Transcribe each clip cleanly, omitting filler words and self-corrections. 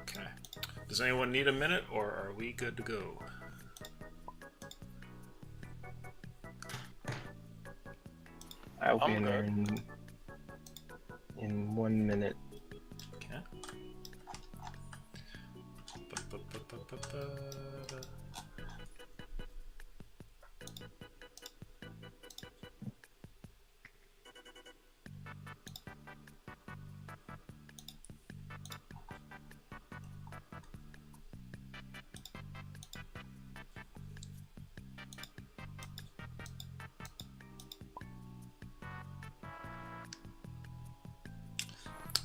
Okay. Does anyone need a minute, or are we good to go? I'll be I'm in there good. in 1 minute. Okay. Ba-ba-ba-ba-ba-ba.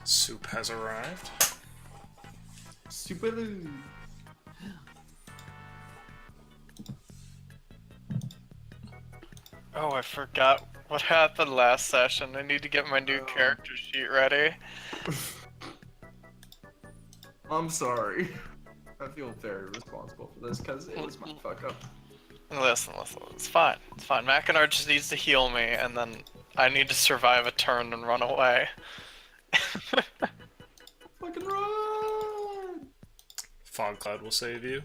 Soup has arrived. Super. Oh, I forgot what happened last session. I need to get my new character sheet ready. I'm sorry. I feel very responsible for this because it was my fuck up. Listen, it's fine. It's fine. Mackinac just needs to heal me, and then I need to survive a turn and run away. Fucking run! Fog Cloud will save you.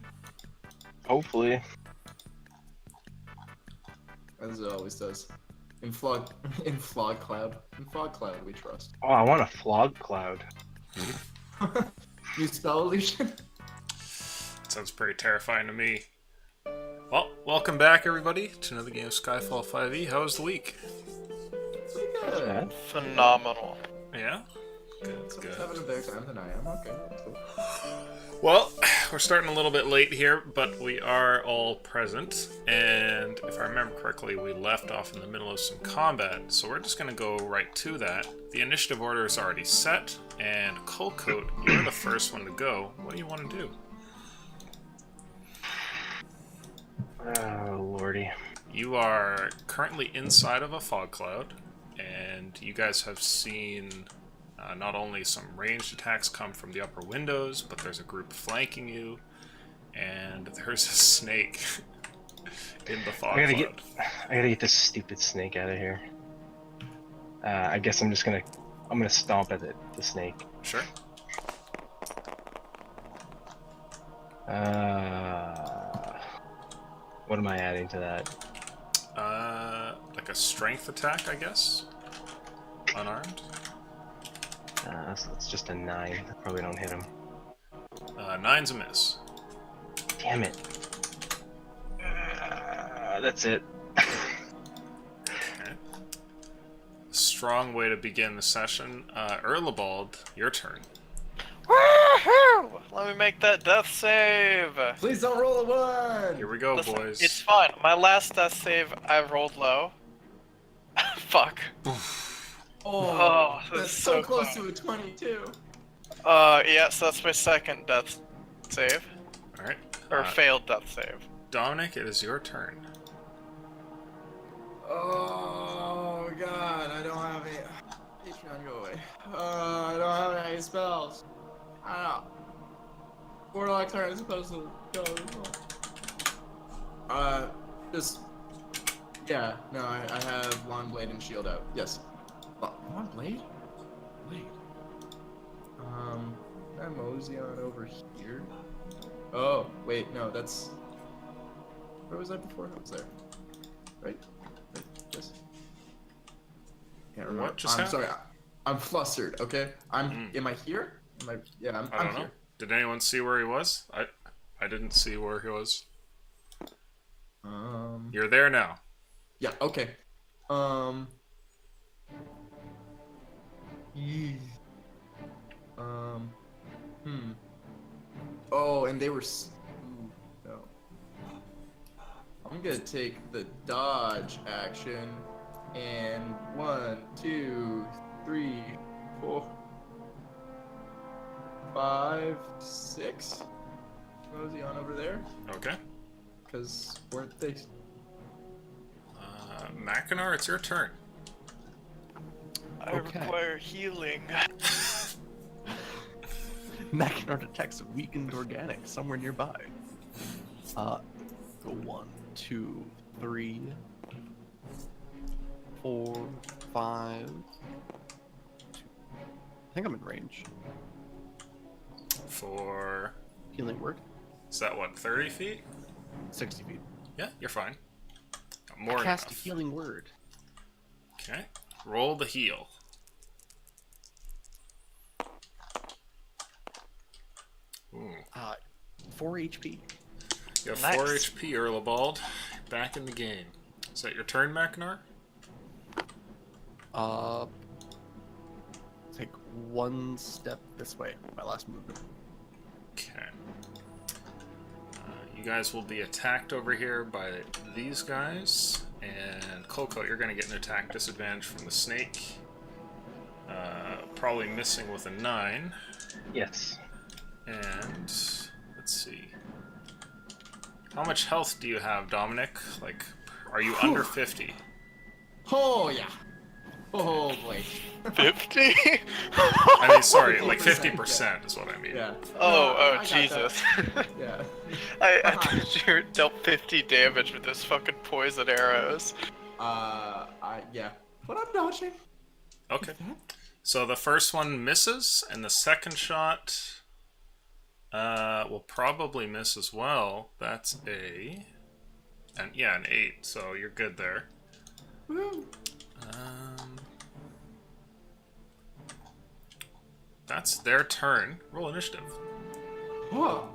Hopefully. As it always does. In Fog Cloud. In Fog Cloud we trust. Oh, I want a flog cloud. New spell illusion? Sounds pretty terrifying to me. Well, welcome back everybody to another game of Skyfall 5e. How was the week? Good. Yeah. Phenomenal. Yeah? Good, Someone's good. having a better time than I am. Okay, that's cool. Well, we're starting a little bit late here, but we are all present. And if I remember correctly, we left off in the middle of some combat. So we're just going to go right to that. The initiative order is already set. And Colcoat, you're the first one to go. What do you want to do? Oh, lordy. You are currently inside of a fog cloud, and you guys have seen not only some ranged attacks come from the upper windows, but there's a group flanking you, and there's a snake in the fog I cloud. gotta get this stupid snake out of here. I guess I'm gonna stomp at the snake. Sure. What am I adding to that? Like a strength attack, I guess? Unarmed? So it's just a 9. I probably don't hit him. 9's a miss. Damn it. That's it. Okay. Strong way to begin the session. Erlebald, your turn. Woohoo! Let me make that death save. Please don't roll a 1! Here we go, Listen, boys. it's fine. My last death save, I rolled low. Fuck. Oh, that's that's so so close close. to a 22. Yeah, so that's my second death save. Alright. Or failed death save. Dominic, it is your turn. Oh god, I don't have any. Patreon, go away. I don't have any spells. I don't know. Warlocks aren't supposed to go. Just. Yeah, no, I have Long Blade and Shield out. Yes. Long Blade? Blade. Can I mosey on over here? Oh, wait, no, that's. Where was I before? I was there. Right? Yes. Can't remember. What just I'm happened? sorry. I'm flustered. Okay. Am I here? Am I? Yeah. I I'm don't know. here. Did anyone see where he was? I didn't see where he was. You're there now. Yeah. Okay. Yee. Oh, and they were. Ooh, no. I'm gonna take the dodge action, and 1, 2, 3, 4, 5, 6. Mosey on over there, Okay. cause weren't they? Mackinac, it's your turn. I Okay. require healing. Mackinac detects a weakened organic somewhere nearby. Go 1, 2, 3, 4, 5. I think I'm in range. For... Healing word. Is that what, 30 feet? 60 feet. Yeah, you're fine. More than Cast a enough. healing word. Okay. Roll the heal. Ooh. 4 HP. You have Nice. 4 HP, Erlebald. Back in the game. Is that your turn, Macknar? Take 1 step this way. My last movement. Okay. You guys will be attacked over here by these guys. And Coco, you're going to get an attack disadvantage from the snake. Probably missing with a 9. Yes. And let's see. How much health do you have, Dominic? Like, are you under 50? Oh yeah. Oh boy. 50? I mean, sorry, like 50%, 50% is what I mean. Yeah. Oh, I oh, got Jesus. that. Yeah. I thought you dealt 50 damage with those fucking poison arrows. Yeah. But I'm dodging. Okay. So the first one misses, and the second shot will probably miss as well. That's an 8, so you're good there. Woo. That's their turn. Roll initiative. Oh.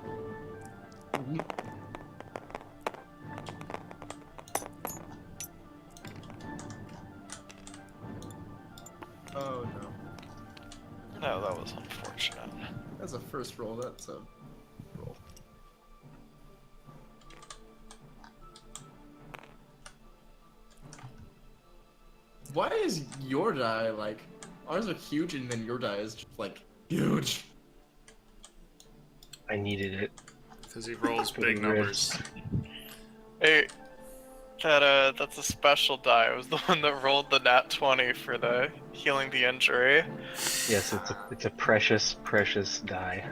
Oh no. No, that was unfortunate. That's a first roll. That's a roll. Why is your die like ours are huge and then your die is just like huge? I needed it. Because he rolls big numbers. Hey, that's a special die. It was the one that rolled the nat 20 for the healing the injury. Yes, it's a precious, precious die.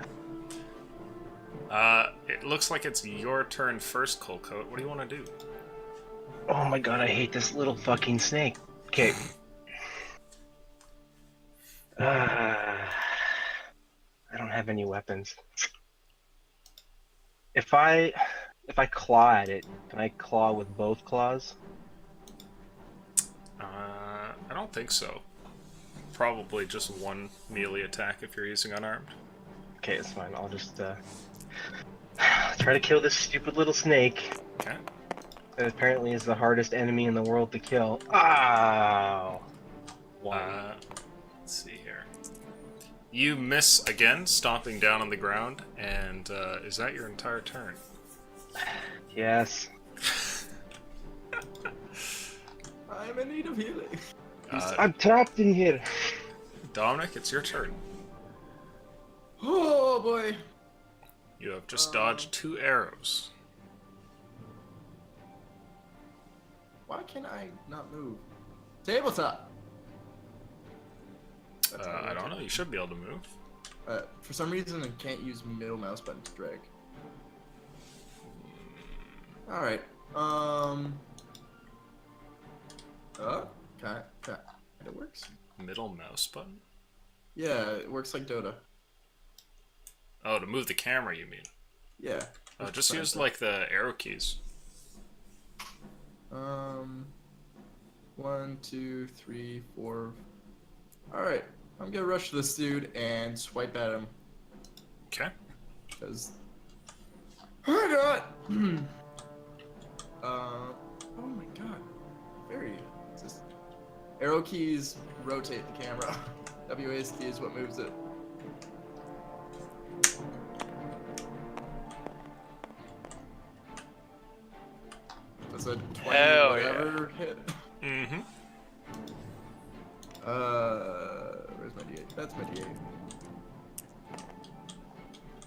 It looks like it's your turn first, Colcoat. What do you want to do? Oh my god, I hate this little fucking snake. Okay. I don't have any weapons. If I claw at it, can I claw with both claws? I don't think so. Probably just one melee attack if you're using unarmed. Okay, it's fine. I'll just try to kill this stupid little snake. Okay. That apparently is the hardest enemy in the world to kill. Ow! Let's see here. You miss again, stomping down on the ground, and is that your entire turn? Yes. I'm in need of healing. I'm trapped in here. Dominic, it's your turn. Oh boy. You have just dodged 2 arrows. Why can I not move? Tabletop. That's not I don't know. You should be able to move. For some reason, I can't use middle mouse button to drag. All right. It works. Middle mouse button? Yeah, it works like Dota. Oh, to move the camera, you mean? Yeah. Just use like the arrow keys. 1, 2, 3, 4. All right. I'm gonna rush this dude and swipe at him Okay. because. Oh my god. Oh my god. Very. Just arrow keys rotate the camera. WASD is what moves it. That's a 20 Hell whatever hit. Mm-hmm. Where's my D8? That's my D8.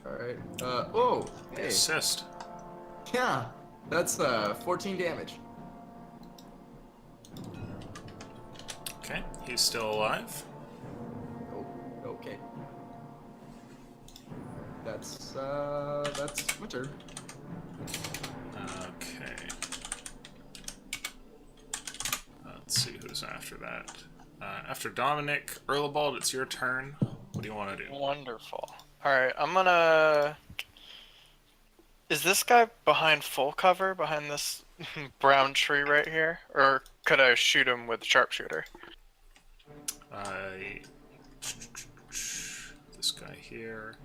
Alright. Oh! Hey! Assist. Yeah! That's 14 damage. Okay. He's still alive. Oh, okay. That's my turn. Okay. Let's see who's after that. After Dominic, Erlebald, it's your turn. What do you want to do? Wonderful. Alright, I'm gonna... Is this guy behind full cover, behind this brown tree right here? Or could I shoot him with sharpshooter? This guy here.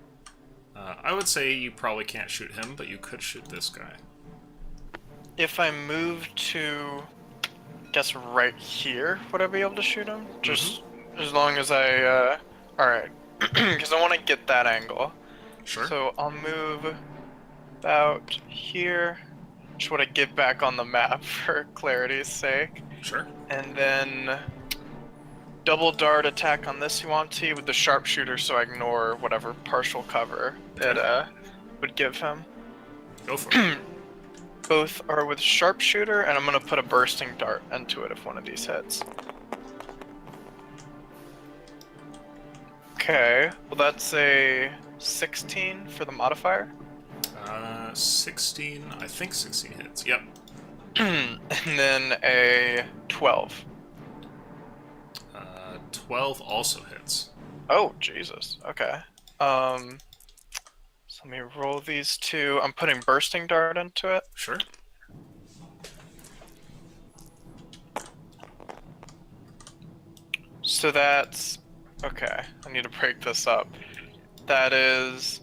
I would say you probably can't shoot him, but you could shoot this guy. If I move to, I guess right here, would I be able to shoot him? Just as long as I, alright. Because I want to get that angle. Sure. So I'll move about here. Just want to get back on the map for clarity's sake. Sure. And then double dart attack on this Yuan-Ti with the sharpshooter so I ignore whatever partial cover it would give him. Go for it. Both are with sharpshooter, and I'm gonna put a bursting dart into it if one of these hits. Okay, well that's a 16 for the modifier. 16, I think 16 hits. Yep. And then a 12. 12 also hits. Oh, Jesus. Okay. So let me roll these two. I'm putting bursting dart into it. Sure. So that's... Okay, I need to break this up. That is...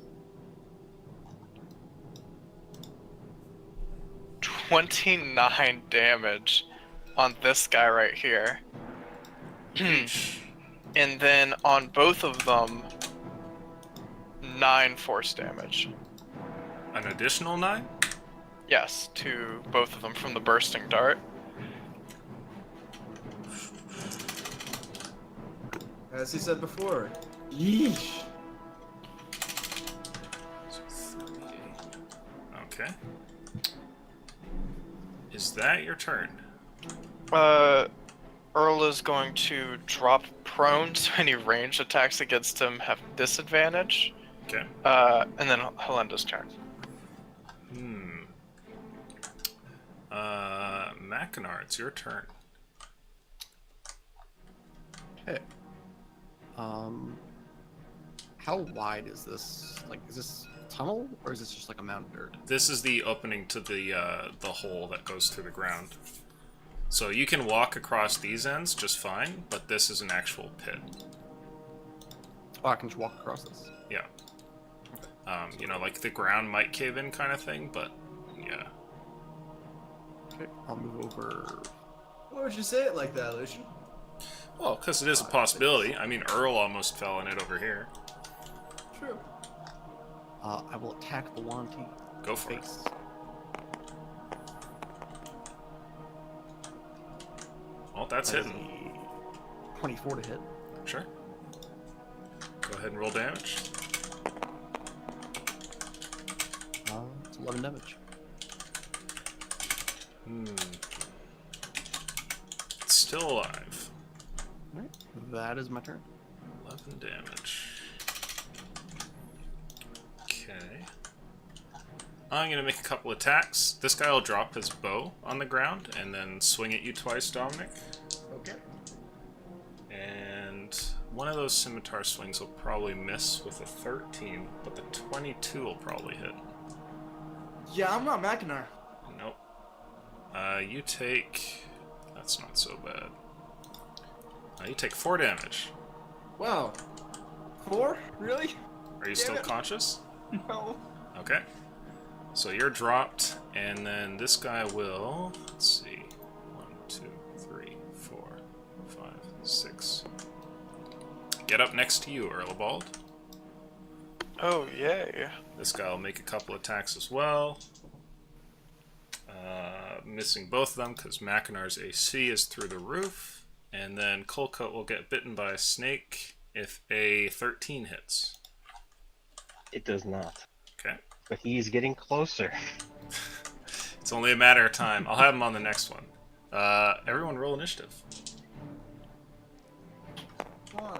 29 damage on this guy right here. And then on both of them, 9 force damage. An additional 9? Yes, to both of them from the bursting dart. As he said before. Yeesh. Okay. Is that your turn? Earl is going to drop prone, so any ranged attacks against him have disadvantage. Okay. And then Helenda's turn. Mackinac, it's your turn. Okay. How wide is this? Like, is this a tunnel or is this just like a mound of dirt? This is the opening to the hole that goes through the ground. So you can walk across these ends just fine, but this is an actual pit. Oh, I can just walk across this. Yeah. You know, like the ground might cave in kind of thing, but yeah. Okay, I'll move over. Why would you say it like that, Lucian? Well, because it is a possibility. I mean, Earl almost fell in it over here. True. I will attack the Wanty. Go for it. Face. Well, that's That is hitting. a 24 to hit. Sure. Go ahead and roll damage. It's 11 damage. It's still alive. Alright, that is my turn. 11 damage. Okay. I'm gonna make a couple attacks. This guy will drop his bow on the ground and then swing at you twice, Dominic. Okay. And one of those scimitar swings will probably miss with a 13, but the 22 will probably hit. Yeah, I'm not Mackinac. Nope. You take... That's not so bad. You take 4 damage. Wow. 4? Really? Are you Damn still it. conscious? No. Okay. So you're dropped, and then this guy will... Let's see. 1, 2, 3, 4, 5, 6. Get up next to you, Erlebald. Oh, yay. This guy will make a couple attacks as well. Missing both of them because Machinar's AC is through the roof. And then Colcoat will get bitten by a snake if a 13 hits. It does not. Okay. But he's getting closer. It's only a matter of time. I'll have him on the next one. Everyone roll initiative. Come on.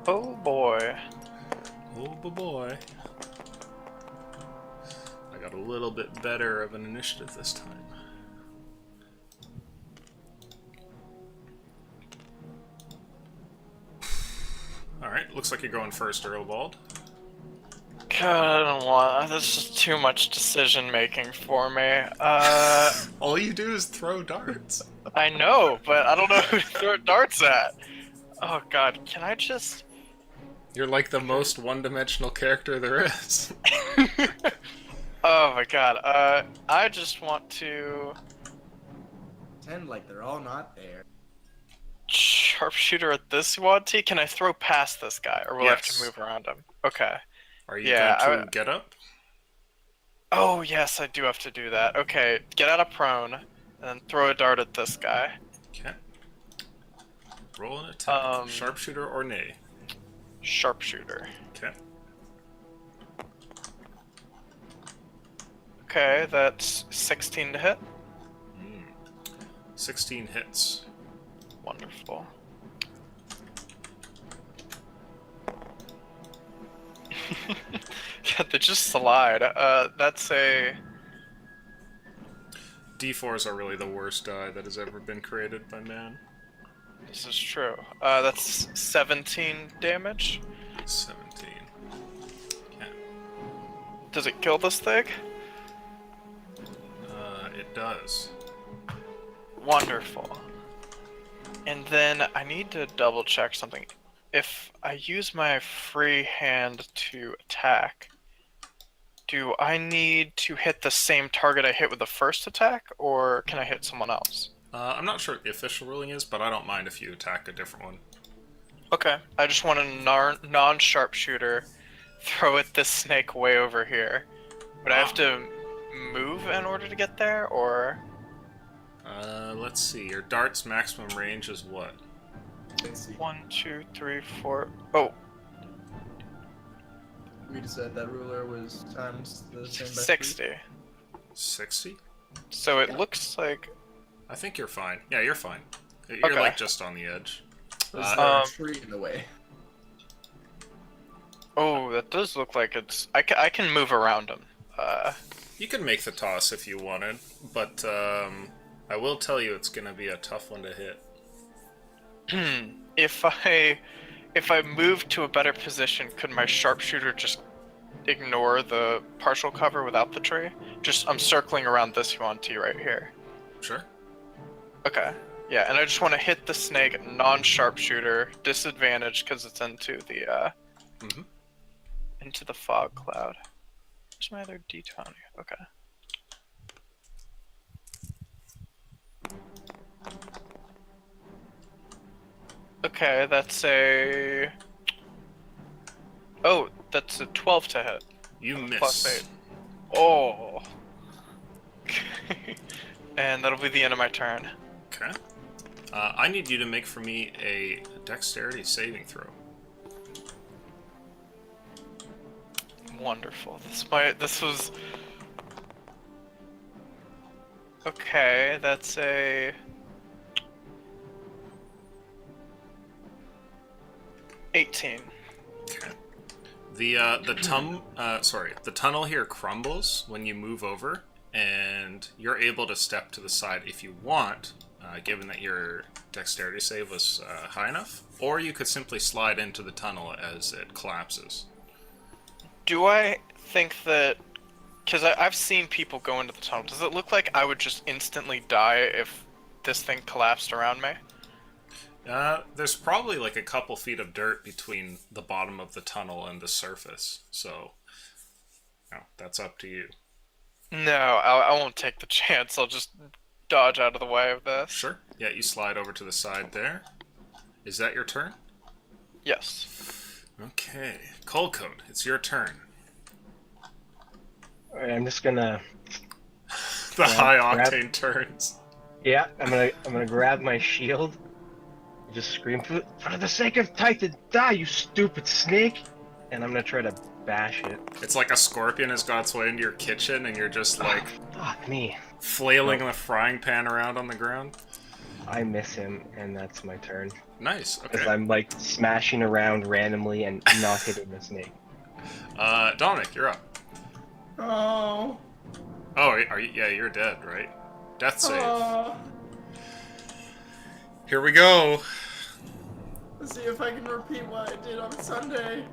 Oh boy. Oh boy. I got a little bit better of an initiative this time. Alright, looks like you're going first, Earlbald. God, I don't want. This is too much decision making for me. All you do is throw darts. I know, but I don't know who to throw darts at. Oh God, can I just? You're like the most one-dimensional character there is. Oh my God. I just want to Pretend like they're all not there. sharpshooter at this Yuan-Ti. Can I throw past this guy, or will I have Yes. to move around him? Okay. Are you Yeah, going to get up? Oh yes, I do have to do that. Okay, get out of prone, and then throw a dart at this guy. Okay. Roll an attack. Um, Sharpshooter or nay? Sharpshooter. Okay. Okay, that's 16 to hit. 16 hits. Wonderful. Yeah, they just slide. That's a... D4s are really the worst die that has ever been created by man. This is true. That's 17 damage. 17. Okay. Does it kill this thing? It does. Wonderful. And then I need to double check something. If I use my free hand to attack, do I need to hit the same target I hit with the first attack, or can I hit someone else? I'm not sure what the official ruling is, but I don't mind if you attack a different one. Okay, I just want a non-sharpshooter throw at this snake way over here. Would I have to move in order to get there, or? Let's see. Your dart's maximum range is what? Let's see. 1, 2, 3, 4. Oh, We just said that ruler was times the same by 60. 60? So it looks like. I think you're fine. Yeah, you're fine. You're Okay. like just on the edge. There's Uh, a tree in the way. Oh, that does look like it's. I can move around him. You can make the toss if you wanted, but I will tell you it's going to be a tough one to hit. If I move to a better position, could my sharpshooter just ignore the partial cover without the tree? Just I'm circling around this Yuan-Ti right here. Sure. Okay. Yeah, and I just want to hit the snake non-sharpshooter, disadvantage because it's into the Mhm. into the fog cloud. Where's my other D20? Okay. Okay, that's a. Oh, that's a 12 to hit. You miss. +8. Oh. Okay. And that'll be the end of my turn. Okay. I need you to make for me a dexterity saving throw. Wonderful. This was. Okay, that's a. 18. Okay. The tunnel here crumbles when you move over, and you're able to step to the side if you want, given that your dexterity save was high enough, or you could simply slide into the tunnel as it collapses. Do I think that? Because I've seen people go into the tunnel. Does it look like I would just instantly die if this thing collapsed around me? There's probably like a couple feet of dirt between the bottom of the tunnel and the surface, so that's up to you. No, I won't take the chance. I'll just dodge out of the way of this. Sure. Yeah, you slide over to the side there. Is that your turn? Yes. Okay. Coldcoat, it's your turn. Alright, I'm just gonna. The high grab- octane turns. Yeah, I'm gonna grab my shield. Just scream, for the sake of Titan, die, you stupid snake! And I'm gonna try to bash it. It's like a scorpion has got its way into your kitchen and you're just like Fuck me. flailing the frying pan around on the ground. I miss him, and that's my turn. Nice. Because Okay. I'm like smashing around randomly and not hitting the snake. Dominic, you're up. Oh. Oh, are you? Yeah, you're dead, right? Death save. Oh. Here we go. Let's see if I can repeat what I did on Sunday.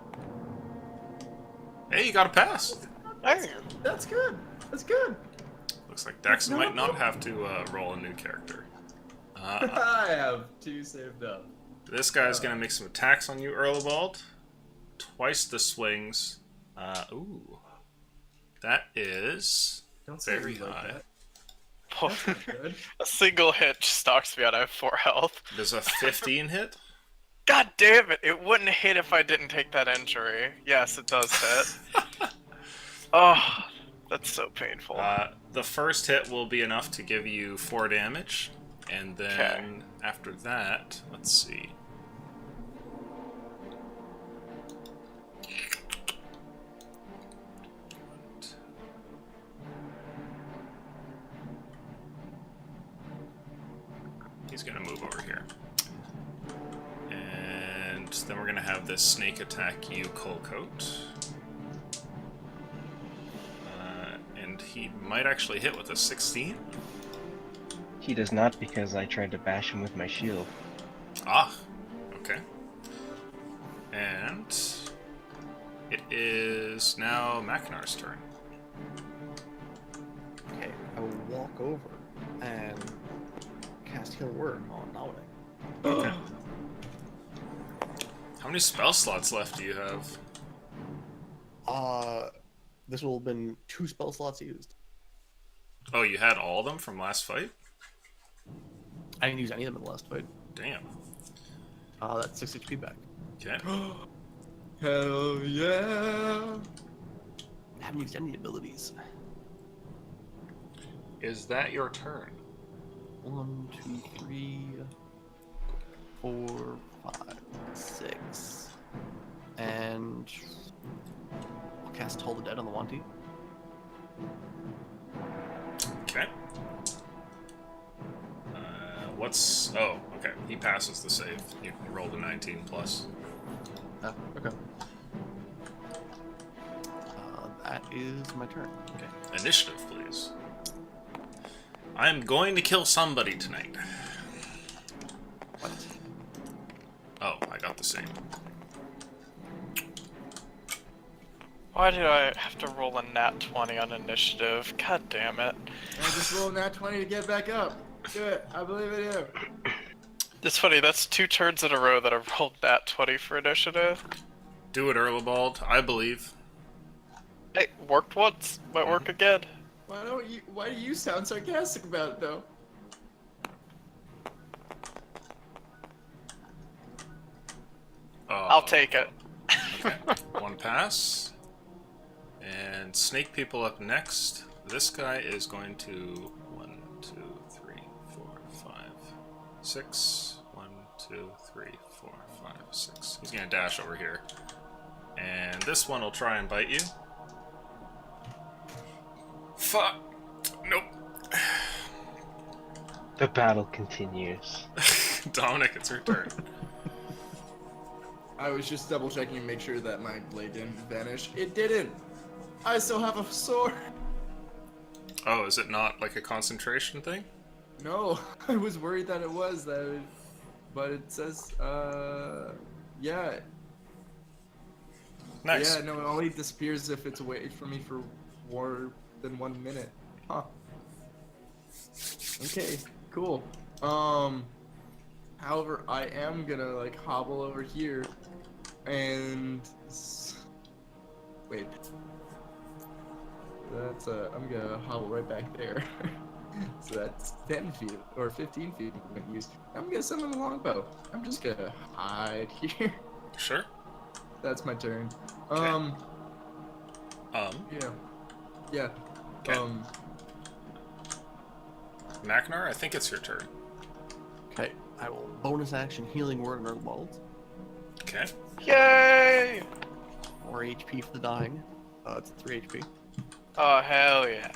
Hey, you got a pass. Hey. That's good. That's good. Looks like Dax might not have to roll a new character. I have 2 saved up. This guy's gonna make some attacks on you, Erlebald. Twice the swings. Ooh. That is Don't say very it like high. that. That's not good. A single hit just knocks me out. I have 4 health. Does a 15 hit? God damn it! It wouldn't hit if I didn't take that injury. Yes, it does hit. Oh, that's so painful. The first hit will be enough to give you 4 damage, and then after that, let's see. He's gonna move over here. And then we're gonna have this snake attack you, Colcoat. And he might actually hit with a 16. He does not, because I tried to bash him with my shield. Ah, okay. And it is now Macnar's turn. Okay, I will walk over and cast Healing Word on Naomi. Okay. How many spell slots left do you have? This will have been 2 spell slots used. Oh, you had all of them from last fight? I didn't use any of them in the last fight. Damn. That's 6 HP back. Okay. Hell yeah! I haven't used any abilities. Is that your turn? 1, 2, 3, 4, 5, 6. And I'll cast Toll the Dead on the Wanty. Okay. What's... Oh, okay. He passes the save. You rolled a 19 plus. Oh, okay. That is my turn. Okay. Initiative, please. I'm going to kill somebody tonight. What? Oh, I got the same. Why did I have to roll a nat 20 on initiative? God damn it. I just rolled nat 20 to get back up. Do it. I believe in you. It's funny, that's 2 turns in a row that I've rolled nat 20 for initiative. Do it, Erlebald. I believe. Hey, worked once, might work again. Why do you sound sarcastic about it, though? I'll take it. Okay. 1 pass. And snake people up next. This guy is going to 1, 2, 3, 4, 5, 6. 1, 2, 3, 4, 5, 6. He's gonna dash over here. And this one will try and bite you. Fuck. Nope. The battle continues. Dominic, it's your turn. I was just double checking to make sure that my blade didn't vanish. It didn't. I still have a sword. Oh, is it not like a concentration thing? No, I was worried that it was that, but it says, yeah. Nice. Yeah, no, it only disappears if it's away from me for more than 1 minute. Huh. Okay, cool. However, I am gonna like hobble over here and wait. That's I'm gonna hobble right back there. So that's 10 feet or 15 feet I'm gonna use. I'm gonna summon the longbow. I'm just gonna hide here. Sure. That's my turn. Okay. Yeah. Yeah. Okay. Macnar, I think it's your turn. Okay, I will bonus action Healing Word on Erlebald. Okay. Yay! 4 HP for the dying. It's 3 HP. Oh, hell yeah.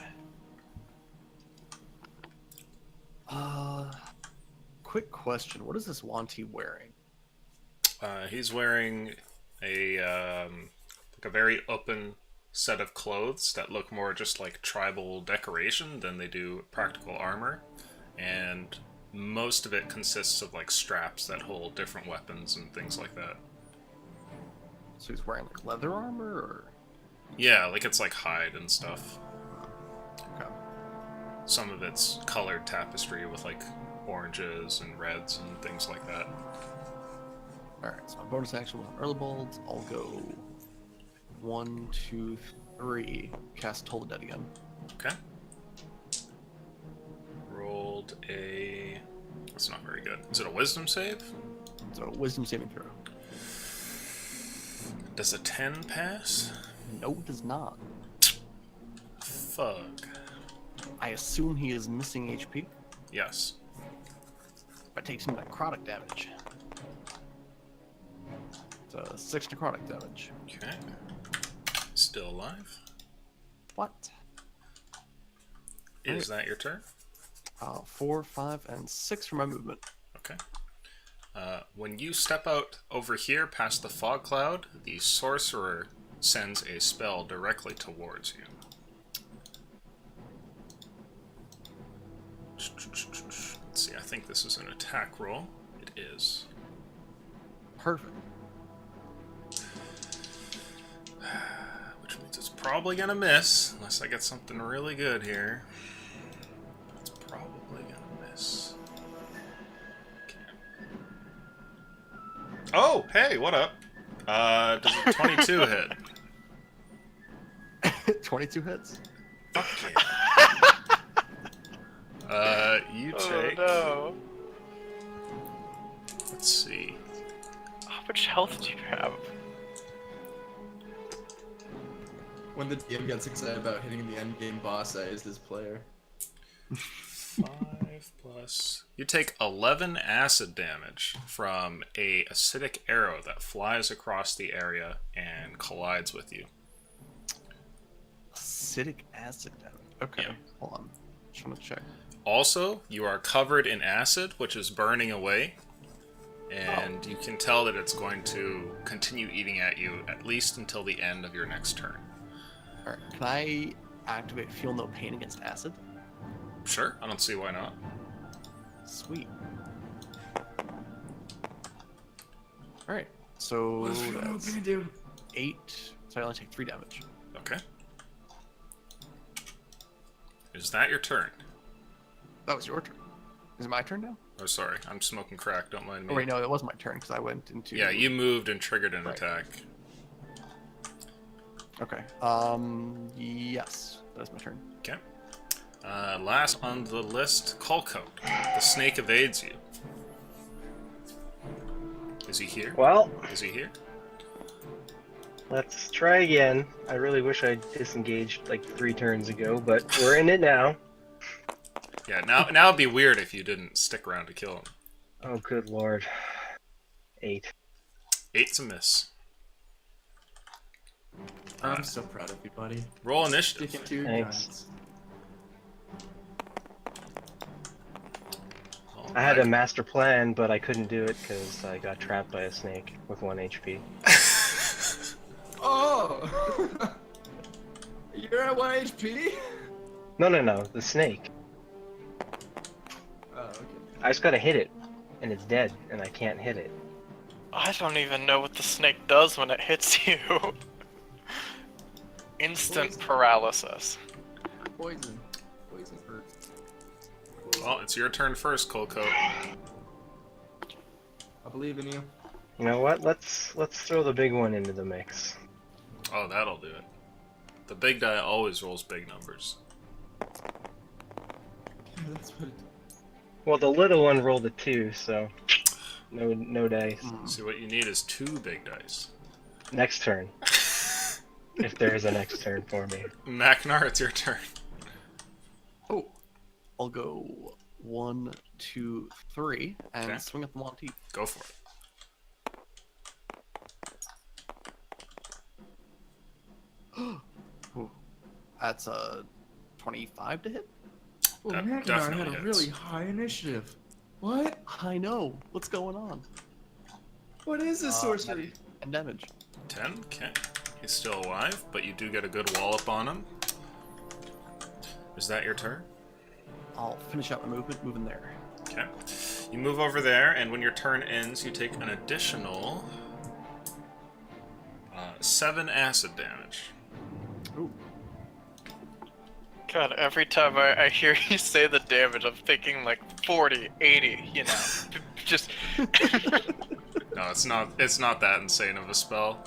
Quick question. What is this Wanty wearing? He's wearing a like a very open set of clothes that look more just like tribal decoration than they do practical armor, and most of it consists of like straps that hold different weapons and things like that. So he's wearing like leather armor, or? Yeah, like it's like hide and stuff. Okay. Some of it's colored tapestry with like oranges and reds and things like that. Alright, so my bonus action was on early bolts. I'll go 1, 2, 3. Cast Toll the Dead again. Okay. Rolled a... That's not very good. Is it a wisdom save? So wisdom saving throw. Does a 10 pass? No, it does not. Fuck. I assume he is missing HP, Yes. but takes some necrotic damage. So 6 necrotic damage. Okay. Still alive. What? Is that your turn? 4, 5, and 6 for my movement. Okay. When you step out over here past the fog cloud, the sorcerer sends a spell directly towards you. Let's see, I think this is an attack roll. It is. Perfect. Which means it's probably gonna miss, unless I get something really good here. It's probably gonna miss. Okay. Oh, hey, what up? Does a 22 hit? 22 hits. Fuck yeah. You take... Oh Let's see. no. How much health do you have? When the DM gets excited about hitting the end game boss, I is this player. 5 plus... You take 11 acid damage from a acidic arrow that flies across the area and collides with you. Acidic acid damage. Okay, Yeah. hold on. Just want to check. Also, you are covered in acid, which is burning away, and you can tell that it's going to continue eating at you at least until the end of your next turn. Alright, can I activate Feel No Pain against acid? Sure, I don't see why not. Sweet. Alright, so that's gonna do? 8, so I only take 3 damage. Okay. Is that your turn? That was your turn. Is it my turn now? Oh, sorry, I'm smoking crack, don't mind me. Oh wait, no, it was my turn because I went into... Yeah, you moved and triggered an Right. attack. Okay, yes, that's my turn. Okay. Last on the list, Colcoat. The snake evades you. Is he here? Well, Is he here? let's try again. I really wish I disengaged like 3 turns ago, but we're in it now. Yeah, now it'd be weird if you didn't stick around to kill him. Oh, good lord. 8. 8's a miss. I'm so proud of you, buddy. Roll initiative. Sticking to your Thanks. guns. I had a master plan, but I couldn't do it because I got trapped by a snake with 1 HP. Oh! You're at 1 HP? No, the snake. Oh, okay. I just gotta hit it, and it's dead, and I can't hit it. I don't even know what the snake does when it hits you. Instant Poison. paralysis. Poison. Poison hurts. Well, it's your turn first, Colcoat. I believe in you. You know what? Let's throw the big one into the mix. Oh, that'll do it. The big die always rolls big numbers. That's what it Well, the little one rolled a 2, so no dice. See, what you need is 2 big dice. Next turn. If there is a next turn for me. Maknar, it's your turn. Oh, I'll go 1, 2, 3, and Okay. swing at the long teeth. Go for it. Ooh, that's a 25 to hit. Well, That Ragnar definitely had a hits. really high initiative. What? I know. What's going on? What is this sorcery? And damage. 10? Okay. He's still alive, but you do get a good wallop on him. Is that your turn? I'll finish out my movement, moving there. Okay. You move over there, and when your turn ends, you take an additional 7 acid damage. Ooh. God, every time I hear you say the damage, I'm thinking like 40, 80, you know. Just. No, it's not. It's not that insane of a spell.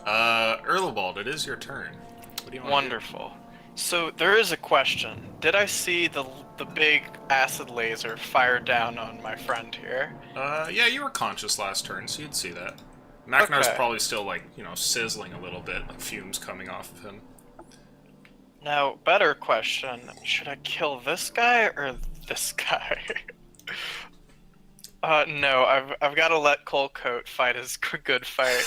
Erlebald, it is your turn. What do you want Wonderful. So there is a question. Did I see the big acid laser fire down on my friend here? to do? Yeah, you were conscious last turn, so you'd see that. Macnar's Okay. probably still, like, you know, sizzling a little bit, like fumes coming off of him. Now, better question. Should I kill this guy or this guy? No, I've got to let Colcoat fight his good fight.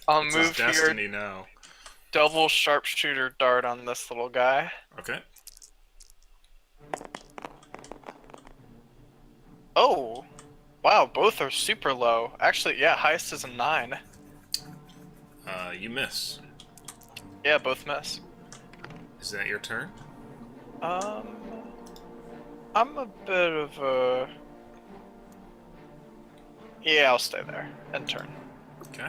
I'll It's his move here, destiny now. double sharpshooter dart on this little guy. Okay. Oh, wow, both are super low. Actually, yeah, highest is a 9. You miss. Yeah, both miss. Is that your turn? I'm a bit of a... Yeah, I'll stay there and turn. Okay.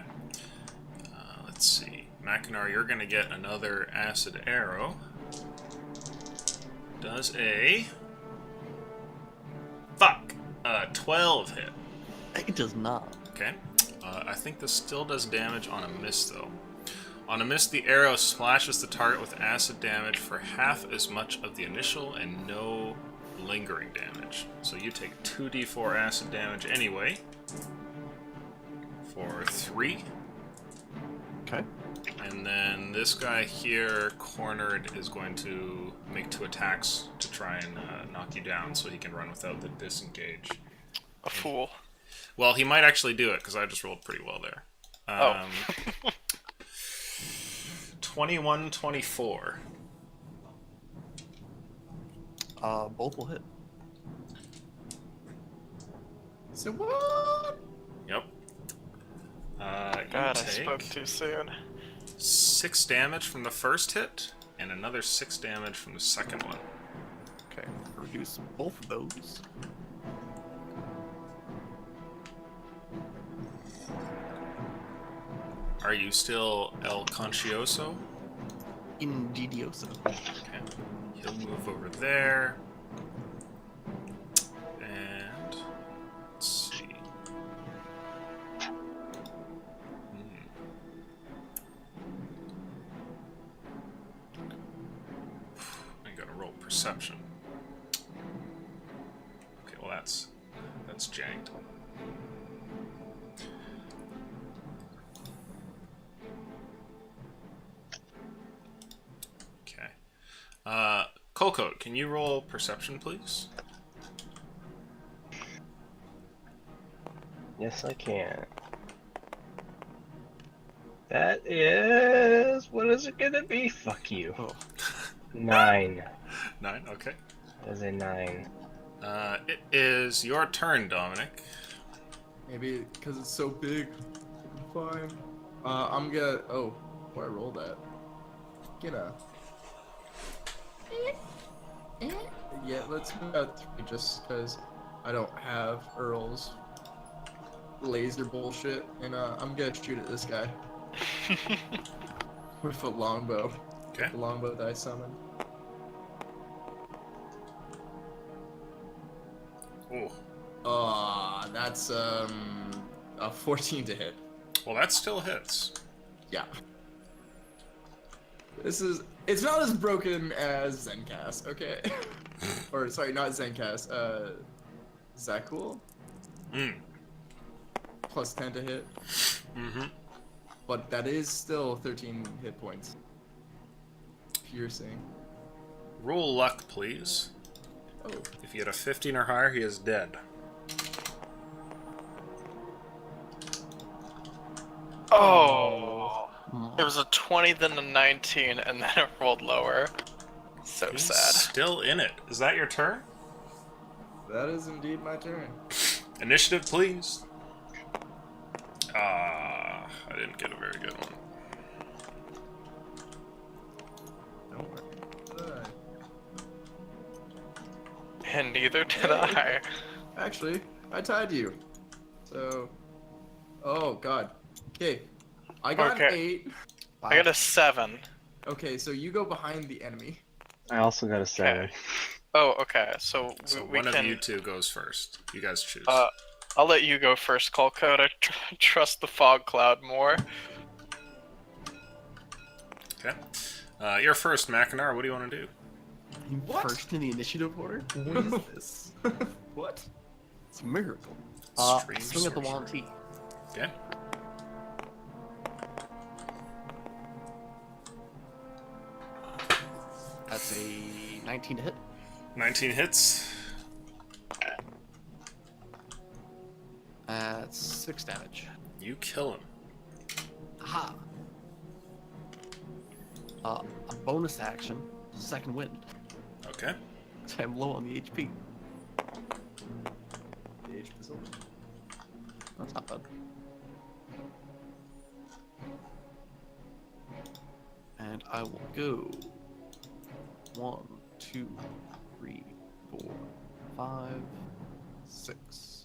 Let's see. Mackinac, you're going to get another acid arrow. Does a... Fuck! 12 hit. It does not. Okay. I think this still does damage on a miss, though. On a miss, the arrow splashes the target with acid damage for half as much of the initial and no lingering damage. So you take 2d4 acid damage anyway. For 3. Okay. And then this guy here, cornered, is going to make 2 attacks to try and knock you down so he can run without the disengage. A fool. Well, he might actually do it, because I just rolled pretty well there. Oh. 21-24. Both will hit. So what? Yep. God, You I take spoke too soon. 6 damage from the first hit, and another 6 damage from the second one. Okay. Reduce both of those. Are you still El Concioso? Invidioso. Okay. He'll move over there. And let's see. I gotta roll perception. Okay, well that's janked. Okay. Colcoat, can you roll perception, please? Yes, I can. That is... What is it gonna be? Fuck you. Oh. 9. 9, okay. That is a 9. It is your turn, Dominic. Maybe because it's so big. Fine. I'm gonna. Oh, before I roll that, get a. Yeah, let's move out 3 just because I don't have Earl's laser bullshit, and I'm gonna shoot at this guy with a longbow. Okay. The longbow that I summoned. Ooh. That's a 14 to hit. Well, that still hits. Yeah. It's not as broken as Zencast, okay? Or sorry, not Zencast. Zakul Mm. plus 10 to hit, Mm-hmm. but that is still 13 hit points. Piercing. Roll luck, please. Oh, If you get a 15 or higher, he is dead. Oh. Hmm. It was a 20, then a 19, and then it rolled lower. So He's sad. still in it. Is that your turn? that is indeed my turn. Initiative, please. I didn't get a very good one. Don't worry. And neither did I. Actually, I tied you. So, oh god. Okay, I got an Okay. 8. I got a 7. Okay, so you go behind the enemy. I also got a 7. Oh, okay. So So we one can. of you two goes first. You guys choose. I'll let you go first, Colcode. I trust the fog cloud more. Okay. You're first, Mackinac. What do you want to do? What? First in the initiative order? What is this? What? It's a miracle. Strange Swing at the sorcerer. wand T. Okay. That's a 19 to hit. 19 hits. That's 6 damage. You kill him. Aha! A bonus action, second wind. Okay. I'm low on the HP. The HP is over. That's not bad. And I will go 1, 2, 3, 4, 5, 6.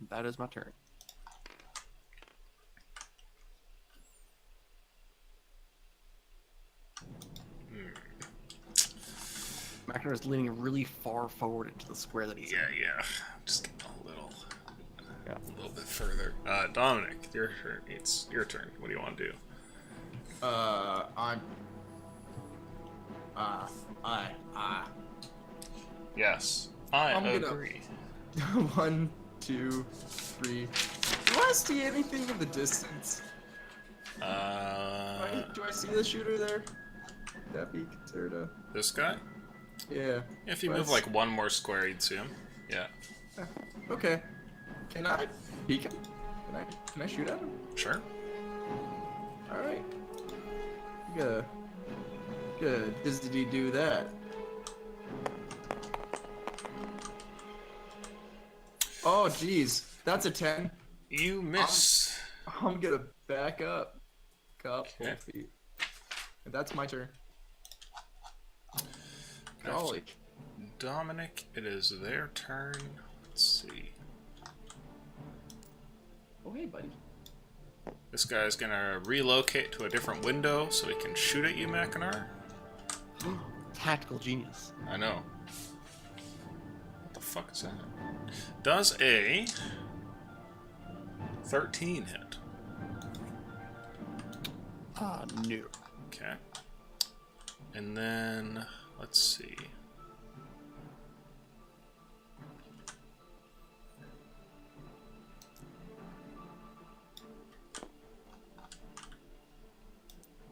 That is my turn. Mackinac is leaning really far forward into the square that he's in. Yeah. Just getting a little bit further. Dominic, your turn. It's your turn. What do you want to do? I'm. Yes, I I'm gonna- agree. 1, 2, 3. Do I see anything in the distance? Do I see the shooter there? Would that be considered a... This guy? Yeah. If you Do I move like one more square, you'd see him. Yeah. Okay. Can I peek him? Can I shoot at him? Sure. Alright. Good. Did he do that? Oh, jeez. That's a 10. You miss. I'm gonna back up. Couple Okay. feet. And that's my turn. After Golly. Dominic, it is their turn. Let's see. Oh, hey, buddy. This guy's gonna relocate to a different window so he can shoot at you, Mackinac. Tactical genius. I know. What the fuck is that? Does a 13 hit? No. Okay. And then, let's see.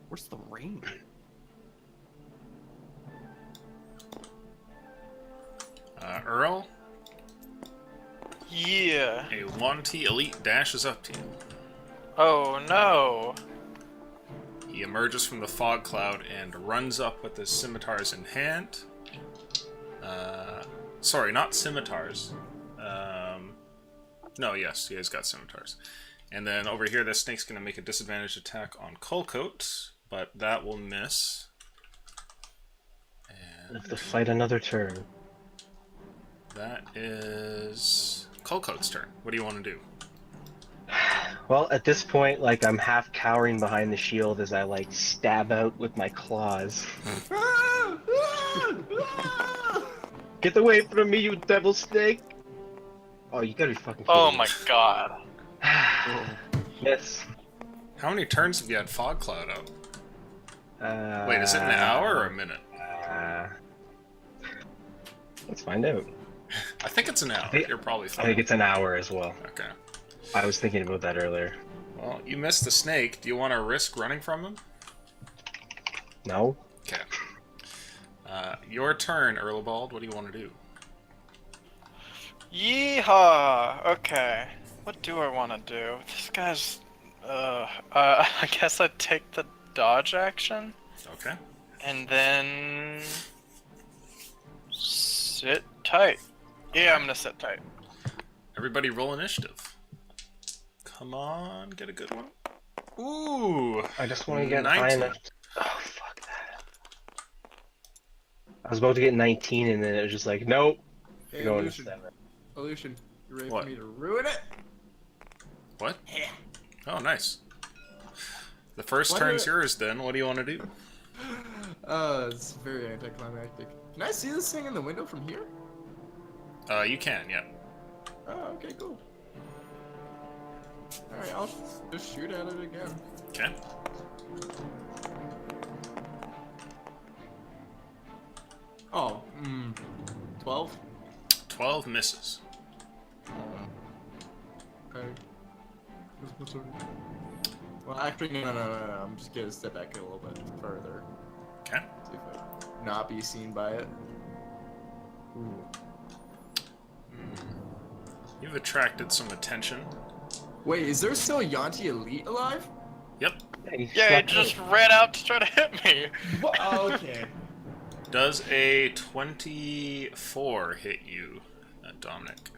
Where's the range? Earl, Yeah. a 1T Elite dashes up to you. Oh no. He emerges from the fog cloud and runs up with his scimitars in hand. Sorry, not scimitars. No, yes, he has got scimitars. And then over here, this snake's going to make a disadvantaged attack on Colcoat, but that will miss. I And have to fight another turn. that is Colcoat's turn. What do you want to do? Well, at this point, like, I'm half cowering behind the shield as I, like, stab out with my claws. Get away from me, you devil snake! Oh, you gotta be fucking kidding Oh me. my god. Yes. How many turns have you had fog cloud out? Wait, is it an Uh, hour or a minute? Let's find out. I think it's an hour. think- You're probably I fine. think it's an hour as well. Okay. I was thinking about that earlier. Well, you missed the snake. Do you want to risk running from him? No? Okay. Your turn, Erlebald. What do you want to do? Yeehaw! Okay. What do I want to do? This guy's. I guess I'd take the dodge action Okay. and then. Sit tight. Yeah, I'm gonna sit tight. Everybody roll initiative. Come on, get a good one. Ooh! I just want to get high 19. enough. Oh, fuck that. I was about to get 19, and then it was just like, nope, Hey, you're going to Lucian. 7. Illusion, you ready What? for me to ruin it? What? Oh, nice. The first Why turn's do yours, then. What do you want to do? It's very anticlimactic. Can I see this thing in the window from here? You can, yeah. Oh, okay, cool. Alright, I'll just shoot at it again. Okay. Oh, 12? 12 misses. Okay. Well, actually, no. I'm just gonna step back a little bit further. Okay. See if I not be seen by it. Ooh. You've attracted some attention. Wait, is there still a Yanti Elite alive? Yep. Yeah, he just ran out to try to hit me. What? Oh, okay. Does a 24 hit you, Dominic?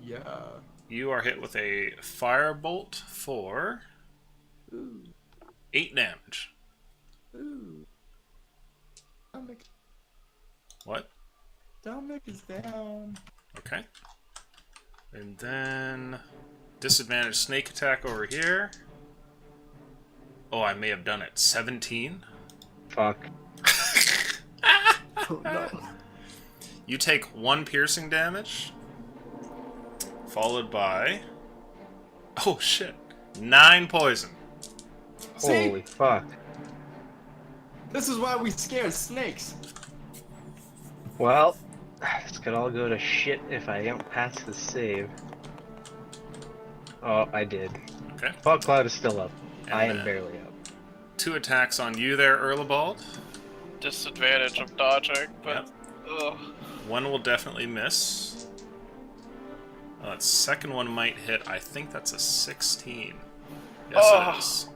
Yeah. You are hit with a firebolt for Ooh. 8 damage. Ooh. Dominic. What? Dominic is down. Okay. And then disadvantage snake attack over here. Oh, I may have done it. 17. Fuck. Oh, no. You take 1 piercing damage, followed by... Oh, shit. 9 poison. See? Holy fuck. This is why we scare snakes. Well, this could all go to shit if I don't pass the save. Oh, I did. Okay. Fog Cloud is still up. And I am then- barely up. 2 attacks on you there, Erlebald. Disadvantage of dodging, but ugh. 1 will definitely miss. That second one might hit. I think that's a 16. Yes, Oh. it is.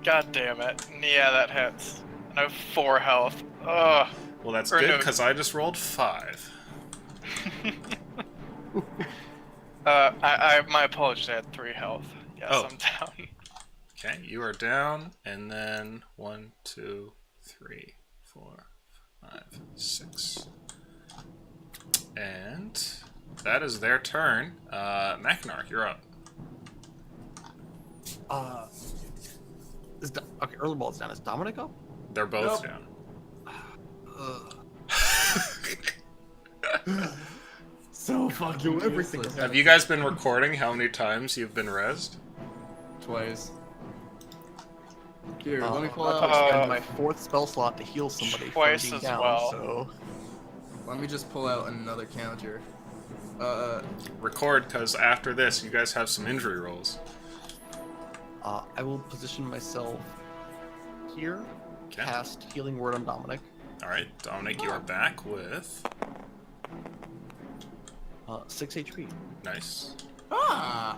God damn it. Yeah, that hits. And I have 4 health. Ugh. Well, that's Or good, no. because I just rolled 5. My apologies, I had 3 health. Yes, Oh. I'm down. Okay, you are down, and then 1, 2, 3, 4, 5, 6. And that is their turn. Macknar, you're up. Okay, early ball's down. Is Dominic up? They're both Nope. down. So fucking everything useless. Have you guys been recording how many times you've been rezzed? Twice. Here, let me pull I out. spend my 4th spell slot to heal somebody Twice from being as down, well. so... Let me just pull out another counter. Record, because after this, you guys have some injury rolls. I will position myself here, Okay. cast Healing Word on Dominic. Alright, Dominic, you are back with... 6 HP. Nice. Ah!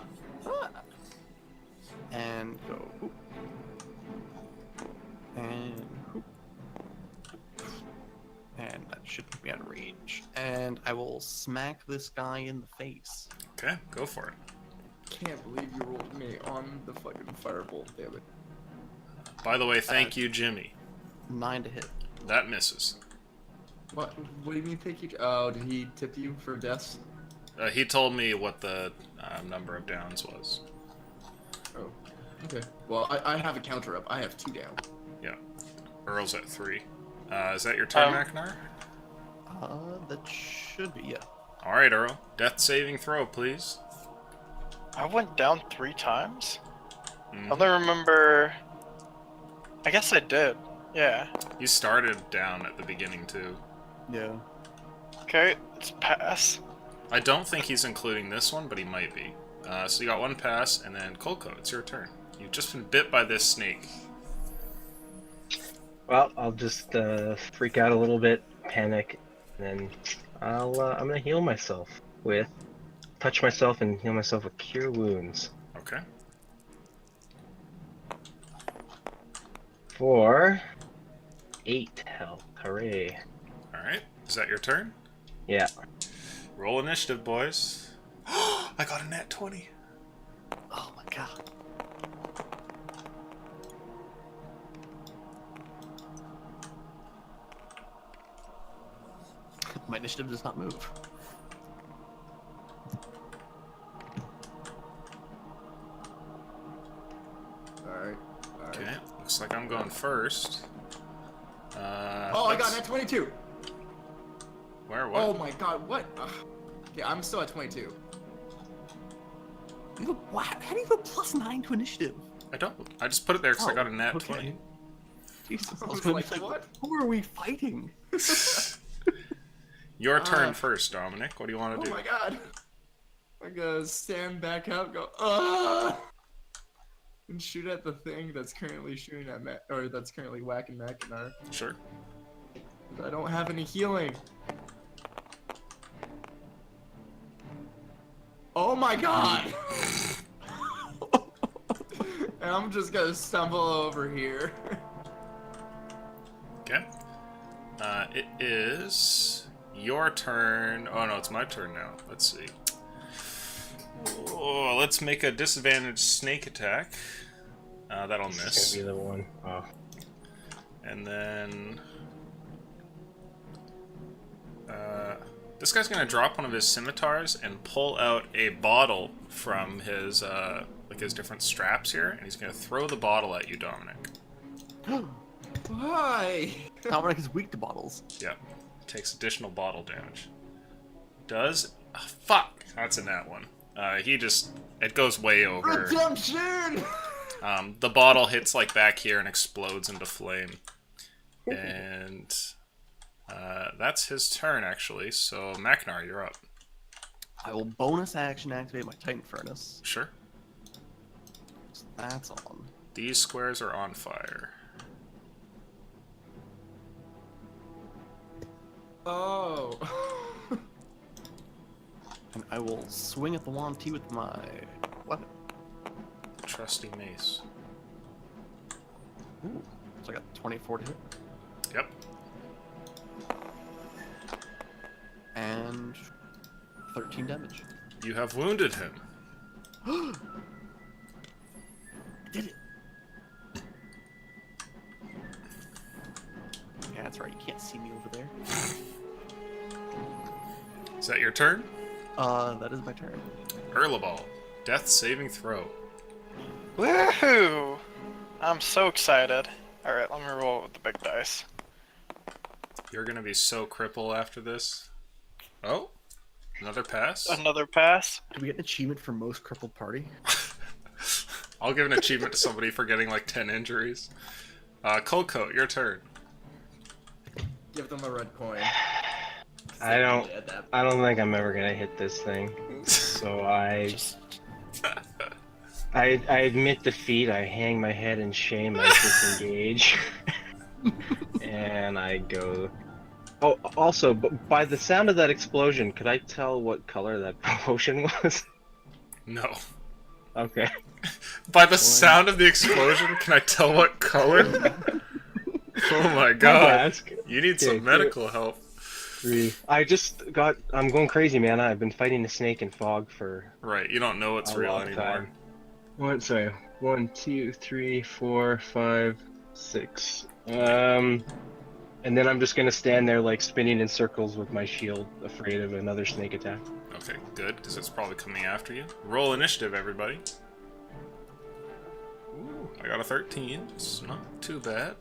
And go. Oop. And hoop. And that should put me out of range. And I will smack this guy in the face. Okay, go for it. Can't believe you rolled me on the fucking firebolt, damn it. By the way, thank you, Jimmy. 9 to hit. That misses. What do you mean take you? Oh, did he tip you for deaths? He told me what the number of downs was. Oh, okay. Well, I have a counter up. I have 2 down. Yeah. Earl's at 3. Is that your turn, Macknar? That should be, yeah. Alright, Earl. Death saving throw, please. I went down 3 times? Mhm. I only remember... I guess I did. Yeah. You started down at the beginning, too. Yeah. Okay, let's pass. I don't think he's including this one, but he might be. So you got 1 pass, and then Kolko, it's your turn. You've just been bit by this snake. Well, I'll just freak out a little bit, panic, and then I'm gonna heal myself with touch myself and heal myself with Cure Wounds Okay. for 8 health. Hooray! Alright. Is that your turn? Yeah. Roll initiative, boys. I got a nat 20. Oh my god. My initiative does not move. Alright. Alright. Okay, looks like I'm going first. Oh, I got that 22! Where? What? Oh my god, what? Ugh. Okay, I'm still at 22. How do you have a +9 to initiative? I don't. I just put it there because I got a nat okay. 20. Jesus, I I was was gonna like, be like, what? who are we fighting? Your turn first, Dominic. What do you want Oh to do? my god. I'm gonna stand back out, go, ah! And shoot at the thing that's currently shooting at that's currently whacking Mackinac. Sure. I don't have any healing. Oh my god! And I'm just gonna stumble over here. Okay. It is your turn. Oh no, it's my turn now. Let's see. Oh, let's make a disadvantage snake attack. That'll This miss. is gonna be the one. Oh. And then this guy's gonna drop one of his scimitars and pull out a bottle from his like his different straps here, and he's gonna throw the bottle at you, Dominic. Why? Dominic is weak to bottles. Yeah, takes additional bottle damage. Does fuck? That's a nat one. It goes way over. Redemption! The bottle hits like back here and explodes into flame, and that's his turn actually. So Maknar, you're up. I will bonus action activate my Titan Furnace. Sure. So that's on. These squares are on fire. Oh. And I will swing at the Wand T with my weapon. Trusty mace. Ooh. So I got 24 to hit. Yep. And 13 damage. You have wounded him. I did it! Yeah, that's right. You can't see me over there. Is that your turn? That is my turn. Hurlaball. Death saving throw. Woohoo! I'm so excited. Alright, let me roll with the big dice. You're gonna be so cripple after this. Oh? Another pass? Another pass. Do we get an achievement for most crippled party? I'll give an achievement to somebody for getting like 10 injuries. Cold Coat, your turn. Give them a red coin. I don't think I'm ever gonna hit this thing. So I admit defeat. I hang my head in shame. I disengage, and I go. Oh, also, by the sound of that explosion, could I tell what color that potion was? No. Okay. By the sound of the explosion, can I tell what color? Oh my god. You need some medical help. 3. I'm going crazy, man. I've been fighting a snake in fog for Right, you don't know what's a real long anymore. time. What? Sorry. 1, 2, 3, 4, 5, 6. And then I'm just gonna stand there like spinning in circles with my shield, afraid of another snake attack. Okay, good, because it's probably coming after you. Roll initiative, everybody. Ooh, I got a 13. It's not too bad.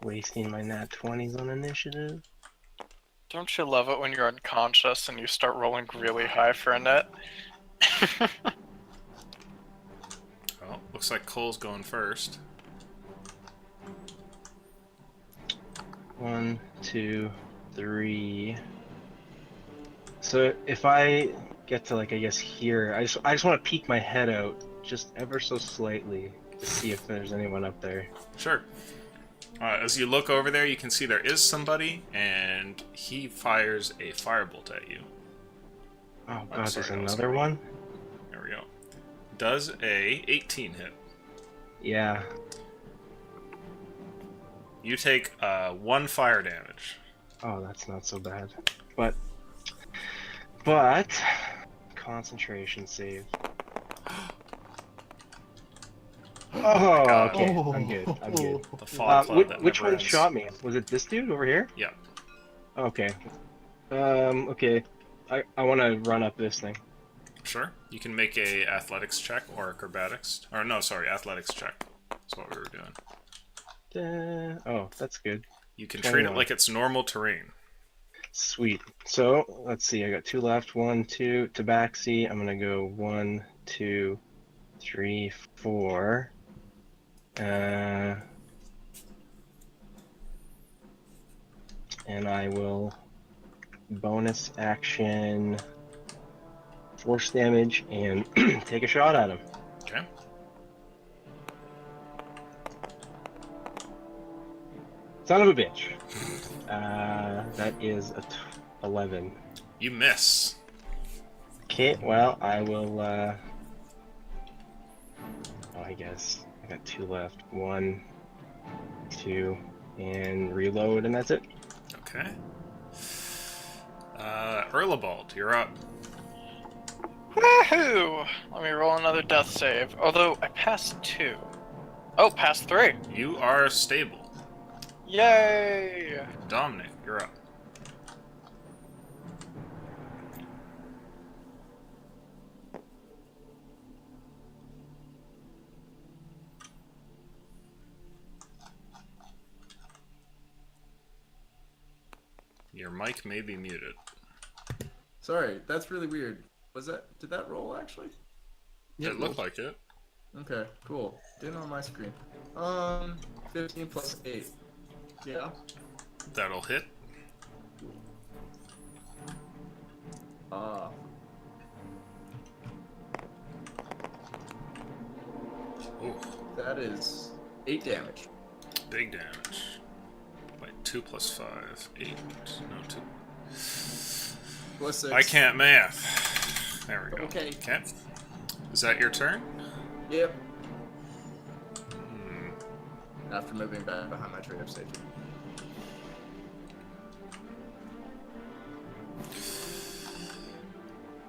Wasting my nat 20s on initiative. Don't you love it when you're unconscious and you start rolling really high for a net? Oh, looks like Cole's going first. 1, 2, 3. So if I get to like I guess here, I just want to peek my head out just ever so slightly to see if there's anyone up there. Sure. As you look over there, you can see there is somebody, and he fires a firebolt at you. Oh god, sorry, there's that was another me. one? There we go. Does a 18 hit. Yeah. You take 1 fire damage. Oh, that's not so bad. But concentration save. Oh, God. okay. I'm good. I'm good. The fog cloud that Which never one ends. shot me? Was it this dude over here? Yeah. Okay. Okay. I want to run up this thing. Sure. You can make a athletics check or acrobatics. Or no, sorry, athletics check. That's what we were doing. Oh, that's good. You can treat it 21. like it's normal terrain. Sweet. So let's see. I got 2 left. 1, 2. Tabaxi. I'm gonna go 1, 2, 3, 4. And I will bonus action force damage and take a shot at him. Okay. Son of a bitch. That is a 11. You miss. Okay, well, I will, oh, I guess I got 2 left. 1, 2, and reload, and that's it. Okay. Erlebald, you're up. Woohoo! Let me roll another death save. Although I passed 2. Oh, passed 3. You are stable. Yay! Dominic, you're up. Your mic may be muted. Sorry, that's really weird. Did that roll actually? It looked like it. Okay, cool. Didn't on my screen. 15 plus 8. Yeah. That'll hit. Ooh, That is 8 damage. big damage. Wait, 2 plus 5. 8. No, 2. Plus 6. I can't math. There we go. Okay. Okay. Is that your turn? Yep. After moving back behind my tree of safety.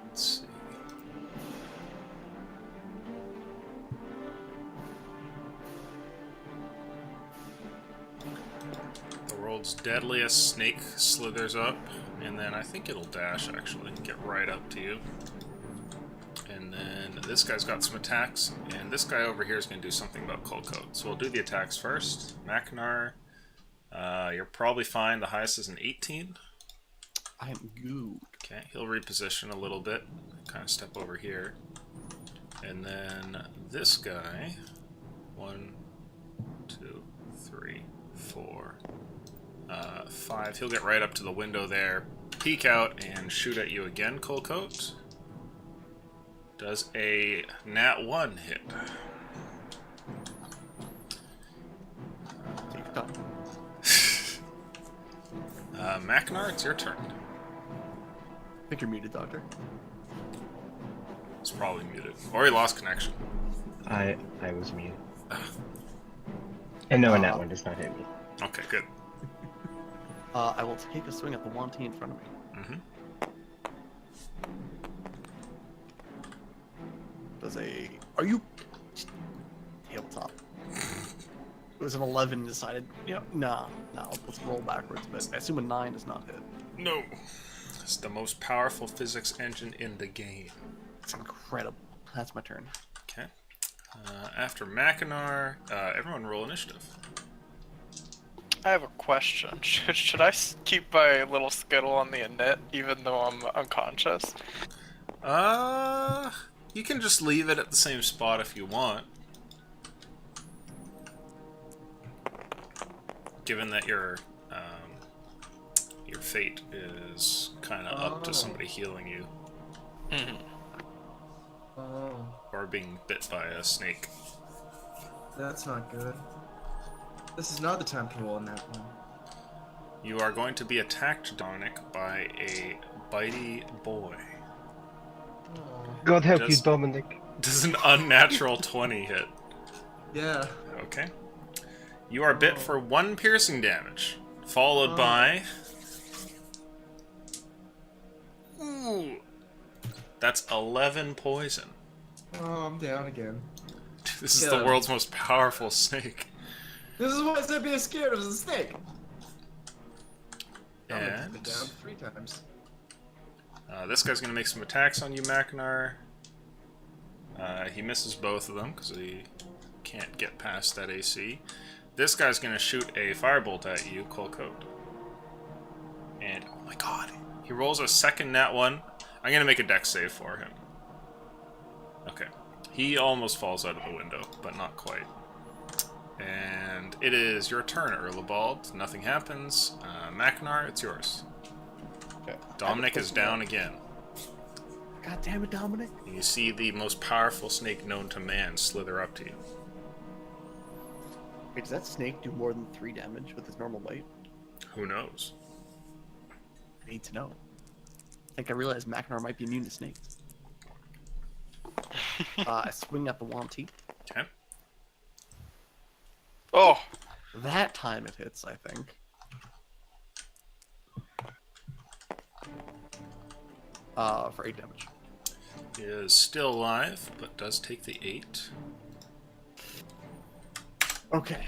Let's see. The world's deadliest snake slithers up, and then I think it'll dash actually, get right up to you. And then this guy's got some attacks, and this guy over here is going to do something about Cold Coat. So we'll do the attacks first. Macknar, you're probably fine. The highest is an 18. I am good. Okay, he'll reposition a little bit, kind of step over here. And then this guy, 1, 2, 3, 4, 5. He'll get right up to the window there, peek out, and shoot at you again, Colcoat. Does a nat 1 hit? Take your time. Macknar, it's your turn. I think you're muted, Doctor. It's probably muted. Or he lost connection. I was muted. And no, and that one does not hit me. Okay, good. I will take a swing at the Wanty in front of me. Mm-hmm. Does a... Are you... Tabletop. It was an 11 decided... Yeah, nah. Let's roll backwards, but I assume a 9 does not hit. No. It's the most powerful physics engine in the game. It's incredible. That's my turn. Okay. After Mackinac, everyone roll initiative. I have a question. Should I keep my little skittle on the init even though I'm unconscious? You can just leave it at the same spot if you want. Given that your fate is kind of up to somebody healing you. Mhm. Oh, Or being bit by a snake. that's not good. This is not the time to roll in that one. You are going to be attacked, Dominic, by a bitey boy. God help Does- you, Dominic. Does an unnatural 20 hit? Yeah. Okay. You are bit for 1 piercing damage, followed by... Ooh. That's 11 poison. Oh, I'm down again. This is Kill the him. world's most powerful snake. This is why I said being scared of a snake. Dominic's been And down 3 times. this guy's gonna make some attacks on you, Macknar. He misses both of them because he can't get past that AC. This guy's gonna shoot a firebolt at you, Colcoat. And oh my god, he rolls a second nat 1. I'm gonna make a dex save for him. Okay, he almost falls out of the window, but not quite. And it is your turn, Erlebald. Nothing happens. Macknar, it's yours. Okay. Dominic is down again. God damn it, Dominic. And you see the most powerful snake known to man slither up to you. Wait, does that snake do more than 3 damage with its normal bite? Who knows? I need to know. I think I realized Macknar might be immune to snakes. I swing at the Wanty. Okay. Oh, That time it hits, I think. For 8 damage. He is still alive, but does take the 8. Okay.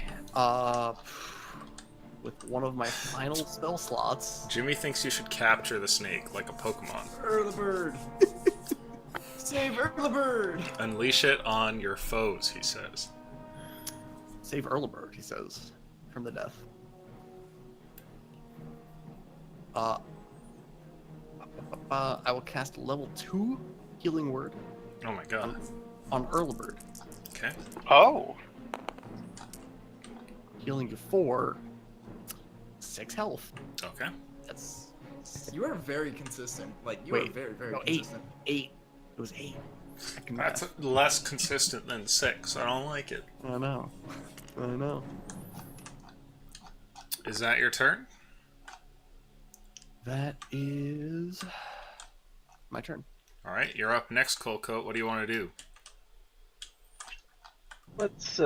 With one of my final spell slots. Jimmy thinks you should capture the snake like a Pokemon. Erlebird! Save Erlebird! Unleash it on your foes, he says. Save Erlebird, he says, from the death. I will cast level 2 healing word Oh my god. on Erlebird, Okay. oh. healing you for 6 health. Okay. That's You are very consistent. Like, you Wait, are very, very no, 8. consistent. 8. It was 8. I can That's math. less consistent than 6. I don't like it. I know. I know. Is that your turn? That is my turn. Alright, you're up next, Colcoat. What do you want to do? Let's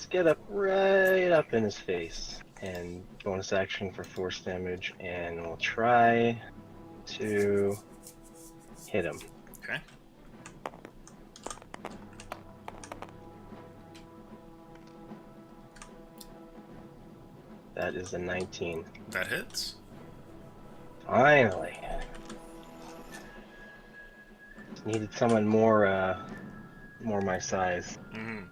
get up right up in his face and bonus action for force damage, and we'll try to hit him. Okay. That is a 19. That hits. Finally. Needed someone more my size. Mm-hmm.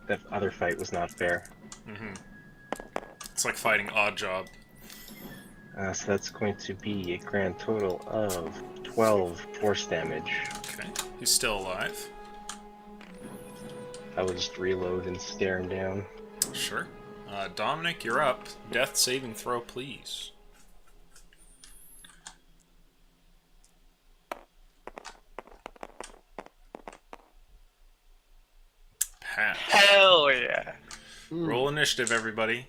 That other fight was not fair. Mm-hmm. It's like fighting Oddjob. So that's going to be a grand total of 12 force damage. Okay. He's still alive. I will just reload and stare him down. Sure. Dominic, you're up. Death saving throw, please. Pass. Hell yeah. Roll initiative, everybody.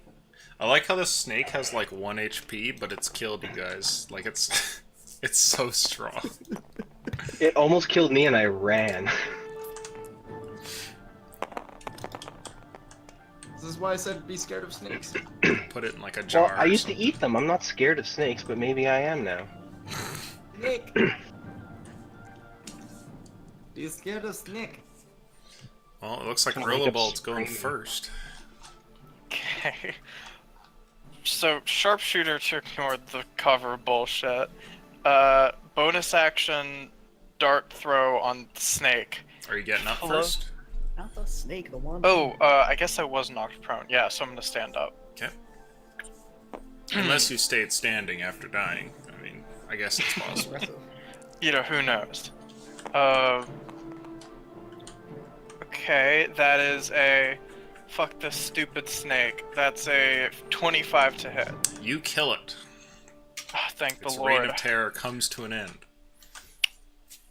I like how this snake has like 1 HP, but it's killed you guys. Like it's it's so strong. It almost killed me and I ran. This is why I said be scared of snakes. Put it in like a jar. Well, I or used to something. eat them. I'm not scared of snakes, but maybe I am now. Snake! Be scared of snake. Well, it looks like Kinda wake up Rollerball's going screaming. first. Okay. So, sharpshooter to ignore the cover bullshit. Bonus action, dart throw on snake. Are you getting up Hello? first? Not the snake, the one. Oh, I guess I was knocked prone. Yeah, so I'm gonna stand up. Okay. Unless you stayed standing after dying. I mean, I guess it's possible. Impressive. You know, who knows? Okay, that is a... Fuck this stupid snake. That's a 25 to hit. You kill it. Ah, thank Its the reign Lord. of terror comes to an end.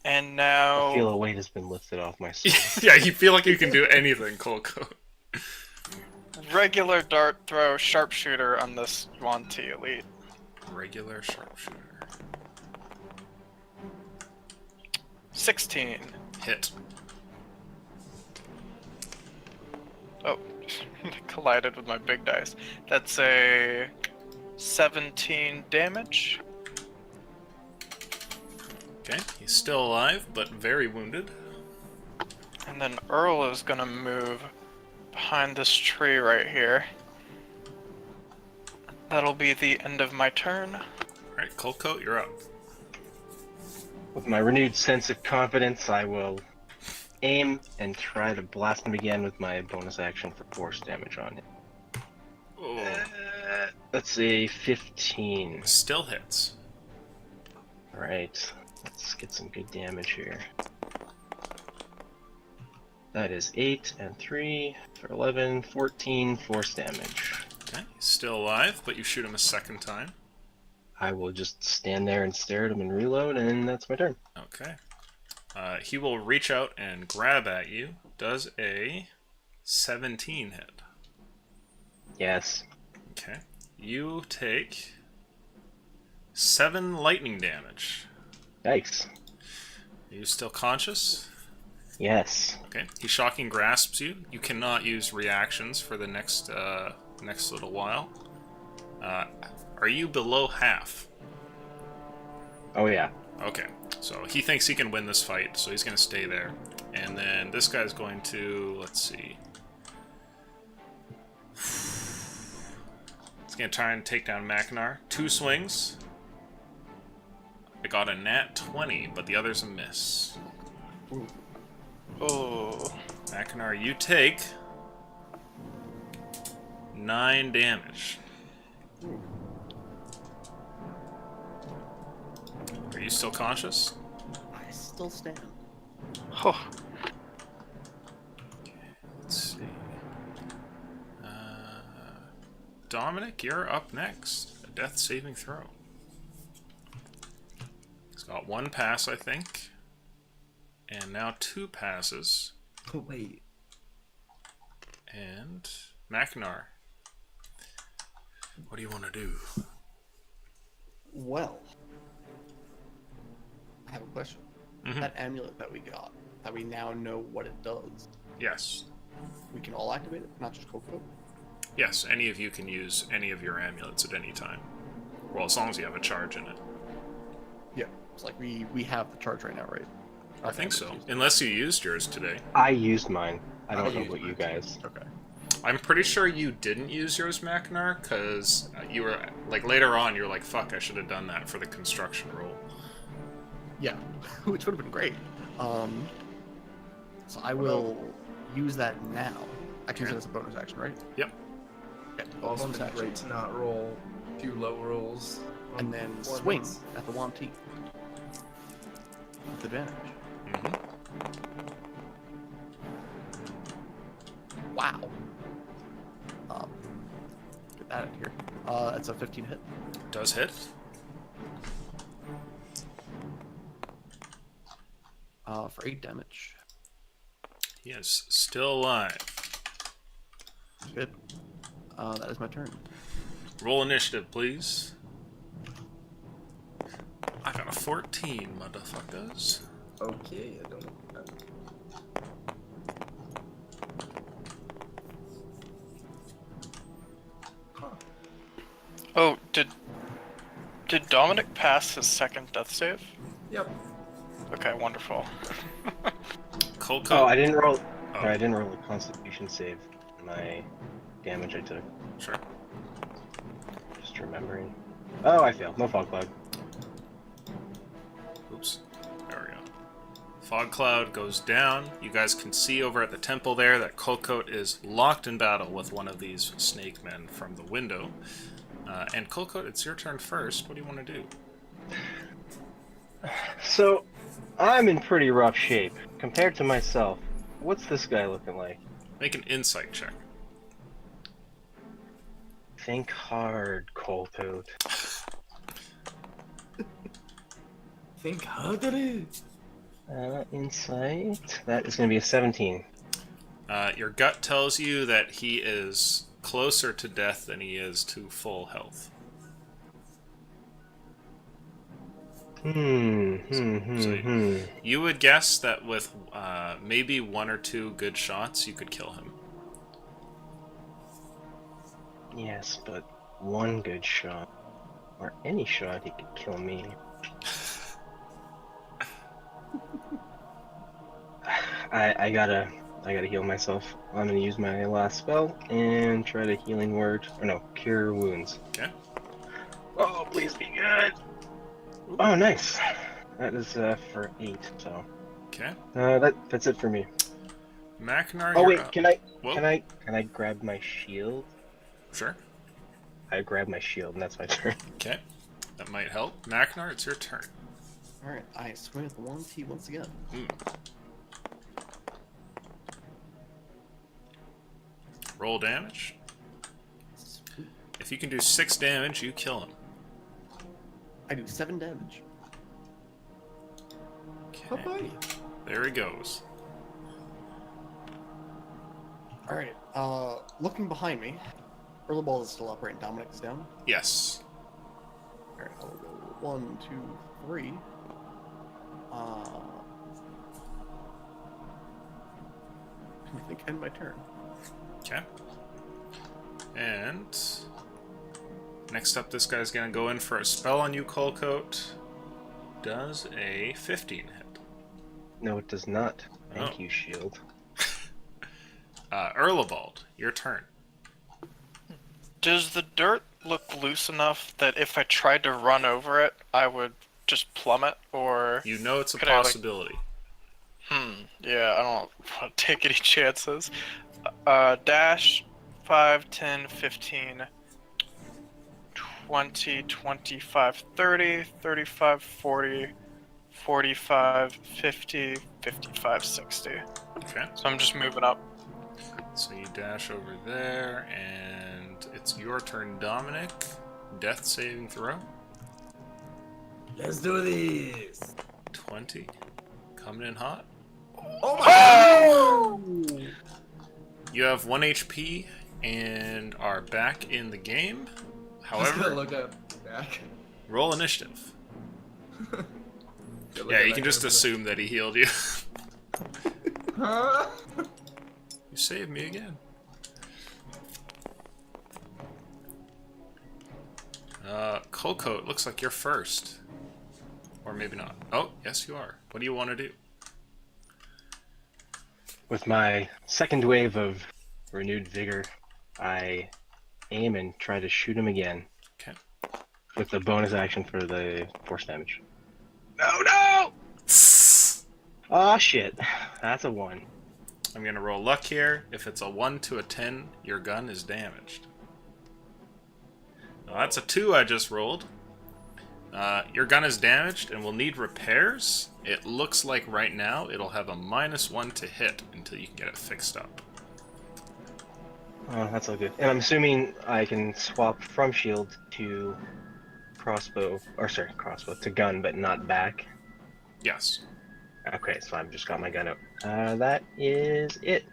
And I feel now... a weight has been lifted off my soul. Yeah, you feel like you can do anything, Colco. Regular dart throw sharpshooter on this Yuan-Ti elite. Regular sharpshooter. 16. Hit. Oh, collided with my big dice. That's a 17 damage. Okay, he's still alive, but very wounded. And then Earl is gonna move behind this tree right here. That'll be the end of my turn. Alright, Cold Coat, you're up. With my renewed sense of confidence, I will aim and try to blast him again with my bonus action for force damage on him. Oh, Let's say 15. still hits. Alright, let's get some good damage here. That is 8 and 3 for 11, 14 force damage. Okay, he's still alive, but you shoot him a second time. I will just stand there and stare at him and reload, and that's my turn. Okay. He will reach out and grab at you. Does a 17 hit. Yes. Okay. You take 7 lightning damage. Yikes. Are you still conscious? Yes. Okay. He shocking grasps you. You cannot use reactions for the next little while. Are you below half? Oh yeah. Okay. So he thinks he can win this fight, so he's going to stay there. And then this guy's going to, let's see. He's going to try and take down Mackinac. 2 swings. I got a nat 20, but the other's a miss. Oh. Mackinac, you take 9 damage. Are you still conscious? I still stand. Oh. Let's see. Dominic, you're up next. A death saving throw. He's got 1 pass, I think. And now 2 passes. Oh, wait. And Mackinac. What do you want to do? Well, I have a question. Mhm. That amulet that we got, that we now know what it does, Yes. we can all activate it, not just Coco. Yes, any of you can use any of your amulets at any time. Well, as long as you have a charge in it. Yeah, it's like we have the charge right now, right? I think so. Unless you used yours today. I used mine. I don't I know used about you mine. guys. Okay. I'm pretty sure you didn't use yours, Mackinac, because you were, like, later on, you're like, fuck, I should have done that for the construction roll. Yeah, which would have been great. So I will use that now. I can use it as a bonus action, right? Yep. Okay, Also, bonus been action. great to not roll a few low rolls. on And then performance. swing at the Wantee. With advantage. Mm-hmm. Wow. Get that in here. It's a 15 hit. Does hit. For 8 damage. He is still alive. Good. That is my turn. Roll initiative, please. I got a 14, motherfuckers. Okay, I don't know. Huh. Oh, did Dominic pass his second death save? Yep. Okay, wonderful. Cold Oh, Coat. I didn't roll. Oh. Sorry, I didn't roll a Constitution save. My damage I took. Sure. Just remembering. Oh, I failed. No fog cloud. Oops. There we go. Fog cloud goes down. You guys can see over at the temple there that Colcoat is locked in battle with one of these snake men from the window. And Colcoat, it's your turn first. What do you want to do? So, I'm in pretty rough shape compared to myself. What's this guy looking like? Make an insight check. Think hard, Colcoat. Think harder. Insight. That is going to be a 17. Your gut tells you that he is closer to death than he is to full health. You would guess that with maybe 1 or 2 good shots, you could kill him. Yes, but one good shot, or any shot, he could kill me. I gotta heal myself. I'm gonna use my last spell and try to healing word, or no, cure wounds. Okay. Oh, please be good. Oh, nice. That is for 8. So Okay. that's it for me. Macknar, Oh you're wait, up. can Whoa. I grab my shield? Sure. I grab my shield, and that's my turn. Okay. That might help. Macknar, it's your turn. Alright, I swing at the 1T once again. Roll damage. Sweet. If you can do 6 damage, you kill him. I do 7 damage. Okay. Bye-bye. There he goes. Alright, looking behind me. Ball is still up, right? Dominic is down. Yes. Alright, I'll go 1, 2, 3. I think end my turn. Okay. And next up, this guy's gonna go in for a spell on you, Colcoat. Does a 15 hit. No, it does not. Thank Oh. you, shield. Erlebald, your turn. Does the dirt look loose enough that if I tried to run over it, I would just plummet, or... You know it's a Could I, like- possibility. Yeah, I don't want to take any chances. Dash, 5, 10, 15, 20, 25, 30, 35, 40, 45, 50, 55, 60. Okay. So I'm just moving up. So you dash over there, and it's your turn, Dominic. Death saving throw. Let's do this. 20. Coming in hot. Oh my You have 1 HP and are back in the game. I was gonna However, look up back. roll initiative. Look Yeah, at you that can just guy. assume that he healed you. Huh? You saved me again. Colcoat, looks like you're first. Or maybe not. Oh, yes you are. What do you want to do? With my second wave of renewed vigor, I aim and try to shoot him again. Okay. With the bonus action for the force damage. No! Oh shit. That's a 1. I'm gonna roll luck here. If it's a 1 to a 10, your gun is damaged. Now, that's a 2 I just rolled. Your gun is damaged and will need repairs. It looks like right now it'll have a -1 to hit until you can get it fixed up. Oh, that's all good. And I'm assuming I can swap from shield to crossbow, to gun, but not back. Yes. Okay, so I've just got my gun out. That is it.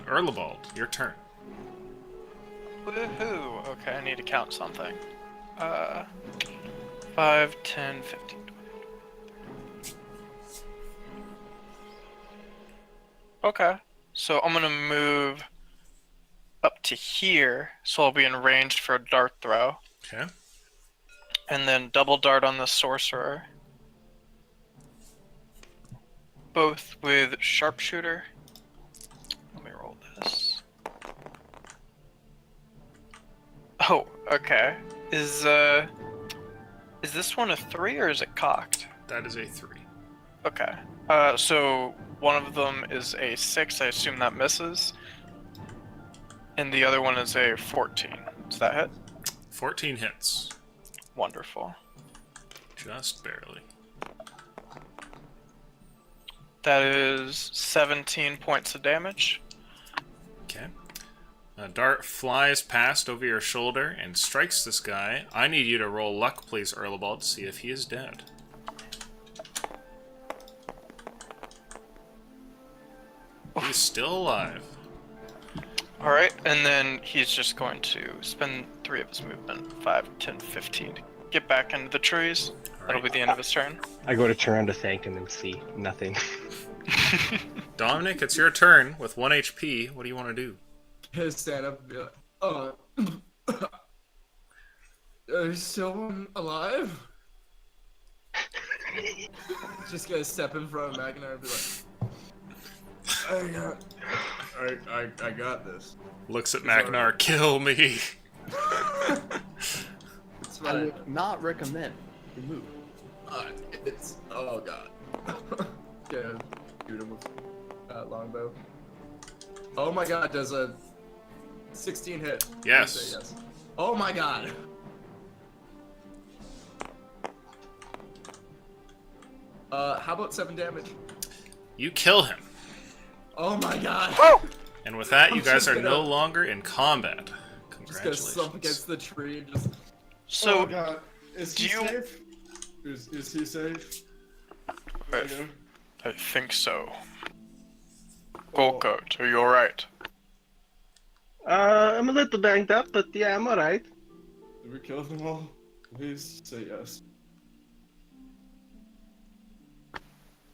Erlebald, your turn. Woohoo! Okay, I need to count something. 5, 10, 15, 20. Okay, so I'm gonna move up to here, so I'll be in range for a dart throw. Okay. And then double dart on the sorcerer. Both with sharpshooter. Let me roll this. Oh, okay. Is this one a 3 or is it cocked? That is a 3. Okay. So one of them is a 6, I assume that misses. And the other one is a 14. Does that hit? 14 hits. Wonderful. Just barely. That is 17 points of damage. Okay. A dart flies past over your shoulder and strikes this guy. I need you to roll luck, please, Erlebald, to see if he is dead. He's still alive. Alright, and then he's just going to spend 3 of his movement, 5, 10, 15, to get back into the trees. That'll be the end of his turn. I go to turn around to thank him and see nothing. Dominic, it's your turn with 1 HP. What do you want to do? Just stand up and be like, is someone alive? Just gonna step in front of Magnar and be like, I got this. Looks at Macknar, kill me. It's I fine. would not recommend you move. It's oh god. Yeah, shoot him with longbow. Oh my god, does a 16 hit? Yes. Please say yes. Oh my god. How about 7 damage? You kill him. Oh my god. And with that, you I'm guys just are gonna- no longer in combat. Just gonna slump Congratulations. against the tree and just. So, oh god. Is he do you- safe? Is he safe? I think so. Golcoat, are you alright? I'm a little banged up, but yeah, I'm alright. Did we kill them all? Please say yes.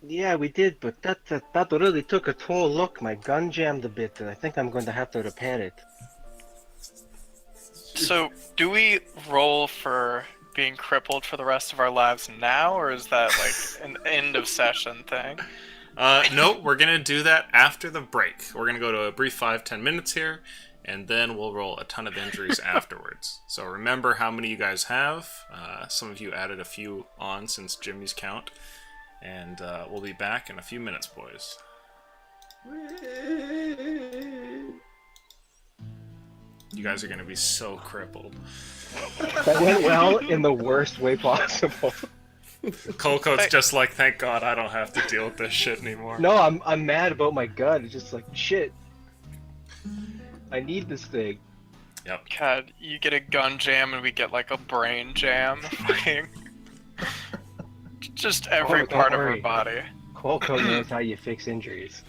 Yeah, we did, but that really took a toll. Look, my gun jammed a bit, and I think I'm going to have to repair it. So, do we roll for being crippled for the rest of our lives now, or is that like an end of session thing? No, we're gonna do that after the break. We're gonna go to a brief 5-10 minutes here, and then we'll roll a ton of injuries afterwards. So remember how many you guys have. Some of you added a few on since Jimmy's count. And we'll be back in a few minutes, boys. You guys are gonna be so crippled. That went well in the worst way possible. Colcoat's just like, thank God I don't have to deal with this shit anymore. No, I'm mad about my gun. It's just like, shit. I need this thing. Yep. God, you get a gun jam and we get like a brain jam. Fucking- Just every Oh, don't part of our worry. body. Qualcomm knows how you fix injuries.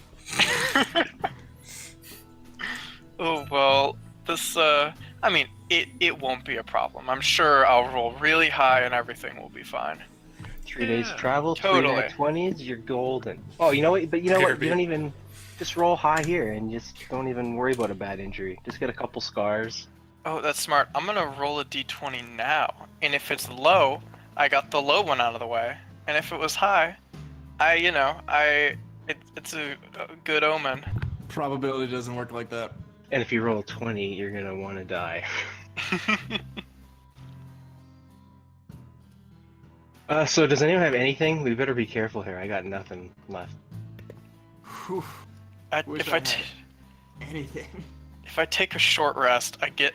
Oh, well, this, I mean, it won't be a problem. I'm sure I'll roll really high and everything will be fine. 3 days Yeah, travel, totally. 3 20s, you're golden. Oh, you know what? But you know what? Kirby. You don't even just roll high here and just don't even worry about a bad injury. Just get a couple scars. Oh, that's smart. I'm gonna roll a d20 now, and if it's low, I got the low one out of the way. And if it was high, it's a good omen. Probability doesn't work like that. And if you roll 20, you're gonna want to die. So does anyone have anything? We better be careful here. I got nothing left. Whew. Wish If I I t- had anything. if I take a short rest, I get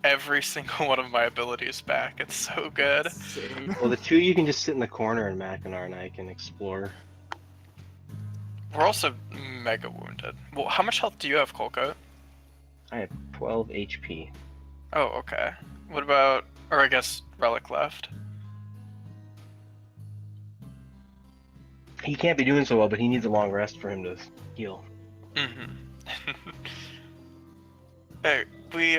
every single one of my abilities back. It's so good. Same. Well, the two you can just sit in the corner and Mackinac and I can explore. We're also mega wounded. Well, how much health do you have, Colcoat? I have 12 HP. Oh, okay. What about, or I guess Relic left? He can't be doing so well, but he needs a long rest for him to heal. Mm-hmm. Hey, we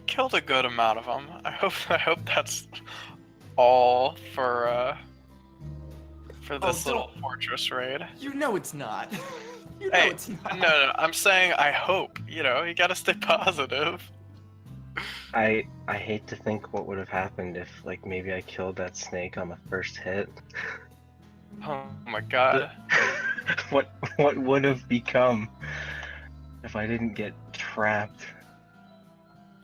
killed a good amount of them. I hope that's all for this Oh, little fortress raid. You know it's not. You know Hey, it's not. no, I'm saying I hope. You know, you gotta stay positive. I hate to think what would have happened if, like, maybe I killed that snake on the first hit. Oh my god. what would have become if I didn't get trapped?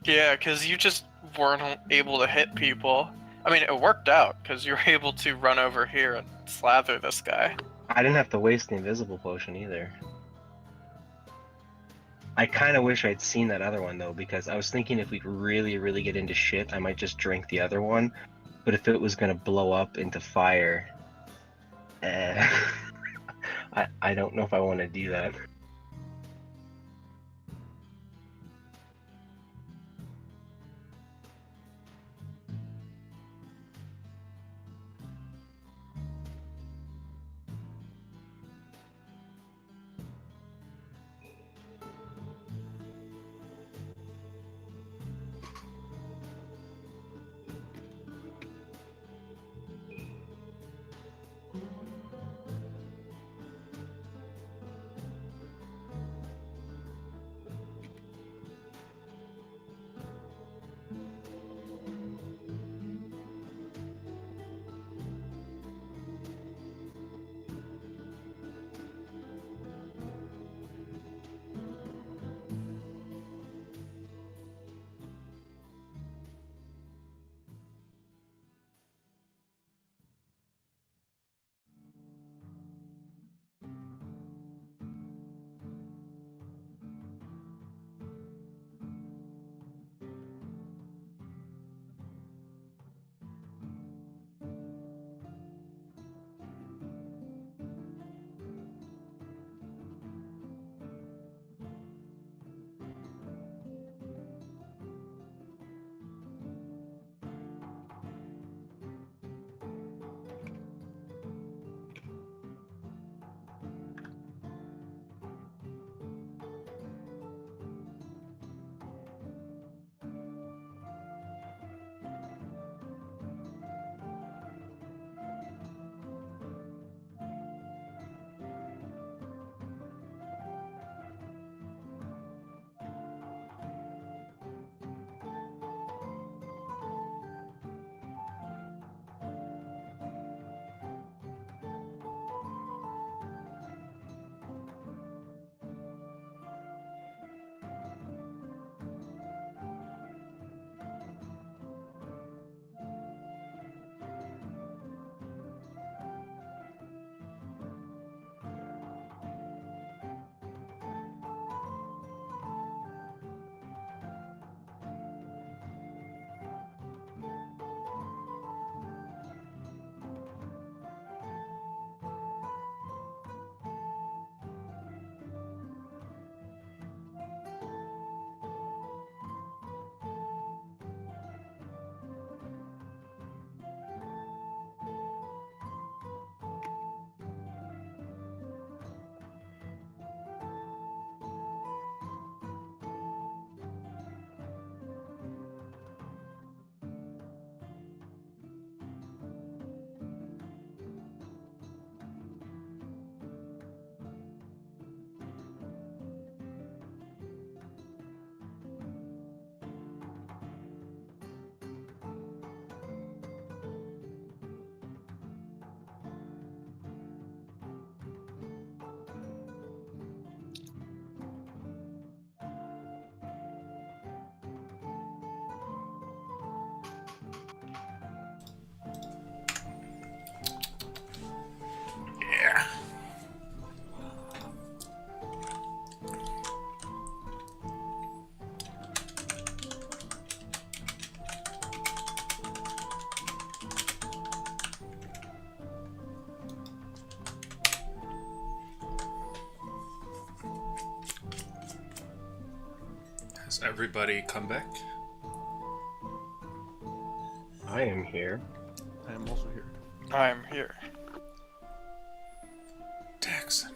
Yeah, because you just weren't able to hit people. I mean, it worked out, because you were able to run over here and slather this guy. I didn't have to waste the invisible potion either. I kind of wish I'd seen that other one though, because I was thinking if we really get into shit, I might just drink the other one. But if it was gonna blow up into fire, I don't know if I want to do that. Has everybody come back? I am here. I am also here. I'm here. Daxon.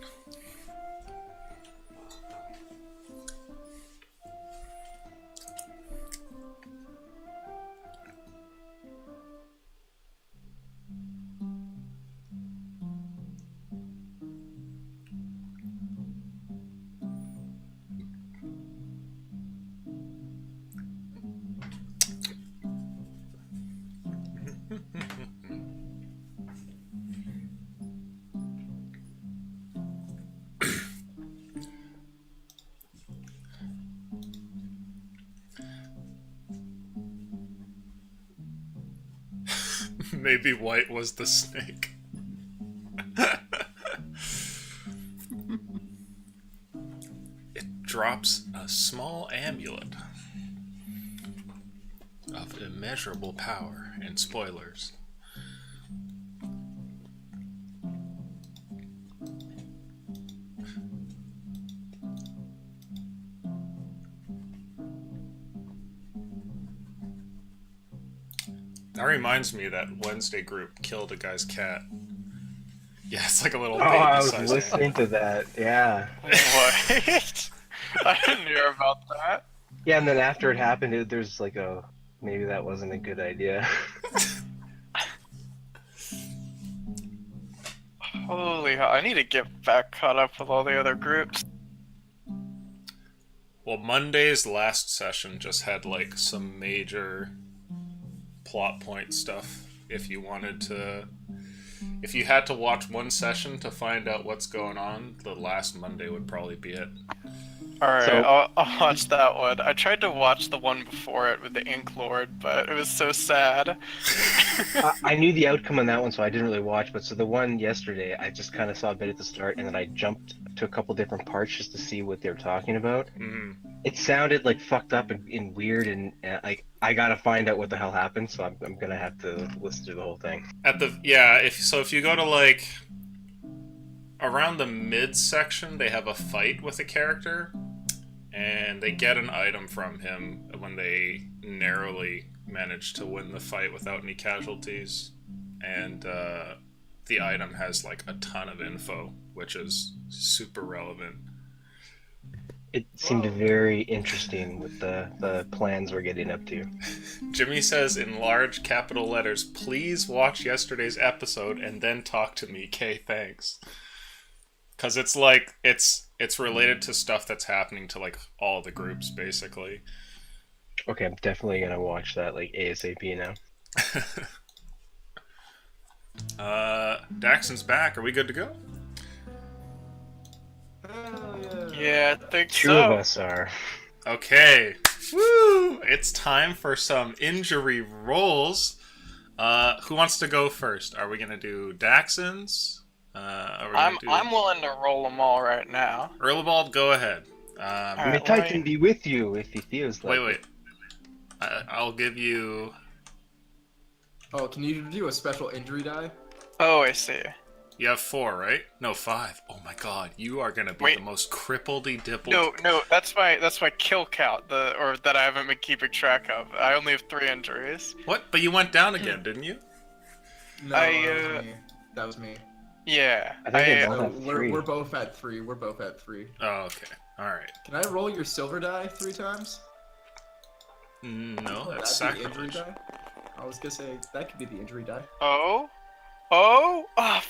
Maybe White was the snake. It drops a small amulet of immeasurable power and spoilers. That reminds me that Wednesday group killed a guy's cat. Yeah, it's like a little Oh, baby I was size listening to that. Yeah. What? I didn't hear about that. Yeah, and then after it happened, there's like a maybe that wasn't a good idea. Holy hell, I need to get back caught up with all the other groups. Well, Monday's last session just had like some major plot point stuff. If you had to watch one session to find out what's going on, the last Monday would probably be it. Alright, So- I'll watch that one. I tried to watch the one before it with the Ink Lord, but it was so sad. I knew the outcome on that one, so I didn't really watch. But so the one yesterday, I just kind of saw a bit at the start, and then I jumped to a couple different parts just to see what they were talking about. Mm. It sounded like fucked up and weird, and like I gotta find out what the hell happened. So I'm gonna have to listen to the whole thing. If you go to like around the mid section, they have a fight with a character, and they get an item from him when they narrowly manage to win the fight without any casualties, and the item has like a ton of info, which is super relevant. It seemed very interesting with the plans we're getting up to. Jimmy says in large capital letters, "Please watch yesterday's episode and then talk to me. K, thanks." Because it's like it's related to stuff that's happening to like all the groups basically. Okay, I'm definitely gonna watch that like ASAP now. Daxon's back. Are we good to go? Yeah, I think Two so. of us are. Okay. Woo! It's time for some injury rolls. Who wants to go first? Are we gonna do Daxon's? I'm willing to roll them all right now. Erlebald, go ahead. Alright, May Titan be with you if he feels like Wait. it. I'll give you. Oh, can you do a special injury die? Oh, I see. You have 4, right? No, 5. Oh my god, you are gonna be Wait. the most crippledy-dippled. No, that's my kill count, that I haven't been keeping track of. I only have 3 injuries. What? But you went down again, didn't you? No, that was me. Yeah. I think they So both have three. we're both at 3. We're both at 3. Oh, okay. Alright. Can I roll your silver die 3 times? No, Would that's that be the injury sacrilege. die? I was gonna say that could be the injury die. Oh, fuck.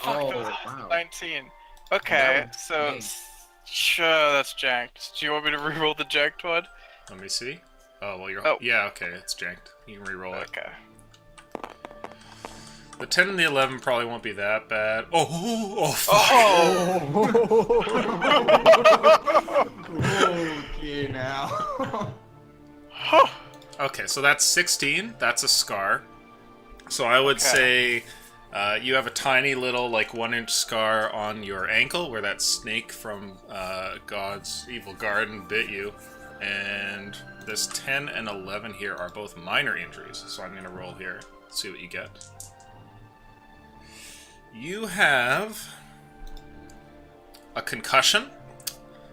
Oh, that was wow. 19. That Okay, one's so janked. sure, that's janked. Do you want me to reroll the janked one? Let me see. Oh, well, you're. Oh. Yeah, okay, it's janked. You can reroll it. Okay. The 10 and the 11 probably won't be that bad. Oh, fuck. Oh! Okay, now. Okay, so that's 16. That's a scar. So I would say you have a tiny little, like, 1-inch scar on your ankle where that snake from God's evil garden bit you. And this 10 and 11 here are both minor injuries. So I'm going to roll here, see what you get. You have a concussion,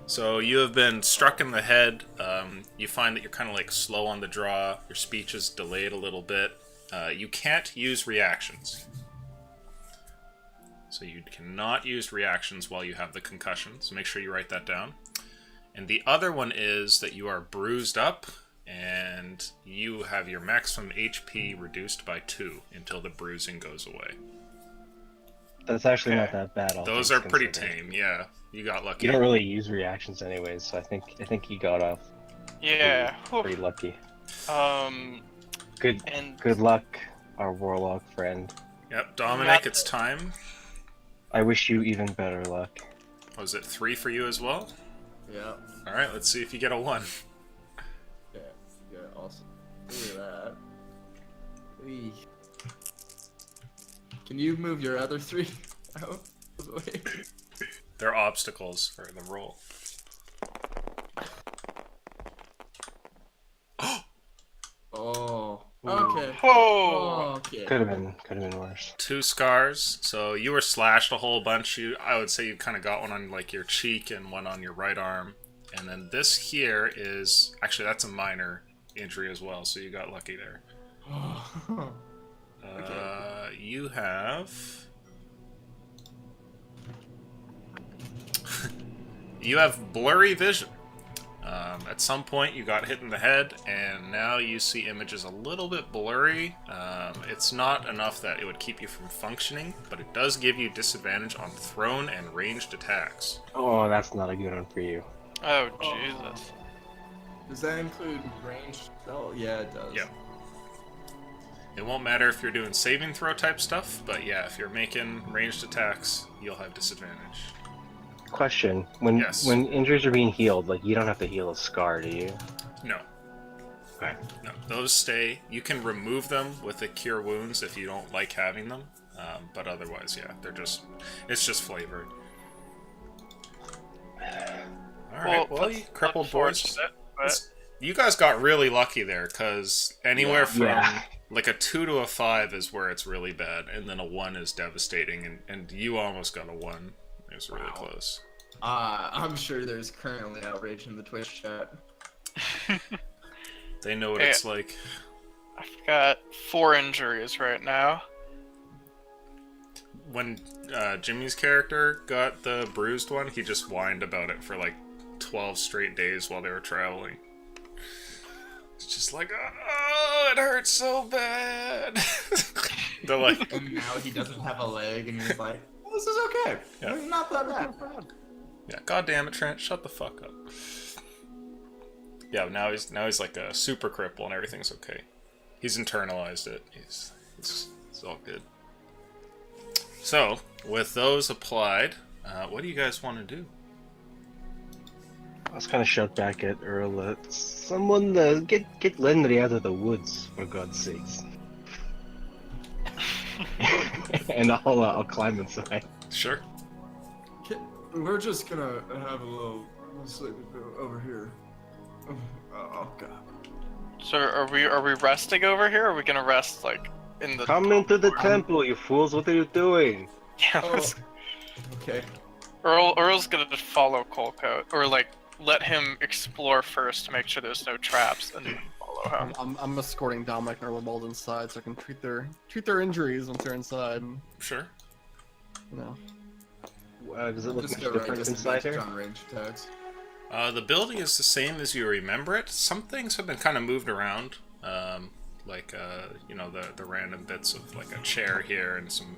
So you have been struck in the head. You find that you're kind of like slow on the draw. Your speech is delayed a little bit. You can't use reactions. So you cannot use reactions while you have the concussion. So make sure you write that down. And the other one is that you are bruised up and you have your maximum HP reduced by 2 until the bruising goes away. That's actually not that bad. All Those things are pretty considered. tame, yeah. You got lucky. You don't really use reactions anyways, so I think you got off Yeah. pretty lucky. And Good luck, our warlock friend. Yep, Dominic, it's time. I wish you even better luck. Was it 3 for you as well? Yeah. Alright, let's see if you get a 1. Yeah. Yeah. Awesome. Look at that. Whee. Can you move your other 3 out of the way? They're obstacles for the roll. Oh. Okay. whoa! Oh, okay. Could have been worse. 2 scars, so you were slashed a whole bunch. I would say you kind of got one on like your cheek and one on your right arm. And then this here is... Actually, that's a minor injury as well, so you got lucky there. You have... you have blurry vision. At some point, you got hit in the head, and now you see images a little bit blurry. It's not enough that it would keep you from functioning, but it does give you disadvantage on thrown and ranged attacks. Oh, that's not a good one for you. Oh, Jesus. Does that include range? Oh, yeah, it does. Yeah. It won't matter if you're doing saving throw type stuff, but yeah, if you're making ranged attacks, you'll have disadvantage. Question: When Yes. when injuries are being healed, like you don't have to heal a scar, do you? No. Okay. No, those stay. You can remove them with the cure wounds if you don't like having them, but otherwise, yeah, it's just flavored. Alright, well, you crippled boys. Unfortunate, but You guys got really lucky there, because anywhere from Yeah. like a 2 to a 5 is where it's really bad, and then a 1 is devastating, and you almost got a 1. It was really close. I'm sure there's currently outrage in the Twitch chat. They know what Yeah. it's like. I've got 4 injuries right now. When Jimmy's character got the bruised one, he just whined about it for like 12 straight days while they were traveling. It's just like, oh, it hurts so bad. They're like, And now he doesn't have a leg, and he's like, well, "This is okay. Yeah. Not that bad." yeah, God damn it, Trent, shut the fuck up. Yeah, now he's like a super cripple and everything's okay. He's internalized it. It's all good. So, with those applied, what do you guys want to do? I was kind of shout back at Earl. Someone get Lenry out of the woods, for God's sakes. And I'll climb inside. Sure. We're just gonna have a little sleep over here. Oh god. So are we resting over here? Or are we gonna rest like in the? Come into the temple, you fools! What are you doing? Yeah, Oh. Okay. Earl's gonna just follow Colcoat, or like let him explore first to make sure there's no traps, and then follow him. I'm escorting Dominic and Archibald inside so I can treat their injuries once they're inside. And, Sure. you know. Does it look Just much go right different inside disadvantage here? on range attacks. The building is the same as you remember it. Some things have been kind of moved around, you know, the random bits of like a chair here and some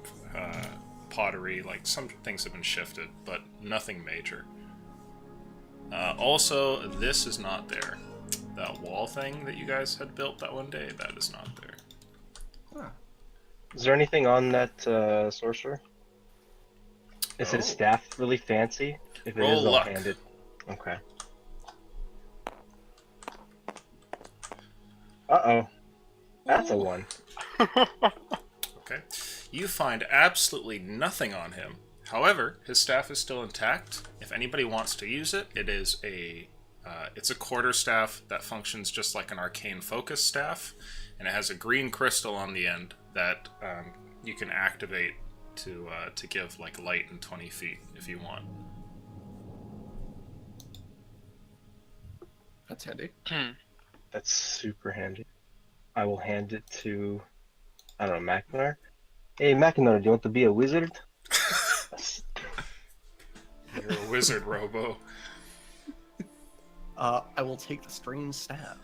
pottery. Like some things have been shifted, but nothing major. Also, this is not there. That wall thing that you guys had built that one day, that is not there. Huh. Is there anything on that sorcerer? Is Oh. his staff really fancy? If it Roll is, I'll luck. hand it. Okay. Uh-oh. That's a 1. Okay. You find absolutely nothing on him. However, his staff is still intact. If anybody wants to use it, it's a quarter staff that functions just like an arcane focus staff, and it has a green crystal on the end that you can activate to give like light in 20 feet if you want. That's handy. That's super handy. I will hand it to, I don't know, Mackinac. Hey, Mackinac, do you want to be a wizard? You're a wizard, Robo. I will take the strange staff.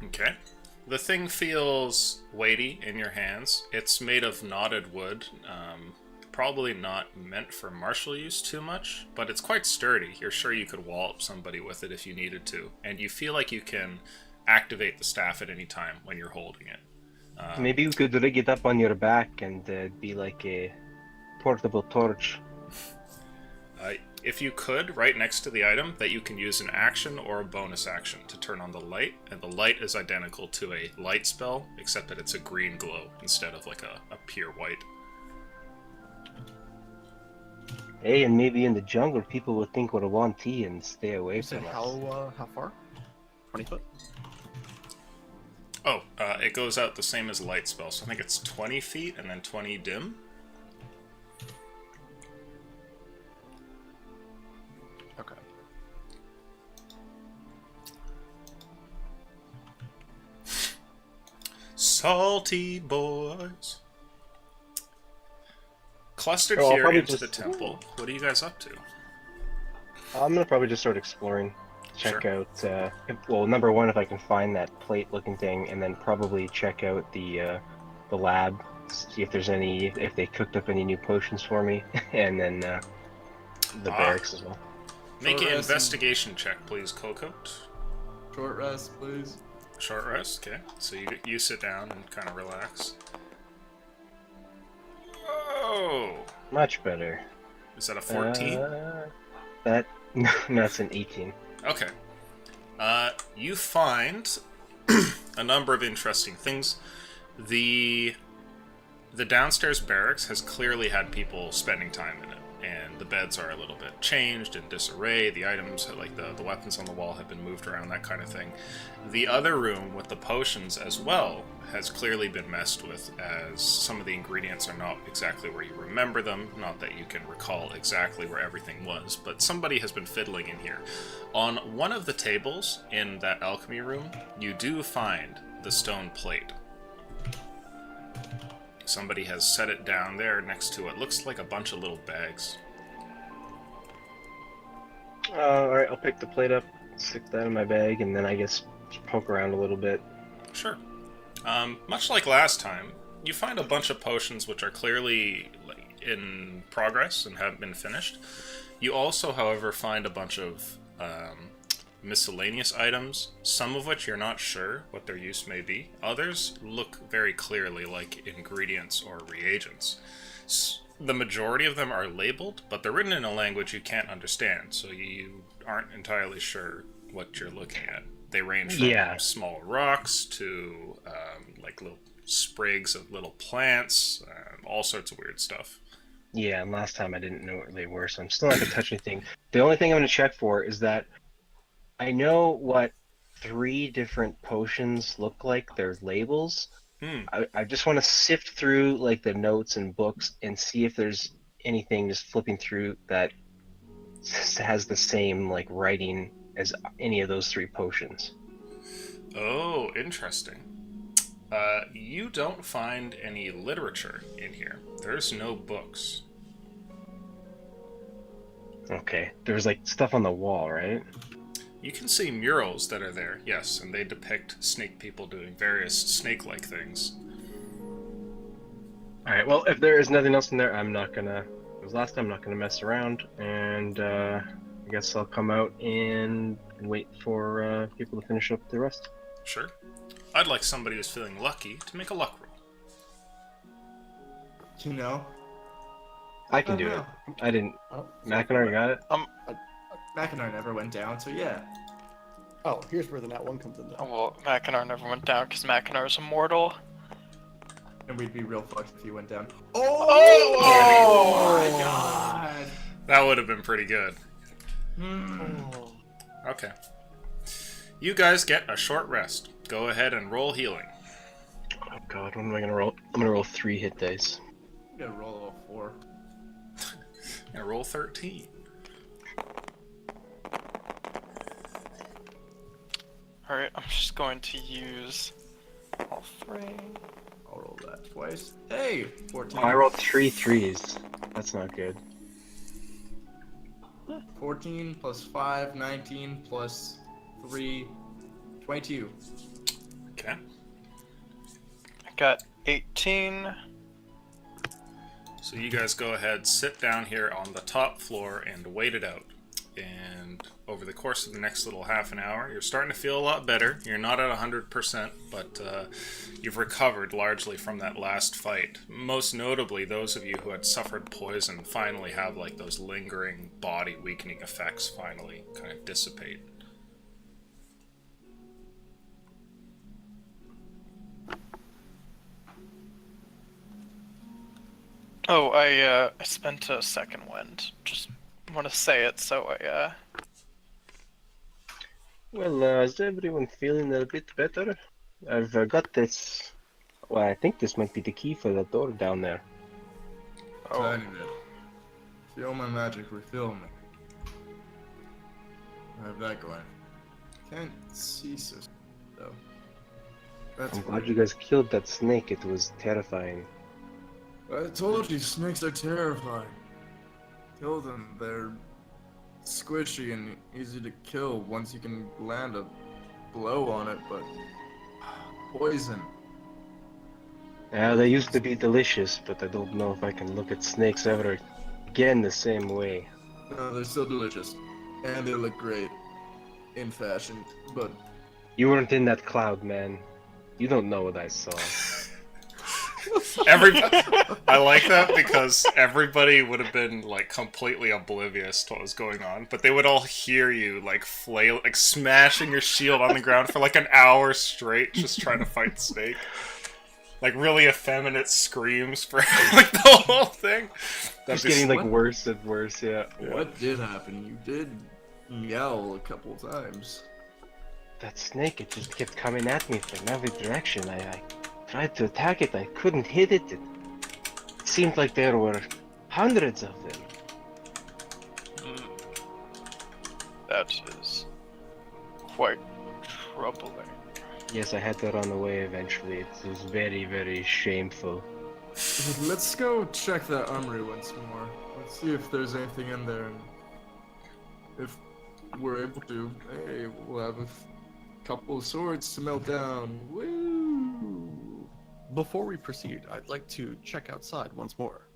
Okay. The thing feels weighty in your hands. It's made of knotted wood. Probably not meant for martial use too much, but it's quite sturdy. You're sure you could wallop somebody with it if you needed to. And you feel like you can activate the staff at any time when you're holding it. Maybe you could rig it up on your back and be like a portable torch. If you could, right next to the item, that you can use an action or a bonus action to turn on the light, and the light is identical to a light spell, except that it's a green glow instead of like a pure white. Hey, and maybe in the jungle people would think we're Wanty and stay away You said from us. how far? 20 foot? Oh, it goes out the same as light spell, so I think it's 20 feet and then 20 dim. Okay. Salty boys. Clustered Oh, I'll here probably into the just- temple. What are you guys up to? I'm gonna probably just start exploring. Check out, well, number one, if I can find that plate-looking thing, and then probably check out the lab, see if there's any, if they cooked up any new potions for me, and then the barracks as well. Make Short an rest investigation check, please, Cocoat. Short rest, please. Short rest, okay. So you sit down and kind of relax. Oh, Much better. is that a 14? That's an 18. Okay. You find a number of interesting things. The downstairs barracks has clearly had people spending time in it, and the beds are a little bit changed and disarray. The items, like the weapons on the wall, have been moved around, that kind of thing. The other room with the potions as well has clearly been messed with, as some of the ingredients are not exactly where you remember them. Not that you can recall exactly where everything was, but somebody has been fiddling in here. On one of the tables in that alchemy room, you do find the stone plate. Somebody has set it down there next to it. Looks like a bunch of little bags. Alright, I'll pick the plate up, stick that in my bag, and then I guess poke around a little bit. Sure. Much like last time, you find a bunch of potions which are clearly in progress and haven't been finished. You also, however, find a bunch of miscellaneous items, some of which you're not sure what their use may be. Others look very clearly like ingredients or reagents. The majority of them are labeled, but they're written in a language you can't understand, so you aren't entirely sure what you're looking at. They range from small rocks to like little sprigs of little plants, all sorts of weird stuff. Yeah, and last time I didn't know what they were, so I'm still not gonna touch anything. The only thing I'm gonna check for is that I know what 3 different potions look like, their labels. I just want to sift through like the notes and books and see if there's anything just flipping through that has the same like writing as any of those 3 potions. Oh, interesting. You don't find any literature in here. There's no books. Okay, there's like stuff on the wall, right? You can see murals that are there, yes, and they depict snake people doing various snake-like things. Alright, well, if there is nothing else in there, I'm not gonna... Because last time I'm not gonna mess around, and I guess I'll come out and wait for people to finish up the rest. Sure. I'd like somebody who's feeling lucky to make a luck roll. You know? I can do it. I didn't... Mackinac, you got it? Mackinac never went down, so yeah. Oh, here's where the nat 1 comes in. Oh, well, Mackinac never went down because Mackinac is immortal. And we'd be real fucked if he went down. Oh! My god! That would have been pretty good. Okay. You guys get a short rest. Go ahead and roll healing. Oh god, what am I gonna roll? I'm gonna roll 3 hit dice. I'm gonna roll a 4. And roll 13. Alright, I'm just going to use all 3. I'll roll that twice. Hey, 14. Oh, I rolled 3 threes. That's not good. 14 plus 5, 19 plus 3, 22. Okay. I got 18. So you guys go ahead, sit down here on the top floor, and wait it out. And over the course of the next little half an hour, you're starting to feel a lot better. You're not at 100%, but you've recovered largely from that last fight. Most notably, those of you who had suffered poison finally have like those lingering body weakening effects finally kind of dissipate. Oh, I spent a second wind. Just want to say it, so Well, is everyone feeling a bit better? I've got this. Well, I think this might be the key for that door down there. Oh, Tiny bit. Feel my magic refill me. I have that going. Can't see so though. That's I'm glad you guys killed that snake. It was terrifying. I told you, snakes are terrifying. Kill them. They're squishy and easy to kill once you can land a blow on it, but poison. Yeah, they used to be delicious, but I don't know if I can look at snakes ever again the same way. No, they're still delicious. And they look great. In fashion, but You weren't in that cloud, man. You don't know what I saw. I like that because everybody would have been like completely oblivious to what was going on, but they would all hear you like flail, like smashing your shield on the ground for like an hour straight, just trying to fight Snake. Like really effeminate screams for like the whole thing. That'd Just be getting like what? worse and worse, yeah. what did happen? You did yell a couple times. That snake, it just kept coming at me from every direction. I tried to attack it, I couldn't hit it. It seemed like there were hundreds of them. that is quite troubling. Yes, I had to run away eventually. It was very, very shameful. Let's go check that armory once more. Let's see if there's anything in there. And if we're able to, hey, we'll have a couple of swords to melt down. Woo! Before we proceed, I'd like to check outside once more.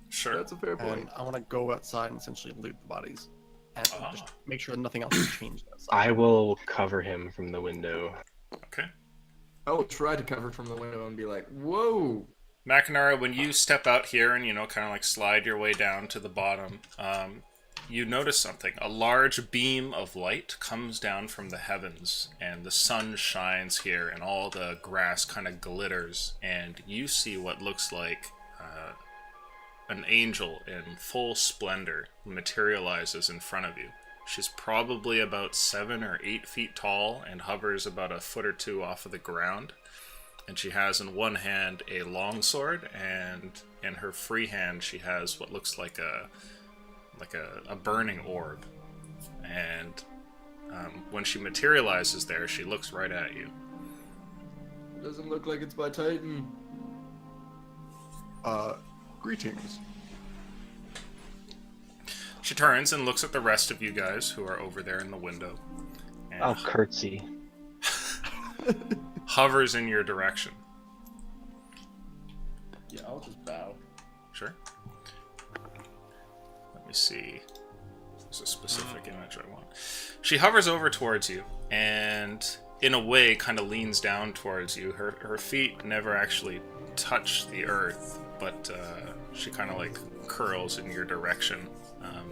sure. That's a fair point. And I want to go outside and essentially loot the bodies. And just Ah. make sure nothing else has changed outside. I will cover him from the window. Okay. I will try to cover from the window and be like, whoa! Makinara, when you step out here and, kind of like slide your way down to the bottom, you notice something. A large beam of light comes down from the heavens, and the sun shines here, and all the grass kind of glitters, and you see what looks like an angel in full splendor materializes in front of you. She's probably about 7 or 8 feet tall and hovers about a foot or two off of the ground. And she has in one hand a longsword, and in her free hand she has what looks like a burning orb. And when she materializes there, she looks right at you. It doesn't look like it's my Titan. Greetings. She turns and looks at the rest of you guys who are over there in the window, and I'll curtsy. hovers in your direction. Yeah, I'll just bow. Sure. Let me see. There's a specific image I want. She hovers over towards you, and in a way kind of leans down towards you. Her feet never actually touch the earth, but she kind of like curls in your direction,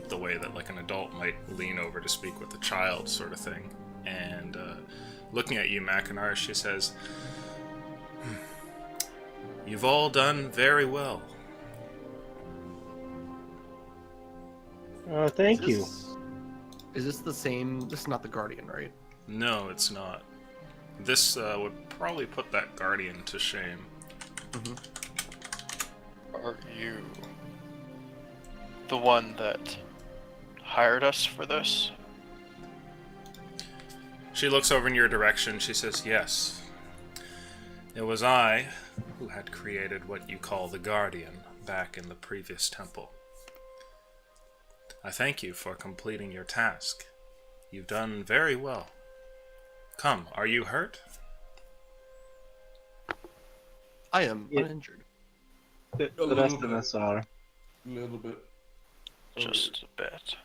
the way that like an adult might lean over to speak with a child, sort of thing. And looking at you, Makinar, she says, "You've all done very well." Oh, thank you. Is this the same? This is not the Guardian, right? No, it's not. This would probably put that guardian to shame. Are you the one that hired us for this? She looks over in your direction. She says, yes. It was I who had created what you call the Guardian back in the previous temple. I thank you for completing your task. You've done very well. Come, are you hurt? I am Yeah. uninjured. The little rest of bit. us are. A little bit. Just a bit.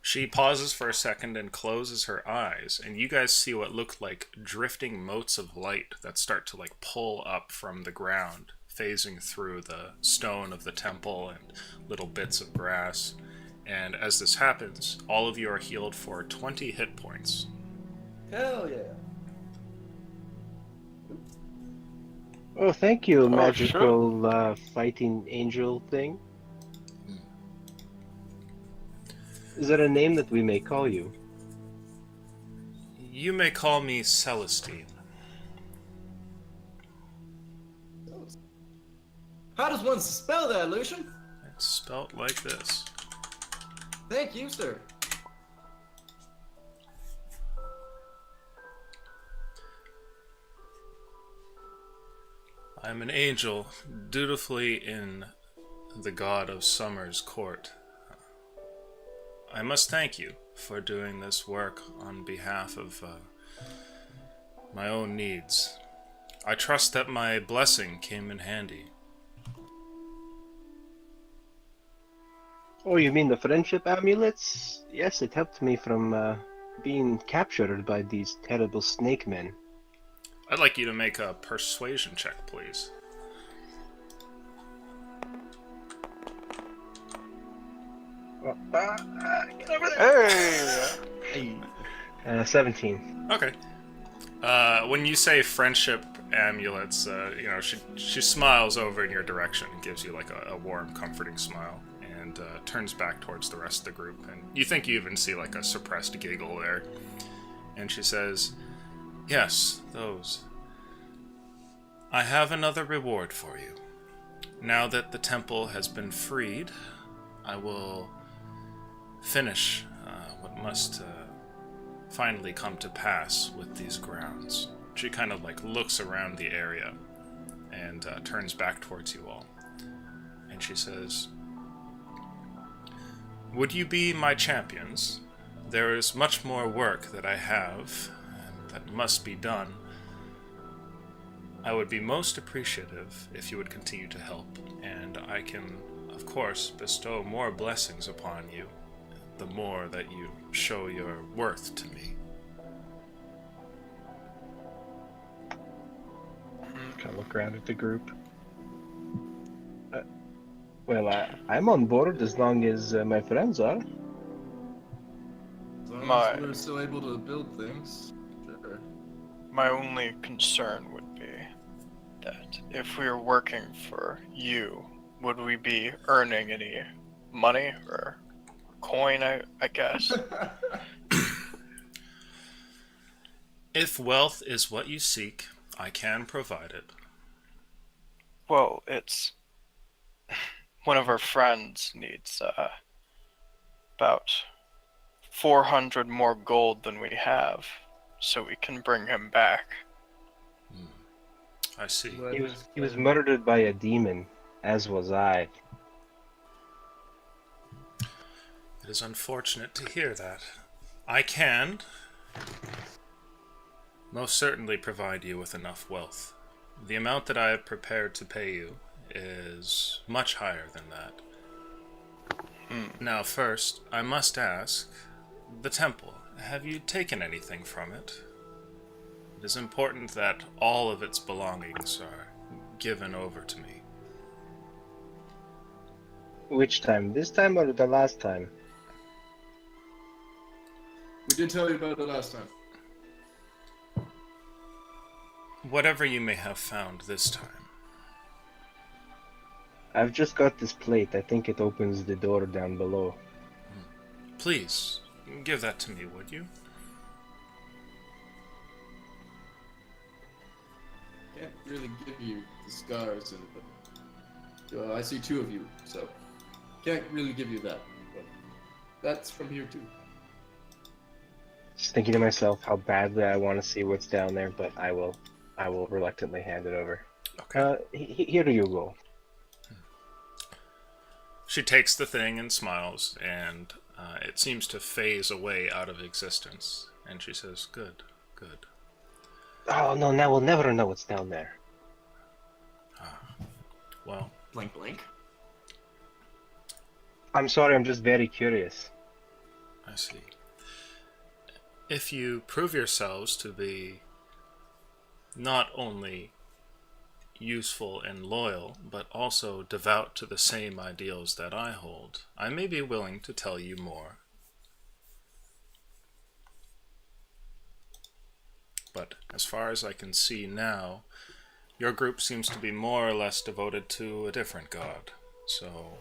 She pauses for a second and closes her eyes, and you guys see what look like drifting motes of light that start to like pull up from the ground, phasing through the stone of the temple and little bits of grass. And as this happens, all of you are healed for 20 hit points. Hell yeah. Oh, thank you, Oh, magical fighting angel thing. Is there a name that we may call you? You may call me Celestine. How does one spell that, Lucian? It's spelt like this. Thank you, sir. I am an angel, dutifully in the god of summer's court. I must thank you for doing this work on behalf of my own needs. I trust that my blessing came in handy. Oh, you mean the friendship amulets? Yes, it helped me from being captured by these terrible snake men. I'd like you to make a persuasion check, please. Get over there! Hey! Hey. 17. Okay. When you say friendship amulets, she smiles over in your direction and gives you like a warm, comforting smile, and turns back towards the rest of the group. And you think you even see like a suppressed giggle there. And she says, yes, those. I have another reward for you. Now that the temple has been freed, I will finish what must finally come to pass with these grounds. She kind of like looks around the area and turns back towards you all. And she says, would you be my champions? There is much more work that I have and that must be done. I would be most appreciative if you would continue to help, and I can, of course, bestow more blessings upon you the more that you show your worth to me. Kind of look around at the group. I'm on board as long as my friends are. As long My- as we're still able to build things. Sure. My only concern would be that if we were working for you, would we be earning any money or coin, I guess? If wealth is what you seek, I can provide it. Well, it's one of our friends needs about 400 more gold than we have, so we can bring him back. I see. What He was is- murdered by a demon, as was I. It is unfortunate to hear that. I can most certainly provide you with enough wealth. The amount that I have prepared to pay you is much higher than that. Now, first, I must ask, the temple, have you taken anything from it? It is important that all of its belongings are given over to me. Which time? This time or the last time? We did tell you about it last time. Whatever you may have found this time. I've just got this plate. I think it opens the door down below. Please, give that to me, would you? Can't really give you the scars, but I see two of you, so can't really give you that. But that's from here too. Just thinking to myself how badly I want to see what's down there, but I will reluctantly hand it over. Okay. Here you go. She takes the thing and smiles, and it seems to phase away out of existence. And she says, "Good, good." Oh no, now we'll never know what's down there. Well, Blink, blink. I'm sorry, I'm just very curious. I see. If you prove yourselves to be not only useful and loyal, but also devout to the same ideals that I hold, I may be willing to tell you more. But as far as I can see now, your group seems to be more or less devoted to a different god, so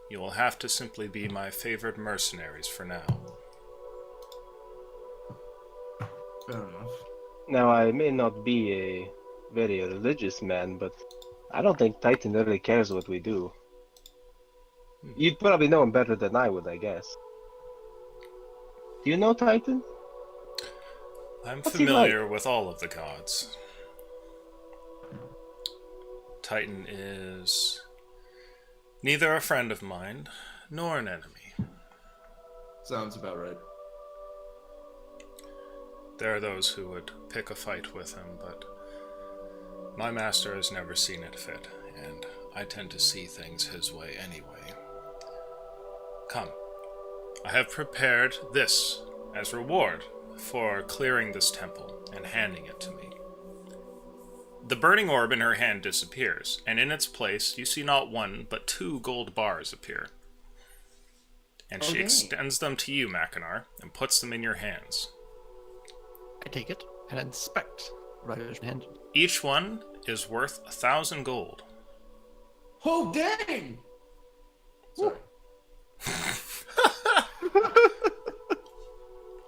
you will have to simply be my favored mercenaries for now. Fair enough. Now, I may not be a very religious man, but I don't think Titan really cares what we do. You'd probably know him better than I would, I guess. Do you know Titan? I'm What's he familiar with all of the gods. Titan is neither a friend of mine nor an enemy. Sounds about right. There are those who would pick a fight with him, but my master has never seen it fit, and I tend to see things his way anyway. Come, I have prepared this as reward for clearing this temple and handing it to me. The burning orb in her hand disappears, and in its place you see not one but 2 gold bars appear. And she Okay. extends them to you, Mackinac, and puts them in your hands. I take it and inspect what I hand. Each one is worth 1,000 gold. Oh, dang! Sorry.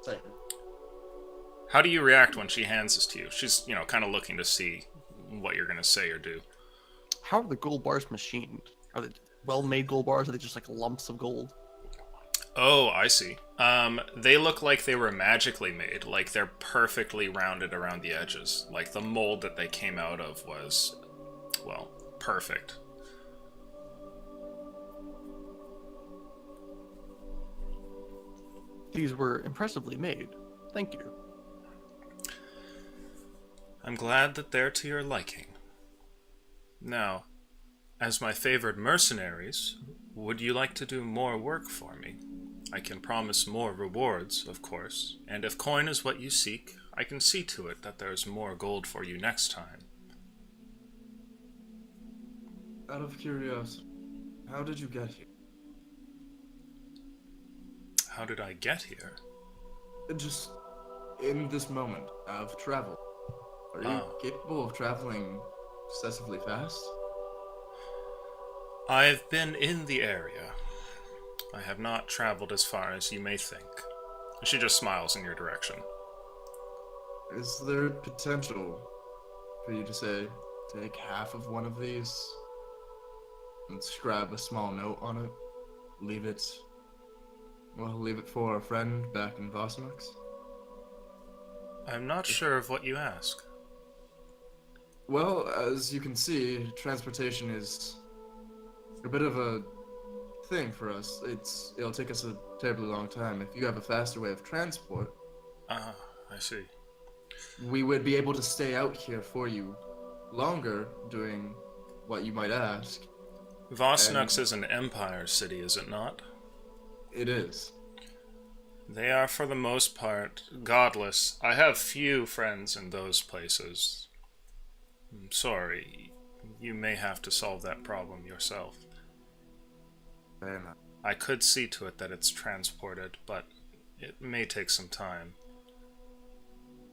Sorry. How do you react when she hands this to you? She's, kind of looking to see what you're going to say or do. How are the gold bars machined? Are they well-made gold bars? Or are they just like lumps of gold? Oh, I see. They look like they were magically made. Like they're perfectly rounded around the edges. Like the mold that they came out of was, well, perfect. These were impressively made. Thank you. I'm glad that they're to your liking. Now, as my favored mercenaries, would you like to do more work for me? I can promise more rewards, of course, and if coin is what you seek, I can see to it that there's more gold for you next time. Out of curiosity, how did you get here? How did I get here? Just in this moment of travel. Are you Oh. capable of traveling excessively fast? I've been in the area. I have not traveled as far as you may think. She just smiles in your direction. Is there potential for you to say, take half of one of these and scribe a small note on it? Leave it for a friend back in Vossmax? I'm not sure of what you ask. Well, as you can see, transportation is a bit of a thing for us. It'll take us a terribly long time. If you have a faster way of transport, Ah, I see. we would be able to stay out here for you longer doing what you might ask. Vossnux is an empire city, is it not? It is. They are, for the most part, godless. I have few friends in those places. I'm sorry, you may have to solve that problem yourself. Fair enough. I could see to it that it's transported, but it may take some time.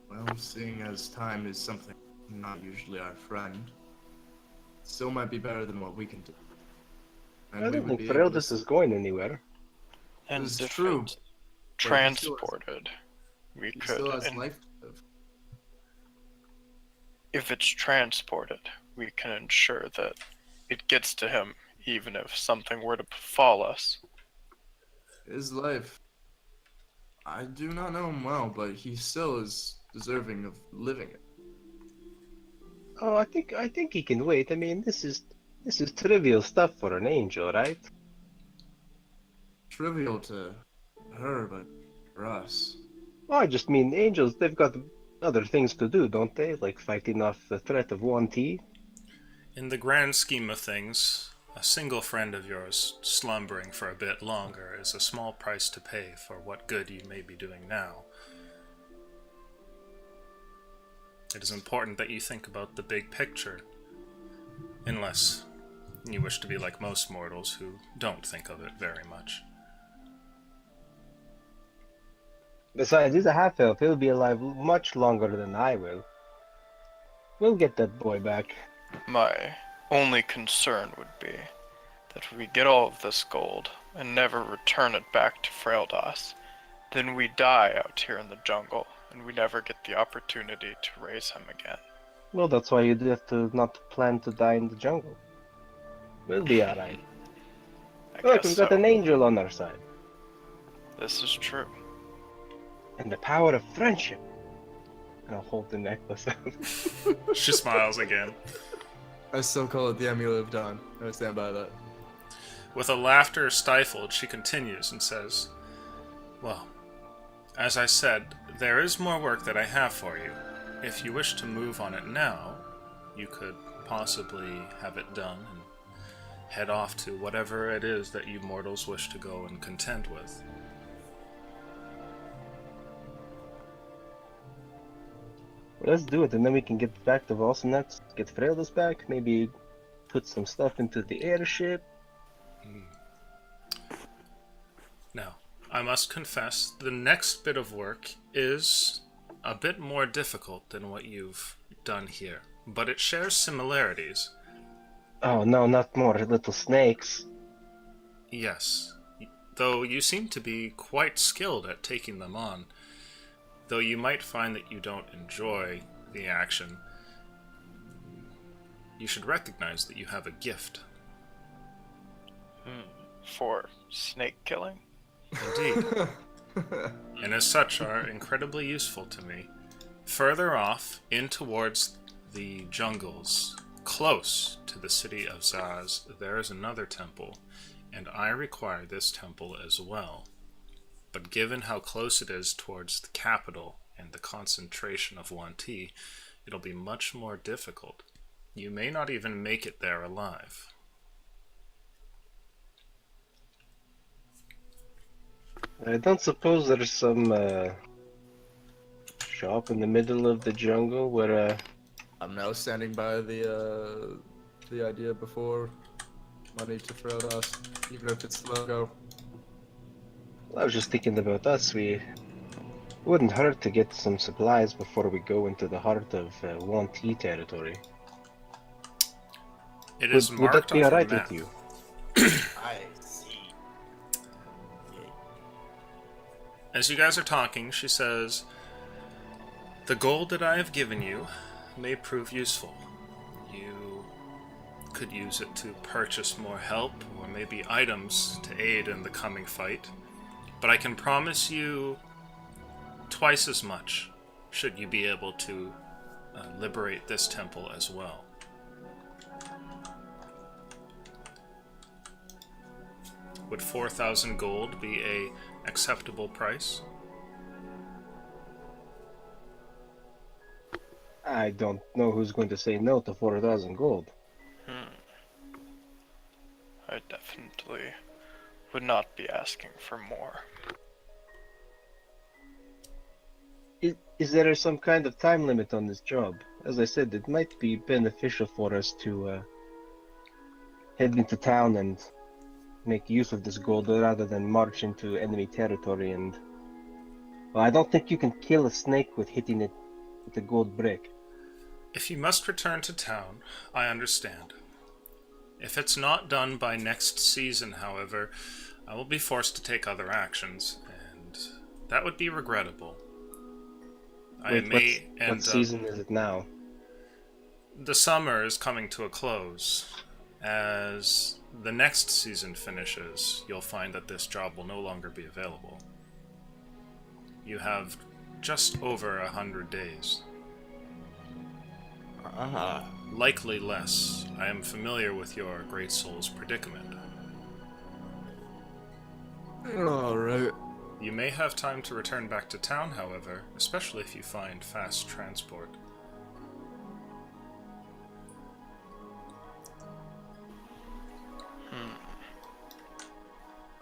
Well, seeing as time is something not usually our friend, still might be better than what we can do. And I we don't would think be able to Feraldus is going anywhere. And This is if true, it's but he still has- transported, we He could. still has And life to live. if it's transported, we can ensure that it gets to him, even if something were to befall us. His life. I do not know him well, but he still is deserving of living it. Oh, I think he can wait. I mean, this is trivial stuff for an angel, right? Trivial to her, but for us. Oh, I just mean angels, they've got other things to do, don't they? Like fighting off the threat of 1T. In the grand scheme of things, a single friend of yours slumbering for a bit longer is a small price to pay for what good you may be doing now. It is important that you think about the big picture, unless you wish to be like most mortals who don't think of it very much. Besides, he's a half-elf. He'll be alive much longer than I will. We'll get that boy back. My only concern would be that we get all of this gold and never return it back to Fraildas. Then we die out here in the jungle, and we never get the opportunity to raise him again. Well, that's why you do have to not plan to die in the jungle. We'll be alright. I Look, guess we've got so. an angel on our side. This is true. And the power of friendship. And I'll hold the necklace out. She smiles again. I still call it the Amulet of Dawn. I stand by that. With a laughter stifled, she continues and says, "Well, as I said, there is more work that I have for you. If you wish to move on it now, you could possibly have it done and head off to whatever it is that you mortals wish to go and contend with." Well, let's do it, and then we can get back to Volsonets, get Freyless back, maybe put some stuff into the airship. Now, I must confess, the next bit of work is a bit more difficult than what you've done here, but it shares similarities. Oh no, not more little snakes. Yes, though you seem to be quite skilled at taking them on. Though you might find that you don't enjoy the action, you should recognize that you have a gift. For snake killing? Indeed. And as such are incredibly useful to me. Further off, in towards the jungles, close to the city of Zaz, there is another temple, and I require this temple as well. But given how close it is towards the capital and the concentration of 1T, it'll be much more difficult. You may not even make it there alive. I don't suppose there's some shop in the middle of the jungle where I'm now standing by the idea before money to throw at us, even if it's the logo. I was just thinking about us. We wouldn't hurt to get some supplies before we go into the heart of 1T territory. It is Would that marked be off alright the map. with you? I see. As you guys are talking, she says, "The gold that I have given you may prove useful. You could use it to purchase more help, or maybe items to aid in the coming fight. But I can promise you twice as much, should you be able to liberate this temple as well." Would 4,000 gold be a acceptable price? I don't know who's going to say no to 4,000 gold. I definitely would not be asking for more. Is there some kind of time limit on this job? As I said, it might be beneficial for us to head into town and make use of this gold rather than march into enemy territory and... Well, I don't think you can kill a snake with hitting it with a gold brick. If you must return to town, I understand. If it's not done by next season, however, I will be forced to take other actions, and that would be regrettable. Wait, what season is it now? The summer is coming to a close. As the next season finishes, you'll find that this job will no longer be available. You have just over 100 days. Likely less. I am familiar with your great soul's predicament. Alright. You may have time to return back to town, however, especially if you find fast transport.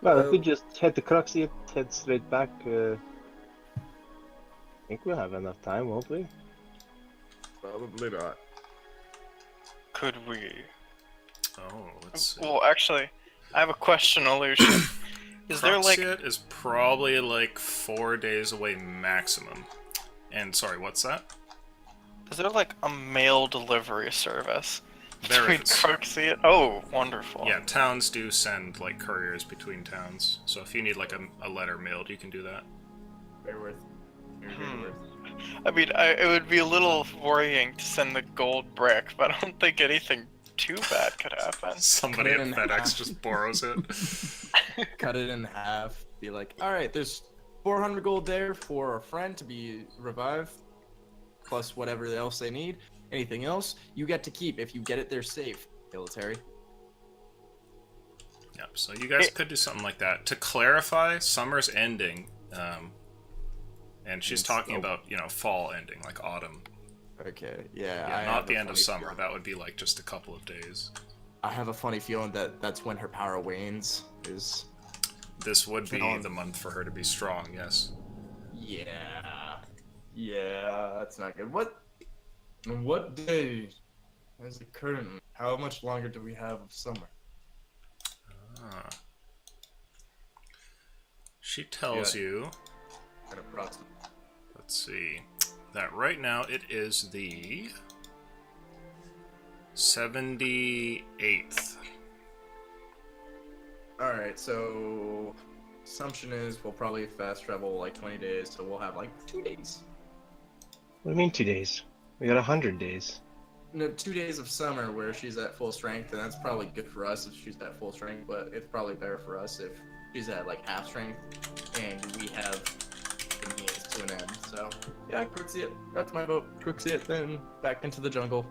Well, if we just head to Cruxy, head straight back, I think we'll have enough time, won't we? Probably not. Could we? Oh, let's see. Well, actually, I have a question, Illusion. Is there like Cruxiat is probably like 4 days away maximum. And sorry, what's that? is there like a mail delivery service There between is. Cruxiat? Oh, wonderful. Yeah, towns do send like couriers between towns. So if you need like a letter mailed, you can do that. Very worth. Very, very worth. I mean, it would be a little worrying to send the gold brick, but I don't think anything too bad could happen. Somebody at Cut it in FedEx half. just borrows it. Cut it in half. Be like, alright, there's 400 gold there for a friend to be revived, plus whatever else they need. Anything else, you get to keep if you get it there safe, military. Yep, so you guys could do something like that. To clarify, summer's ending, and she's talking about, fall ending, like autumn. Okay, yeah. Yeah, I not have the a end of funny summer. feeling- That would be like just a couple of days. I have a funny feeling that that's when her power wanes. Is This would be No. the month for her to be strong, yes. yeah, that's not good. What day is it currently? How much longer do we have of summer? Ah. She tells Yeah. you, At approximately. let's see, that right now it is the 78th. All right, so assumption is we'll probably fast travel like 20 days, so we'll have like 2 days. What do you mean 2 days? We got 100 days. No, 2 days of summer where she's at full strength, and that's probably good for us if she's at full strength. But it's probably better for us if she's at like half strength, and we have the means to an end. So yeah, Crooksy, that's my vote. Crooksy, then back into the jungle.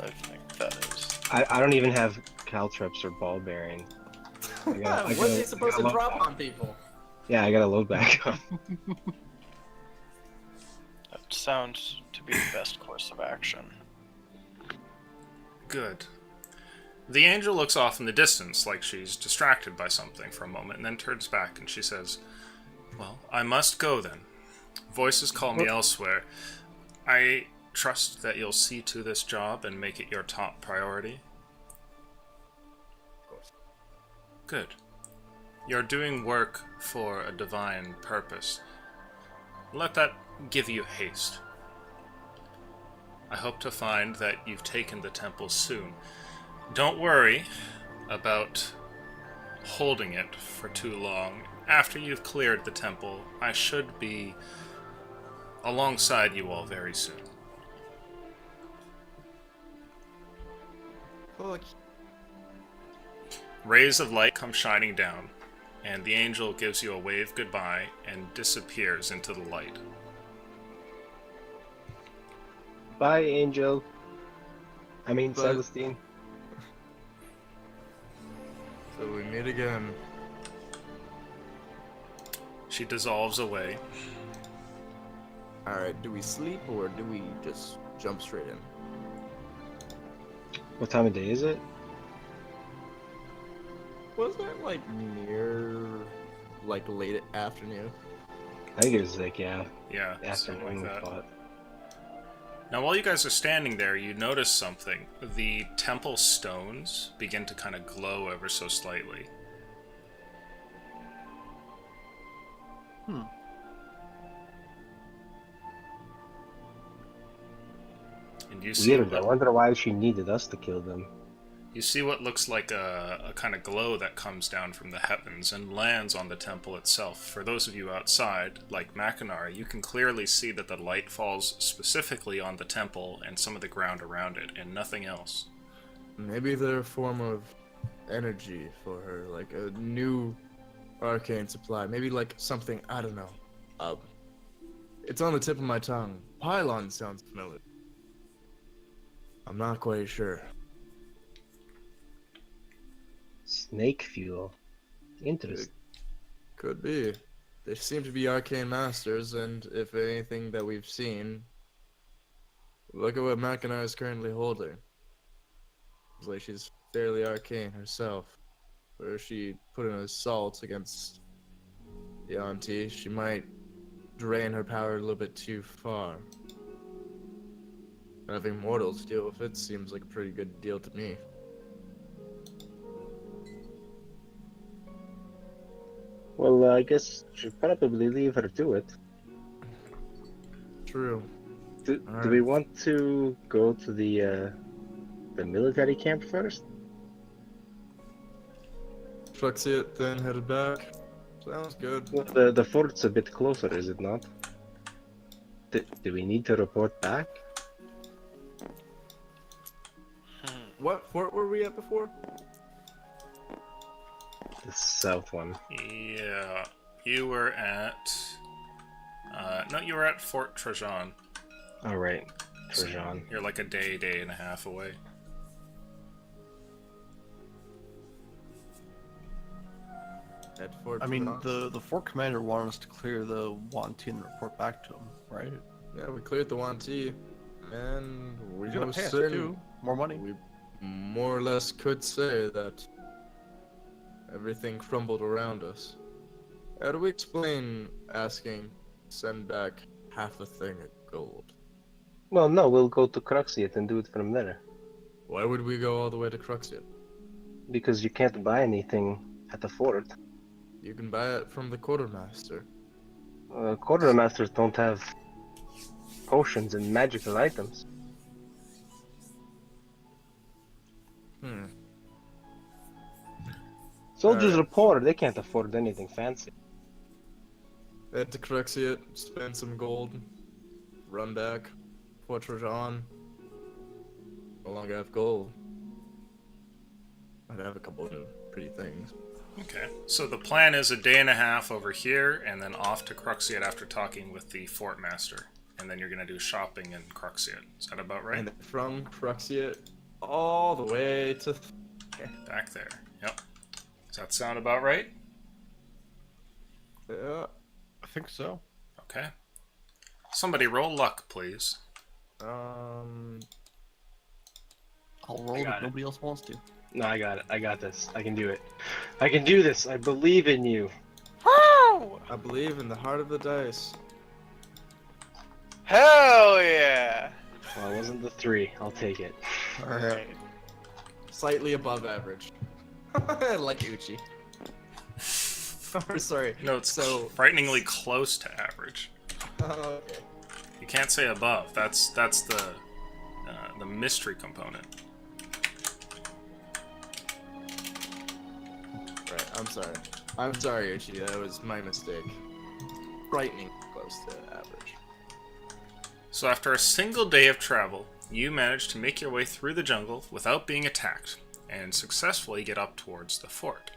I think that is. I don't even have caltrops or ball bearing. I What's gotta- he supposed I to gotta drop load on people? Yeah, I gotta load back up. That sounds to be the best course of action. Good. The angel looks off in the distance like she's distracted by something for a moment and then turns back and she says, "Well, I must go then. Voices call me elsewhere. I trust that you'll see to this job and make it your top priority." Of course. Good. You're doing work for a divine purpose. Let that give you haste. I hope to find that you've taken the temple soon. Don't worry about holding it for too long. After you've cleared the temple, I should be alongside you all very soon. Look, Rays of light come shining down, and the angel gives you a wave goodbye and disappears into the light. Bye, Angel. I mean, Bye. Celestine. so we meet again. She dissolves away. All right, do we sleep or do we just jump straight in? What time of day is it? Was that like near, like late afternoon? I think it was like, yeah, Yeah, something afternoon like we that. thought. Now, while you guys are standing there, you notice something. The temple stones begin to kind of glow ever so slightly. And you see Weird. I wonder why she needed us to kill them. You see what looks like a kind of glow that comes down from the heavens and lands on the temple itself. For those of you outside, like Machinar, you can clearly see that the light falls specifically on the temple and some of the ground around it, and nothing else. Maybe they're a form of energy for her, like a new arcane supply. Maybe like something, I don't know. It's on the tip of my tongue. Pylon sounds familiar. I'm not quite sure. Snake fuel. Interesting. Could be. They seem to be arcane masters, and if anything that we've seen, look at what Machina is currently holding. It's like she's fairly arcane herself. Or if she put an assault against the auntie, she might drain her power a little bit too far. Having mortals deal with it seems like a pretty good deal to me. Well, I guess we should probably leave her to it. True. Do Alright. we want to go to the military camp first? Truxiet then headed back. Sounds good. Well, the fort's a bit closer, is it not? Do we need to report back? What fort were we at before? The south one. Yeah, you were at... no, you were at Fort Trajan. All right, So Trajan. you're like a day and a half away. At Fort I mean, Trajan. the fort commander wanted us to clear the Wanti and report back to him, right? Yeah, we cleared the Wanti, and we He's gonna most pay us certain- too. More money. We more or less could say that everything crumbled around us. How do we explain asking send back half a thing of gold? Well, no, we'll go to Cruxiat and do it from there. Why would we go all the way to Cruxiat? Because you can't buy anything at the fort. You can buy it from the quartermaster. Quartermasters don't have potions and magical items. Soldiers are poor, they can't afford anything fancy. Head to Cruxiat, spend some gold, run back, Fort Trajan. No longer have gold. I'd have a couple of pretty things. Okay, so the plan is a day and a half over here, and then off to Cruxiat after talking with the Fort Master. And then you're going to do shopping in Cruxiat. Is that about right? And then from Cruxiat all the way to... Back there. Yep. Does that sound about right? Yeah. I think so. Okay. Somebody roll luck, please. I'll roll if got it. nobody else wants to. No, I got it. I got this. I can do it. I can do this. I believe in you. Woo! I believe in the heart of the dice. Hell yeah! Well, it wasn't the 3. I'll take it. Alright. Slightly above average. Like Uchi. Or sorry. No, it's so. frighteningly close to average. Okay. You can't say above. That's the mystery component. Right, I'm sorry. I'm sorry, Uchi. That was my mistake. Frightening close to average. So after a single day of travel, you manage to make your way through the jungle without being attacked, and successfully get up towards the fort.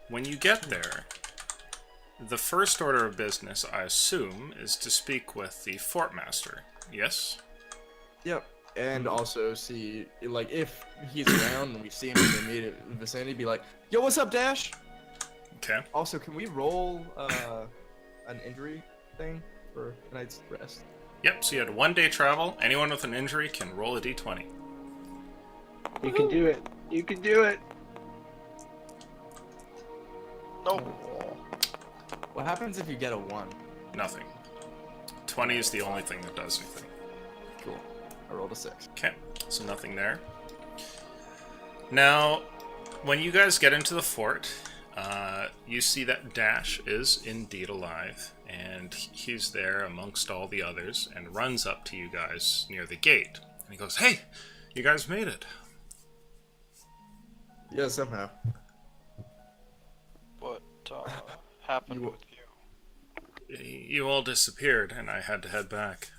When you get there, the first order of business, I assume, is to speak with the fort master. Yes? Yep. And also see, like, if he's around and we see him in the immediate vicinity, be like, yo, what's up, Dash? Okay. Also, can we roll an injury thing for a night's rest? Yep, so you had 1 day travel. Anyone with an injury can roll a d20. You can do it. You can do it. Nope. What happens if you get a 1? Nothing. 20 is the only thing that does anything. Cool. I rolled a 6. Okay, so nothing there. Now, when you guys get into the fort, you see that Dash is indeed alive, and he's there amongst all the others, and runs up to you guys near the gate. And he goes, "Hey, you guys made it." Yeah, somehow. What happened You- with you? You all disappeared, and I had to head back.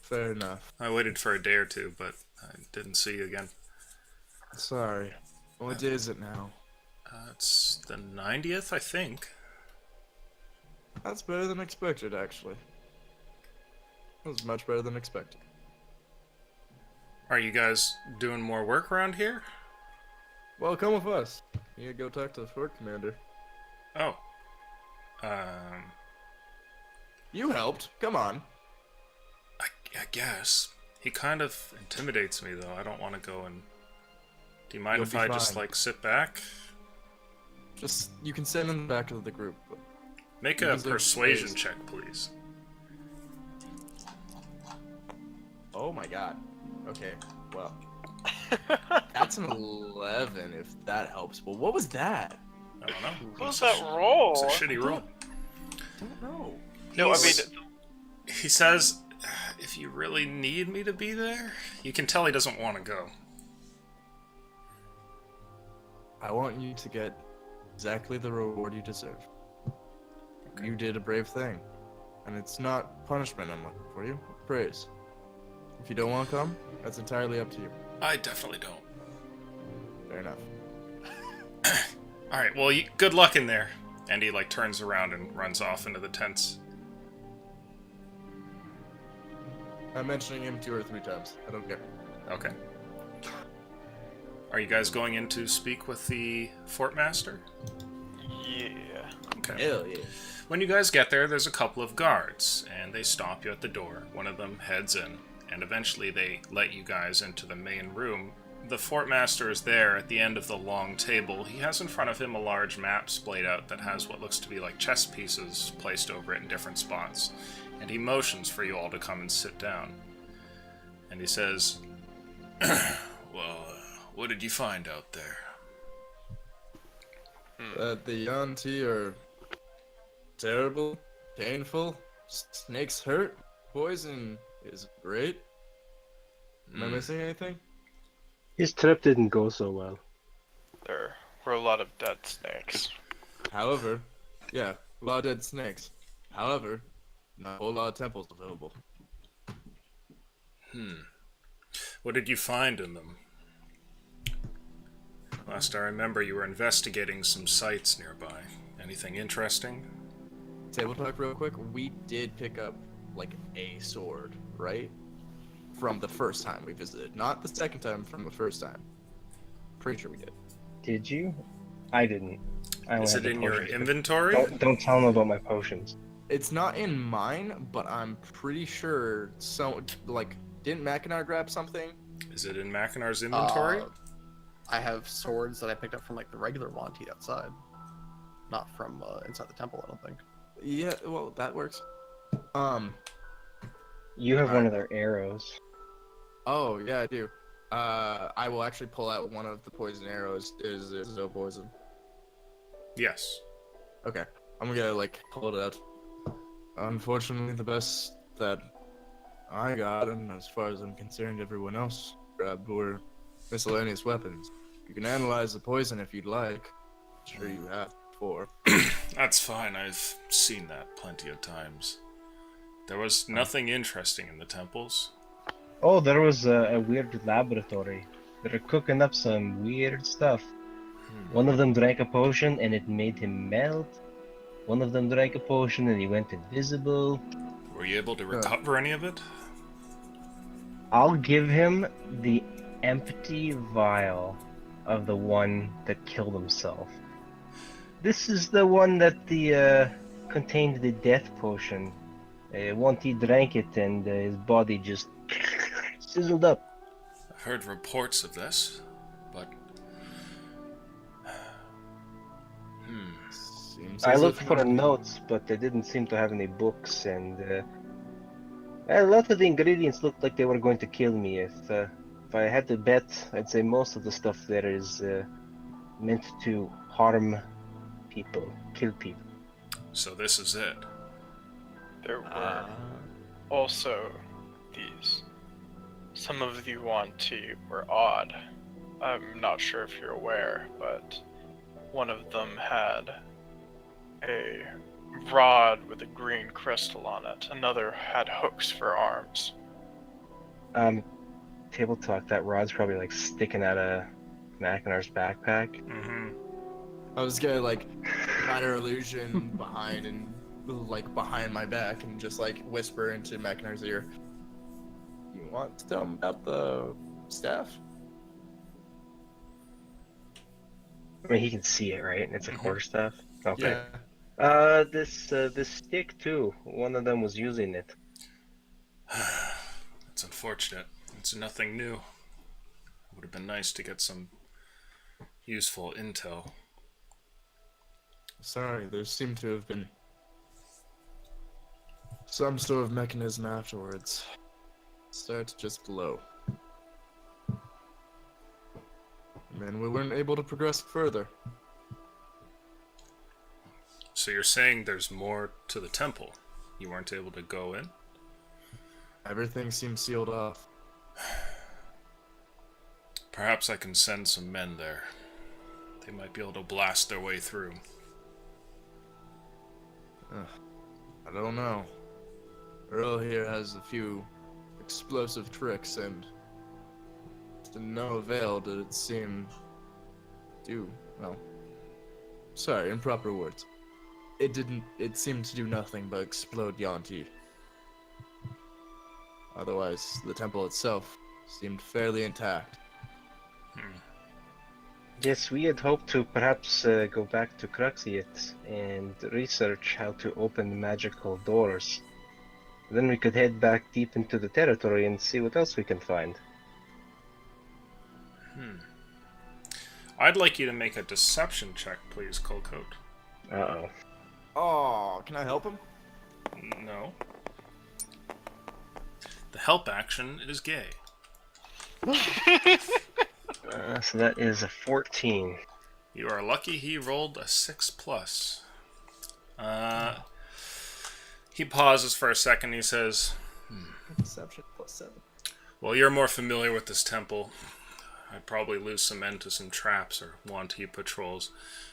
Fair enough. I waited for a day or two, but I didn't see you again. Sorry. What day is it now? It's the 90th, I think. That's better than expected, actually. That was much better than expected. Are you guys doing more work around here? Well, come with us. You gotta go talk to the fort commander. Oh. You helped. Come on. I guess. He kind of intimidates me, though. I don't want to go and... Do you mind You'll if be I just, fine. like, sit back? Just, you can send in the back of the group. Make You a deserve persuasion praise. check, please. Oh my god. Okay, well. That's an 11, if that helps. Well, what was that? I don't know. What was It's that a roll? shitty roll. Don't know. No, I He's- mean, He says, if you really need me to be there, you can tell he doesn't want to go. I want you to get exactly the reward you deserve. Okay. You did a brave thing. And it's not punishment I'm looking for you, praise. If you don't want to come, that's entirely up to you. I definitely don't. Fair enough. Alright, well, good luck in there. And he, like, turns around and runs off into the tents. I'm mentioning him 2 or 3 times. I don't care. Okay. Are you guys going in to speak with the fort master? yeah. Okay. Hell yeah. When you guys get there, there's a couple of guards, and they stop you at the door. One of them heads in, and eventually they let you guys into the main room. The fort master is there at the end of the long table. He has in front of him a large map splayed out that has what looks to be like chess pieces placed over it in different spots. And he motions for you all to come and sit down. And he says, well, what did you find out there? That the Yanti are terrible, painful, snakes hurt, poison is great. Am I missing anything? His trip didn't go so well. There were a lot of dead snakes. However, yeah, a lot of dead snakes. However, not a whole lot of temples available. What did you find in them? Last I remember, you were investigating some sites nearby. Anything interesting? Table talk real quick. We did pick up like a sword, right? From the first time we visited. Not the second time, from the first time. Pretty sure we did. Did you? I didn't. I only Is had it the in your potions, but inventory? Don't tell him about my potions. It's not in mine, but I'm pretty sure didn't Mackinac grab something? Is it in Machinar's inventory? I have swords that I picked up from like the regular Wanti outside, not from inside the temple. I don't think. Yeah, well, that works. You have one Alright. of their arrows. Oh, yeah, I do. I will actually pull out one of the poison arrows. Is it no poison? Yes. Okay. I'm gonna, pull it out. Unfortunately, the best that I got, and as far as I'm concerned, everyone else grabbed were miscellaneous weapons. You can analyze the poison if you'd like. I'm sure you have before. That's fine, I've seen that plenty of times. There was nothing interesting in the temples. Oh, there was a weird laboratory. They're cooking up some weird stuff. One of them drank a potion and it made him melt. One of them drank a potion and he went invisible. Were you able to recover any of it? I'll give him the empty vial of the one that killed himself. This is the one that contained the death potion. Once he drank it and his body just sizzled up. I've heard reports of this, but... Seems I as looked if for the not- notes, but they didn't seem to have any books, and a lot of the ingredients looked like they were going to kill me. If I had to bet, I'd say most of the stuff there is meant to harm people, kill people. So this is it. There were also these. Some of the Wanti were odd. I'm not sure if you're aware, but one of them had a rod with a green crystal on it. Another had hooks for arms. Table talk. That rod's probably like sticking out of Mackinar's backpack. Mm-hmm. I was gonna like minor illusion behind and like behind my back and just like whisper into Mackinary's ear. You want to tell him about the staff? I mean, he can see it, right? It's a quarterstaff. Okay. Yeah. This stick too. One of them was using it. It's unfortunate. It's nothing new. It would have been nice to get some useful intel. Sorry, there seemed to have been some sort of mechanism afterwards. Started to just glow. And we weren't able to progress further. So you're saying there's more to the temple? You weren't able to go in? Everything seemed sealed off. Perhaps I can send some men there. They might be able to blast their way through. I don't know. Earl here has a few explosive tricks, and to no avail did it seem do, well, sorry, improper words. It seemed to do nothing but explode Yanti. Otherwise, the temple itself seemed fairly intact. Yes, we had hoped to perhaps go back to Cruxiat and research how to open magical doors. Then we could head back deep into the territory and see what else we can find. I'd like you to make a deception check, please, Colcoat. Uh-oh. Oh, can I help him? No. The help action is gay. So that is a 14. You are lucky he rolled a 6+. He pauses for a second. He says, Deception +7. well, you're more familiar with this temple. I'd probably lose some men to some traps or Wanty patrols.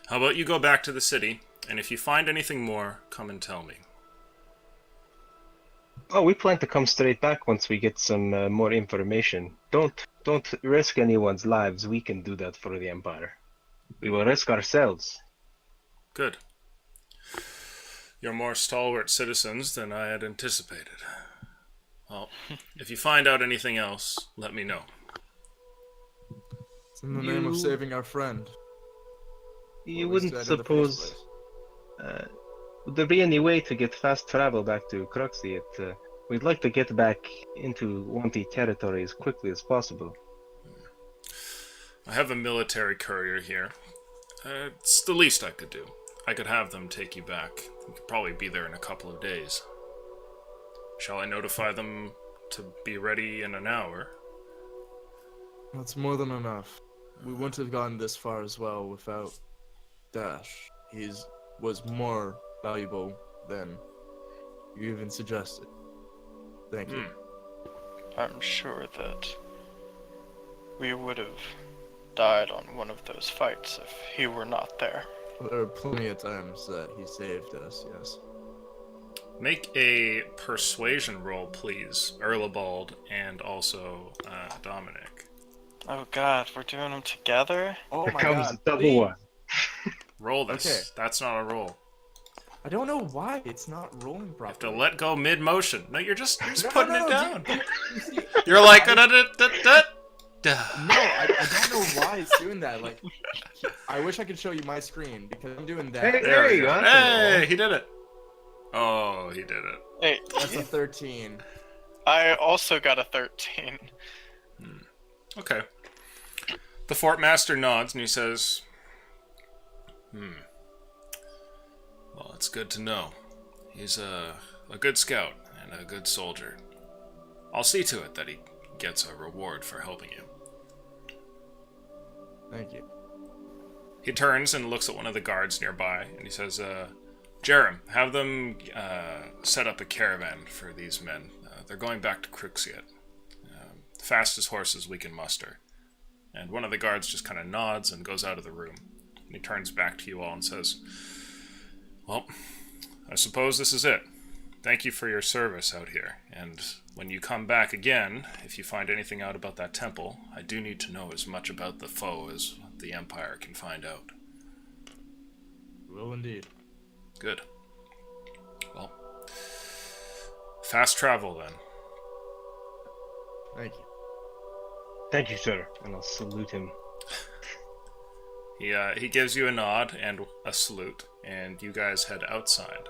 How about you go back to the city, and if you find anything more, come and tell me. Oh, we plan to come straight back once we get some more information. Don't risk anyone's lives. We can do that for the Empire. We will risk ourselves. Good. You're more stalwart citizens than I had anticipated. Well, if you find out anything else, let me know. It's in the name of saving our friend. You Or at least wouldn't that in the first suppose... place. would there be any way to get fast travel back to Cruxiat? We'd like to get back into Wanty territory as quickly as possible. I have a military courier here. It's the least I could do. I could have them take you back. You could probably be there in a couple of days. Shall I notify them to be ready in an hour? That's more than enough. We wouldn't have gotten this far as well without Dash. He was more valuable than you even suggested. Thank you. I'm sure that we would have died on one of those fights if he were not there. There are plenty of times that he saved us, yes. Make a persuasion roll, please. Erlebald and also Dominic. Oh god, we're doing them together? Oh Here my comes god. the double please. one. Roll this. Okay. That's not a roll. I don't know why it's not rolling You have to properly. let go mid-motion. No, you're just No, putting no, it no, down. you see, You're like, I don't know why it's doing that. Like, I wish I could show you my screen because I'm doing that. Hey, There you we go. go. That's Hey, he did it. Oh, he did it. Hey, That's a 13. I also got a 13. Okay. The Fort Master nods and he says, well, it's good to know. He's a good scout and a good soldier. I'll see to it that he gets a reward for helping you. Thank you. He turns and looks at one of the guards nearby, and he says, Jerem, have them set up a caravan for these men. They're going back to Cruxiat. Fastest horses we can muster. And one of the guards just kind of nods and goes out of the room. And he turns back to you all and says, well, I suppose this is it. Thank you for your service out here. And when you come back again, if you find anything out about that temple, I do need to know as much about the foe as the Empire can find out. Will indeed. Good. Well, fast travel then. Thank you. Thank you, sir. And I'll salute him. He gives you a nod and a salute, and you guys head outside.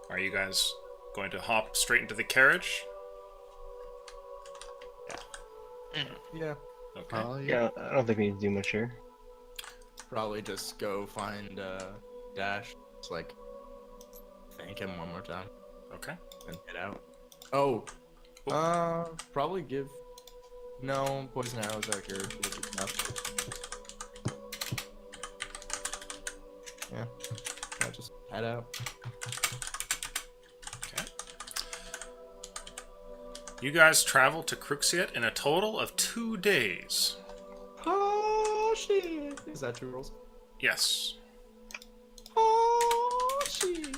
Are you guys going to hop straight into the carriage? Yeah. Okay. Yeah, I don't think we need to do much here. Probably just go find Dash. Just like thank him one more time Okay. and head out. Oh. Probably give. No, poison arrows are here. Enough. Yeah. I'll just head out. Okay. You guys travel to Cruxiat in a total of 2 days. Oh shit! Is that two rolls? Yes. Oh shit!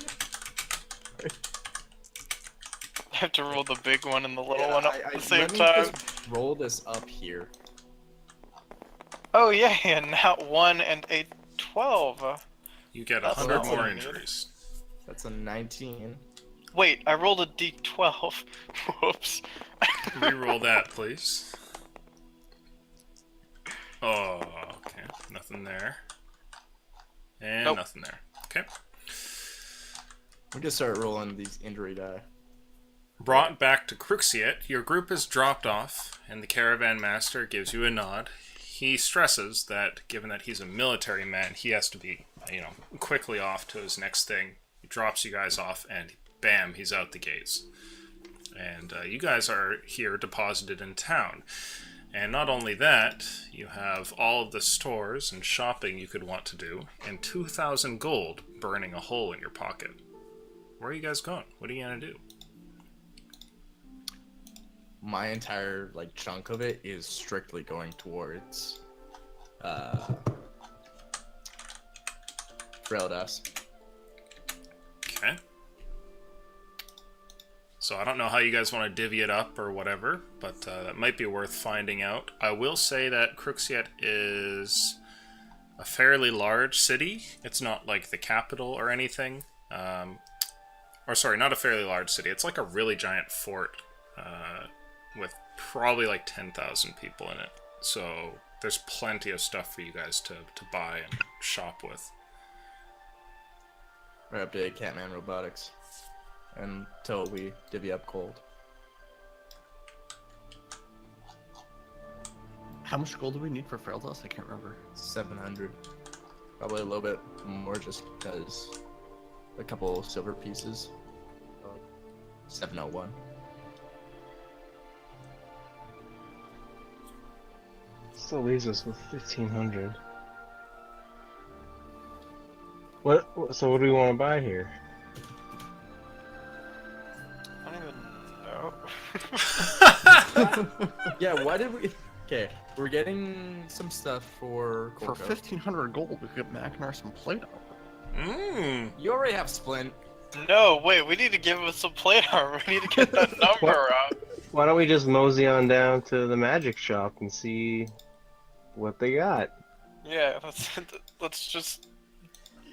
I have to roll the big one and the little Yeah, one up at the same let me time. just roll this up here. Oh yeah, yeah, not 1 and a 12. You get That's 100 not what more I need. injuries. That's a 19. Wait, I rolled a d12. Whoops. Reroll that, please. Oh, okay. Nothing there. And Nope. nothing there. Okay. We just start rolling these injury die. Brought back to Cruxiat, your group is dropped off, and the caravan master gives you a nod. He stresses that, given that he's a military man, he has to be, quickly off to his next thing. He drops you guys off, and bam, he's out the gates. And you guys are here deposited in town. And not only that, you have all of the stores and shopping you could want to do, and 2,000 gold burning a hole in your pocket. Where are you guys going? What are you going to do? My entire chunk of it is strictly going towards Fraildas. Okay. So I don't know how you guys want to divvy it up or whatever, but that might be worth finding out. I will say that Cruxiat is a fairly large city. It's not like the capital or anything. Or sorry, not a fairly large city. It's like a really giant fort with probably 10,000 people in it. So there's plenty of stuff for you guys to buy and shop with. Right, update Catman Robotics until we divvy up gold. How much gold do we need for Fraildas? I can't remember. 700. Probably a little bit more just because a couple silver pieces. 701. Still leaves us with 1,500. What? So what do we want to buy here? I don't even know. Yeah, why did we... Okay, we're getting some stuff for For Corko. 1,500 gold, we could Magnar some plate armor. Mmm. You already have Splint. No, wait, we need to give him some plate armor. We need to get that number up. Why don't we just mosey on down to the magic shop and see what they got? Yeah, let's just...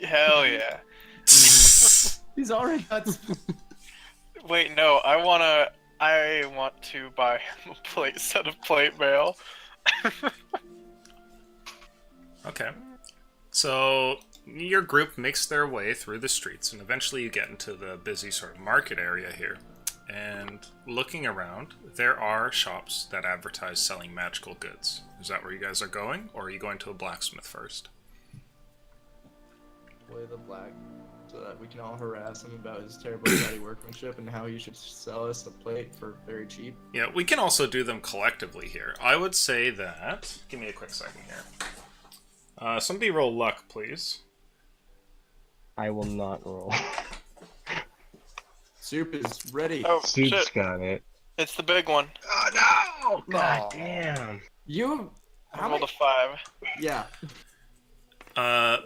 Hell yeah. He's already got Wait, no, I want to buy him a set of plate mail. Okay. So your group makes their way through the streets, and eventually you get into the busy sort of market area here. And looking around, there are shops that advertise selling magical goods. Is that where you guys are going, or are you going to a blacksmith first? Play the black so that we can all harass him about his terrible body workmanship and how he should sell us a plate for very cheap. Yeah, we can also do them collectively here. I would say that... Give me a quick second here. Somebody roll luck, please. I will not roll. Soup is ready. Oh, Soup's shit. got it. It's the big one. Oh no! God No. damn. You... I rolled a 5. Yeah.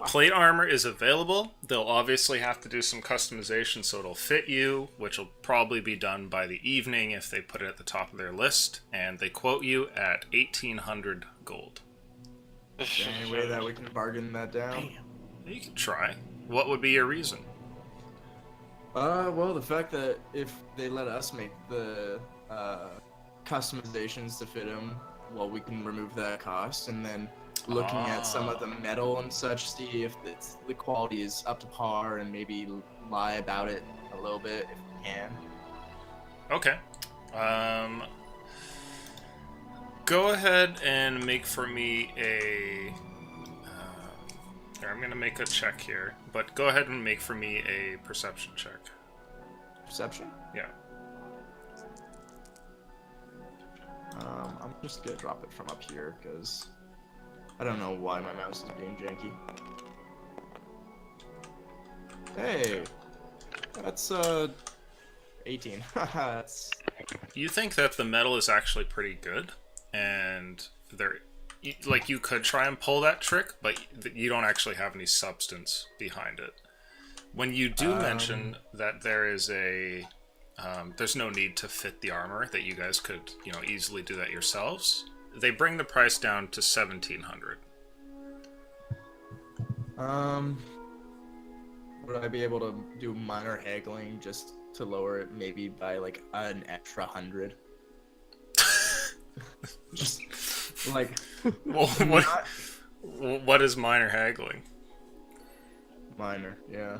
Plate armor is available. They'll obviously have to do some customization so it'll fit you, which will probably be done by the evening if they put it at the top of their list. And they quote you at 1,800 gold. Is there any way that we can bargain that down? Damn. You can try. What would be your reason? Well, the fact that if they let us make the customizations to fit him, well, we can remove that cost, and then looking at some of the metal and such, see if the quality is up to par, and maybe lie about it a little bit if we can. Okay. Go ahead and make for me a... here, I'm going to make a check here, but go ahead and make for me a perception check. Perception? Yeah. I'm just gonna drop it from up here, because I don't know why my mouse is being janky. Hey! That's, 18. That's... You think that the metal is actually pretty good, and you could try and pull that trick, but you don't actually have any substance behind it. When you do mention that there is there's no need to fit the armor, that you guys could, easily do that yourselves, they bring the price down to 1,700. Would I be able to do minor haggling just to lower it maybe by like an extra 100? Just like Well, what is minor haggling? minor, yeah.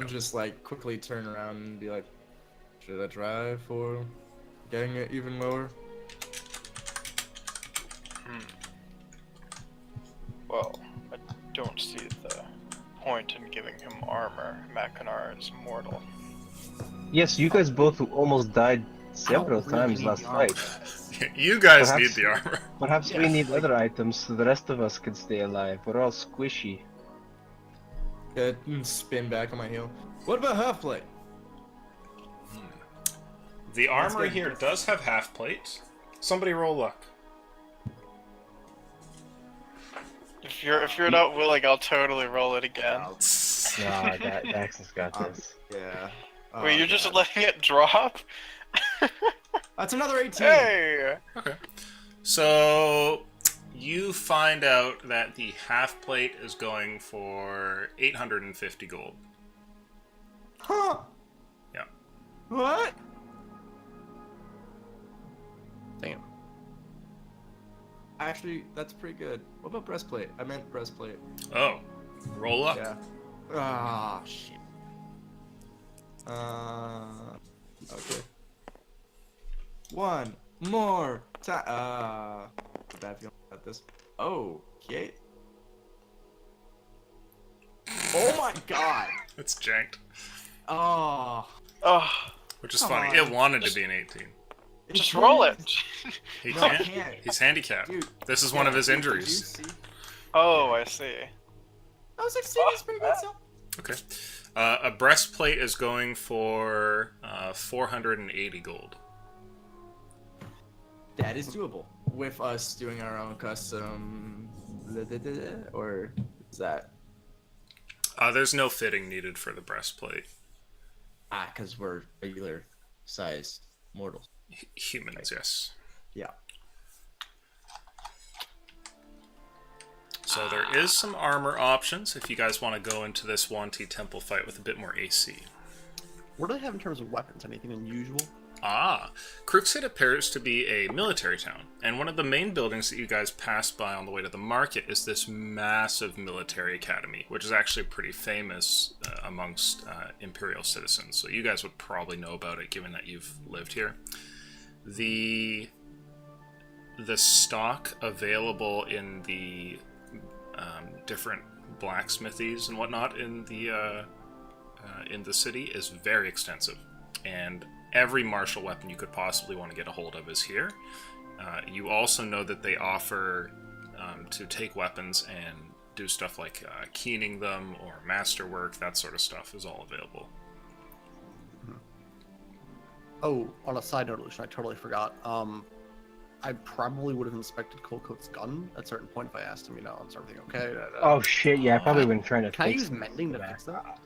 Just like quickly turn around and be like, should I try for getting it even lower? Well, I don't see the point in giving him armor. Mackinac is mortal. Yes, you guys both almost died several really times need last the armor. fight. You guys Perhaps- need the armor. Perhaps we Yes, need like- other items so the rest of us can stay alive. We're all squishy. Spin back on my heel. What about half plate? The armor good. here does have half plate. Somebody roll luck. If you're not willing, I'll totally roll it again. Nah, Dax has got this. Yeah. Wait, you're just letting it drop? That's another 18. Hey! Okay. So you find out that the half plate is going for 850 gold. Huh? Yeah. What? Damn. Actually, that's pretty good. What about breastplate? I meant breastplate. Oh, roll luck. Yeah. Ah, shit. Okay. One more time. Bad feeling about this. Okay. Oh my god. It's janked, Oh. Oh, which is Come funny. on. It wanted to be an 18. just roll it. He No, I can't. can't. He's handicapped. Dude, This is one of his Did you injuries. see? Oh, I see. I was like, it's pretty good still. Okay. A breastplate is going for 480 gold. That is doable. With us doing our own custom... Or is that... There's no fitting needed for the breastplate. because we're regular size mortals. Humans, yes. Yeah. So there is some armor options if you guys want to go into this Wanti Temple fight with a bit more AC. What do they have in terms of weapons? Anything unusual? Crookside appears to be a military town, and one of the main buildings that you guys pass by on the way to the market is this massive military academy, which is actually pretty famous amongst Imperial citizens, so you guys would probably know about it given that you've lived here. The stock available in the different blacksmithies and whatnot in the city is very extensive, and every martial weapon you could possibly want to get a hold of is here. You also know that they offer to take weapons and do stuff like keening them or masterwork. That sort of stuff is all available. Oh, on a side note, Lucian, I totally forgot. I probably would have inspected Colcoat's gun at a certain point if I asked him, is everything okay? Oh shit, yeah, I probably been trying to Can I fix use mending to fix that?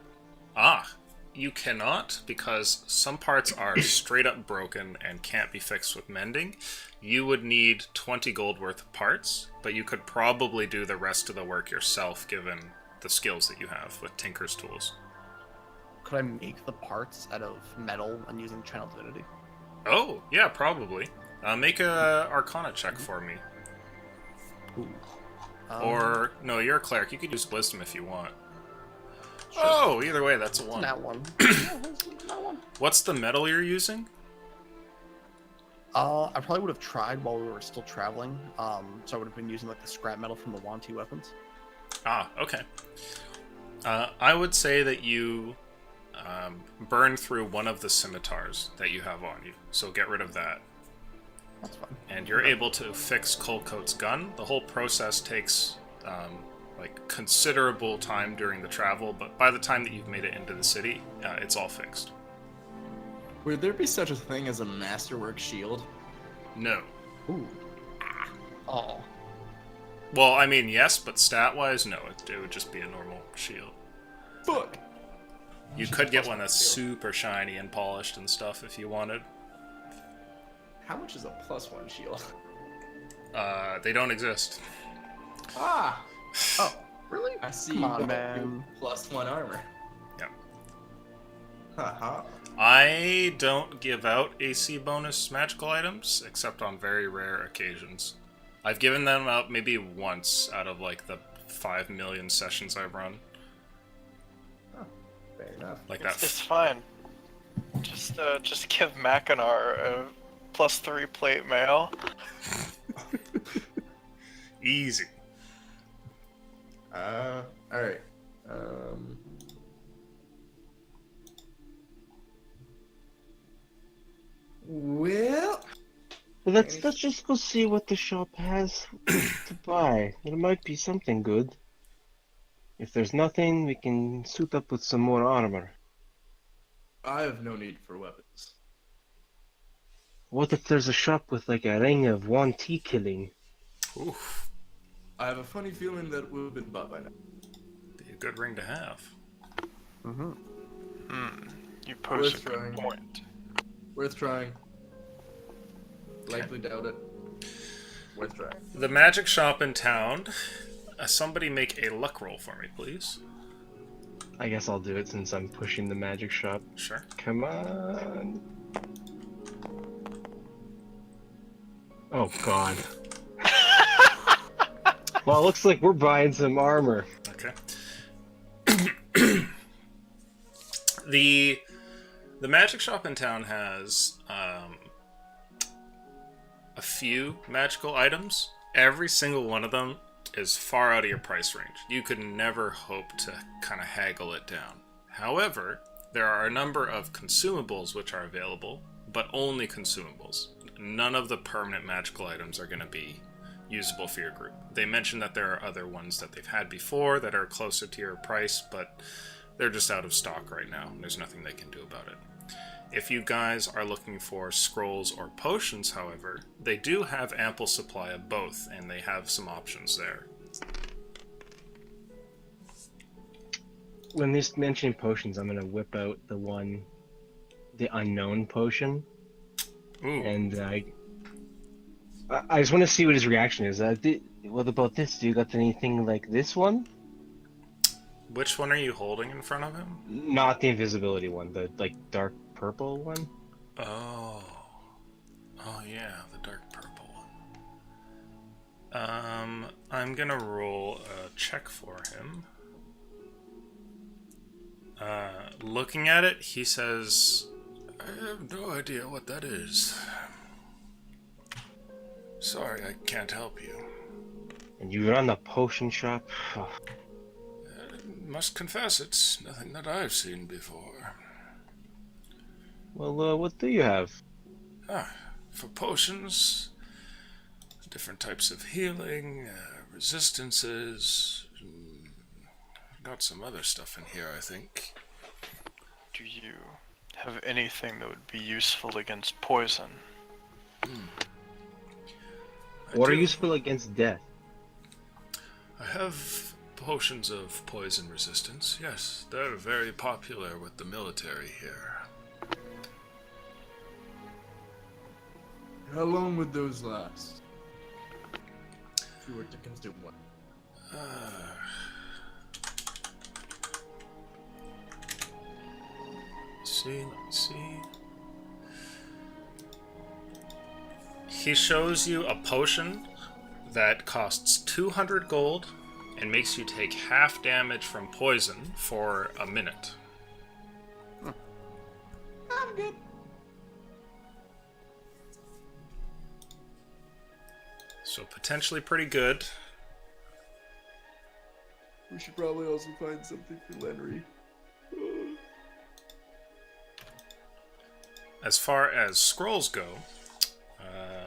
You cannot, because some parts are straight up broken and can't be fixed with mending. You would need 20 gold worth of parts, but you could probably do the rest of the work yourself given the skills that you have with Tinker's tools. Could I make the parts out of metal and using Channel Divinity? Oh, yeah, probably. Make a Arcana check for me. Ooh. Or, no, you're a cleric. You could use Wisdom if you want. Sure. Oh, either way, that's a 1. That one. That one. What's the metal you're using? I probably would have tried while we were still traveling. So I would have been using like the scrap metal from the Wanty weapons. Ah, okay. I would say that you burn through one of the scimitars that you have on you. So get rid of that. That's fine. And you're able to fix Colcoat's gun. The whole process takes like considerable time during the travel, but by the time that you've made it into the city, it's all fixed. Would there be such a thing as a masterwork shield? No. Ooh. Oh. Well, I mean, yes, but stat-wise, no. It would just be a normal shield. Fuck! You could get one that's super shiny and polished and stuff if you wanted. How much is a +1 shield? They don't exist. Ah! Oh, really? I see. Come on, you man. +1 armor. Yep. Haha. I don't give out AC bonus magical items, except on very rare occasions. I've given them out maybe once out of like the 5 million sessions I've run. Oh, fair enough. Like that. It's fine. Just give Mackinac a +3 plate mail. Easy. Alright. Well... Let's just go see what the shop has to buy. There might be something good. If there's nothing, we can suit up with some more armor. I have no need for weapons. What if there's a shop with like a ring of one tea killing? Oof. I have a funny feeling that would have been bought by now. Be a good ring to have. Mm-hmm. You pose Worth a good trying. point. Worth trying. Likely doubt it. Worth trying. The magic shop in town. Somebody make a luck roll for me, please. I guess I'll do it since I'm pushing the magic shop. Sure. Come on. Oh god. Well, it looks like we're buying some armor. Okay. The magic shop in town has a few magical items. Every single one of them is far out of your price range. You could never hope to kind of haggle it down. However, there are a number of consumables which are available, but only consumables. None of the permanent magical items are going to be usable for your group. They mentioned that there are other ones that they've had before that are closer to your price, but they're just out of stock right now. There's nothing they can do about it. If you guys are looking for scrolls or potions, however, they do have ample supply of both, and they have some options there. When this mentioning potions, I'm gonna whip out the unknown potion, Ooh. and I just want to see what his reaction is. What about this? Do you got anything like this one? Which one are you holding in front of him? Not the invisibility one, the like dark purple one. Oh. Oh yeah, the dark purple one. I'm gonna roll a check for him. Looking at it, he says, I have no idea what that is. Sorry, I can't help you. And you run a potion shop? Must confess, it's nothing that I've seen before. Well, what do you have? For potions, different types of healing, resistances, got some other stuff in here, I think. Do you have anything that would be useful against poison? What are useful against death? I have potions of poison resistance. Yes, they're very popular with the military here. How long would those last? If you were to consume one. Let's see. He shows you a potion that costs 200 gold and makes you take half damage from poison for a minute. I'm good. So potentially pretty good. We should probably also find something for Lenry. As far as scrolls go,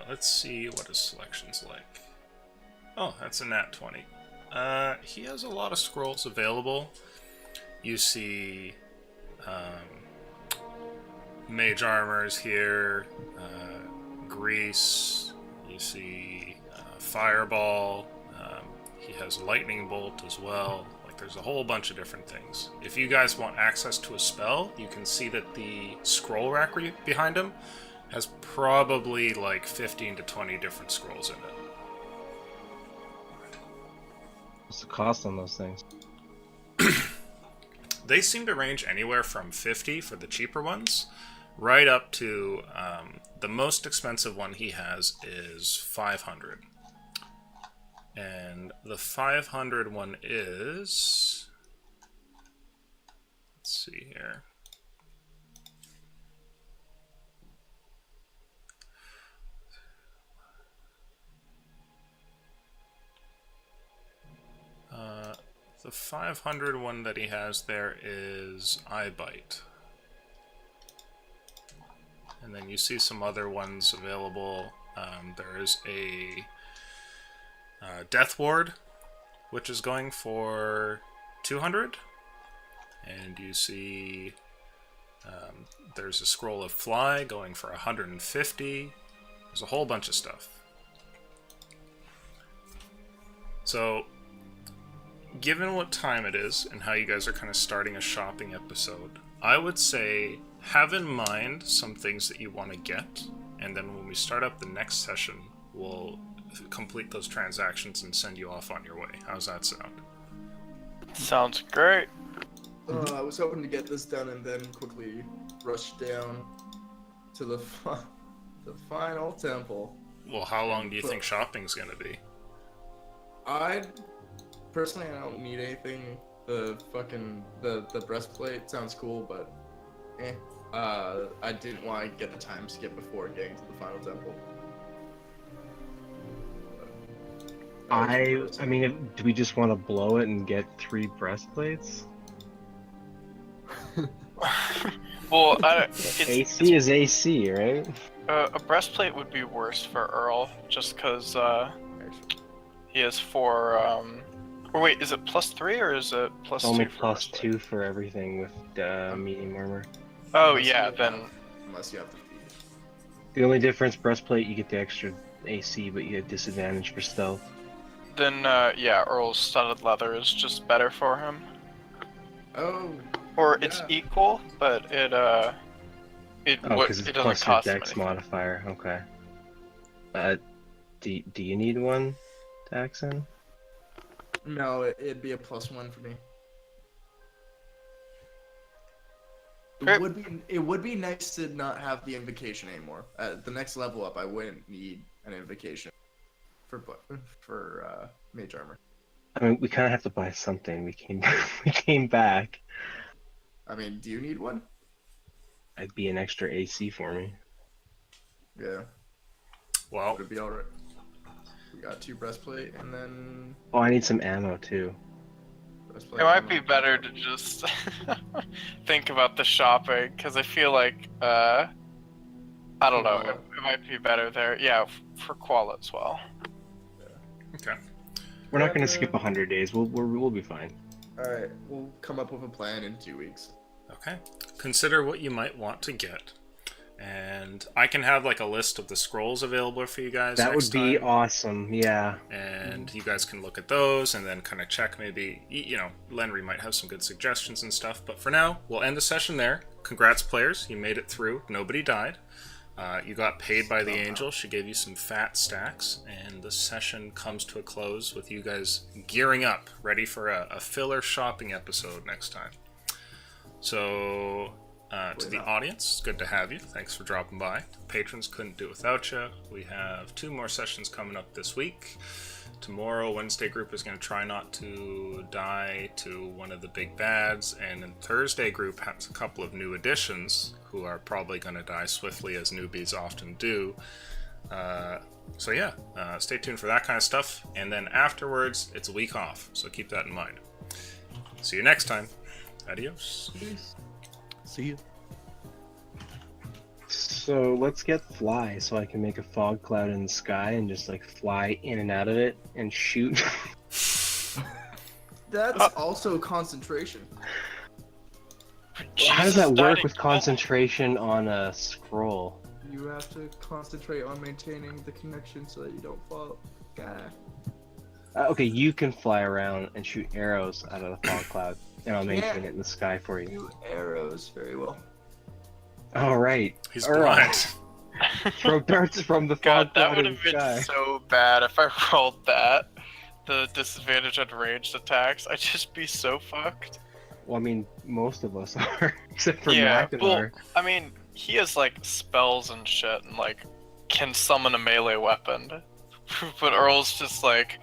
let's see what his selection's like. Oh, that's a nat 20. He has a lot of scrolls available. You see mage armors here, grease, you see fireball, he has lightning bolt as well. Like, there's a whole bunch of different things. If you guys want access to a spell, you can see that the scroll rack behind him has probably like 15 to 20 different scrolls in it. What's the cost on those things? They seem to range anywhere from 50 for the cheaper ones, right up to the most expensive one he has is 500. And the 500 one is... Let's see here. The 500 one that he has there is Eye Bite. And then you see some other ones available. There is a Death Ward, which is going for 200. And you see there's a Scroll of Fly going for 150. There's a whole bunch of stuff. So, given what time it is and how you guys are kind of starting a shopping episode, I would say have in mind some things that you want to get, and then when we start up the next session, we'll complete those transactions and send you off on your way. How's that sound? Sounds great. I was hoping to get this done and then quickly rush down to the final temple. Well, how long do you think shopping's going to be? Personally, I don't need anything. The breastplate sounds cool, but I didn't want to get the time skip before getting to the final temple. I mean, do we just want to blow it and get 3 breastplates? Well, AC is AC, right? a breastplate would be worse for Earl, just because he has 4. Or wait, is it +3 or is it plus 2? Only for plus breastplate? 2 for everything with medium armor. Oh Unless yeah, you then have- unless you have the feet. The only difference, breastplate, you get the extra AC, but you get disadvantage for stealth. yeah, Earl's studded leather is just better for him. Oh, Or it's Yeah. equal, but it Oh, because it's it doesn't plus your cost him dex anything. modifier. Okay. Do you need one, Daxon? no, it'd be a +1 for me. Great. It would be nice to not have the invocation anymore. At the next level up, I wouldn't need an invocation for mage armor. I mean, we kind of have to buy something. We came back. I mean, do you need one? It'd be an extra AC for me. Yeah, Well, would it be alright? We got 2 breastplate and then Oh, I need some ammo too. breastplate. It might ammo. be better to just think about the shopping, because I feel like I don't know, it might be better there. Yeah, for Qual as well. okay. We're not gonna skip 100 days. We'll be fine. All right, we'll come up with a plan in 2 weeks. Okay. Consider what you might want to get. And I can have like a list of the scrolls available for you guys. That next would be time. awesome. Yeah. And you guys can look at those and then kind of check maybe, you know, Lenry might have some good suggestions and stuff. But for now, we'll end the session there. Congrats, players. You made it through. Nobody died. You got paid by the angel. She gave you some fat stacks. And the session comes to a close with you guys gearing up, ready for a filler shopping episode next time. So... to the audience, it's good to have you. Thanks for dropping by. Patrons, couldn't do it without you. We have 2 more sessions coming up this week. Tomorrow, Wednesday group is going to try not to die to one of the big bads, and then Thursday group has a couple of new additions who are probably going to die swiftly, as newbies often do. So yeah, stay tuned for that kind of stuff. And then afterwards, it's a week off, so keep that in mind. See you next time. Adios. Peace. See you. So let's get fly, so I can make a fog cloud in the sky and just like fly in and out of it and shoot. That's also concentration. How does that work with concentration on a scroll? You have to concentrate on maintaining the connection so that you don't fall. Okay, you can fly around and shoot arrows out of the fog cloud, and I'll maintain it in the sky for you. You arrows very well. All right. He's All blind. right. Throw darts from the God, fog that cloud would in have the been sky. so bad if I rolled that. The disadvantage on ranged attacks. I'd just be so fucked. Well, I mean, most of us are, except for Yeah, Mackinac. well, I mean, he has like spells and shit, and like can summon a melee weapon. But Earl's just like,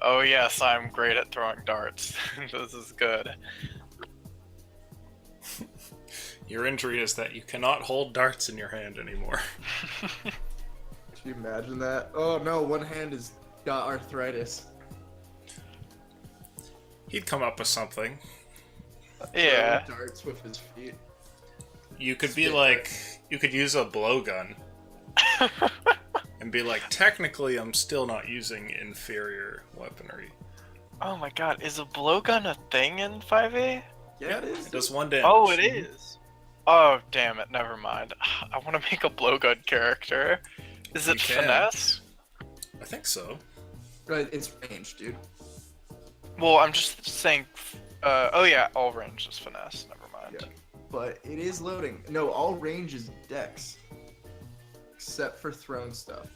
oh yes, I'm great at throwing darts. This is good. Your injury is that you cannot hold darts in your hand anymore. Can you imagine that? Oh no, one hand has got arthritis. He'd come up with something. Yeah. Throwing darts with his feet. You could be Spit like, you could use a blowgun and be like, technically I'm still not using inferior weaponry. Oh my god, is a blowgun a thing in 5e? Yeah, it is. It does 1 damage. Oh, it is. Oh, damn it, never mind. I want to make a blowgun character. Is You it can. finesse? I think so. Right, it's range, dude. Well, I'm just saying. Oh yeah, all range is finesse. Never mind. Yeah. But it is loading. No, all range is dex. Except for thrown stuff.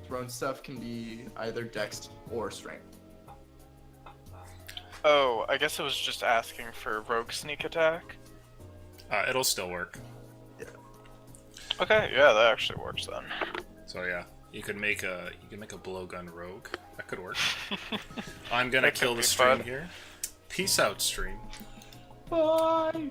Thrown stuff can be either dex or strength. Oh, I guess it was just asking for rogue sneak attack. It'll still work. Okay, yeah, that actually works then. So yeah, you could make a blowgun rogue. That could work. I'm gonna That could kill the be stream fun. here. Peace out, stream. Bye!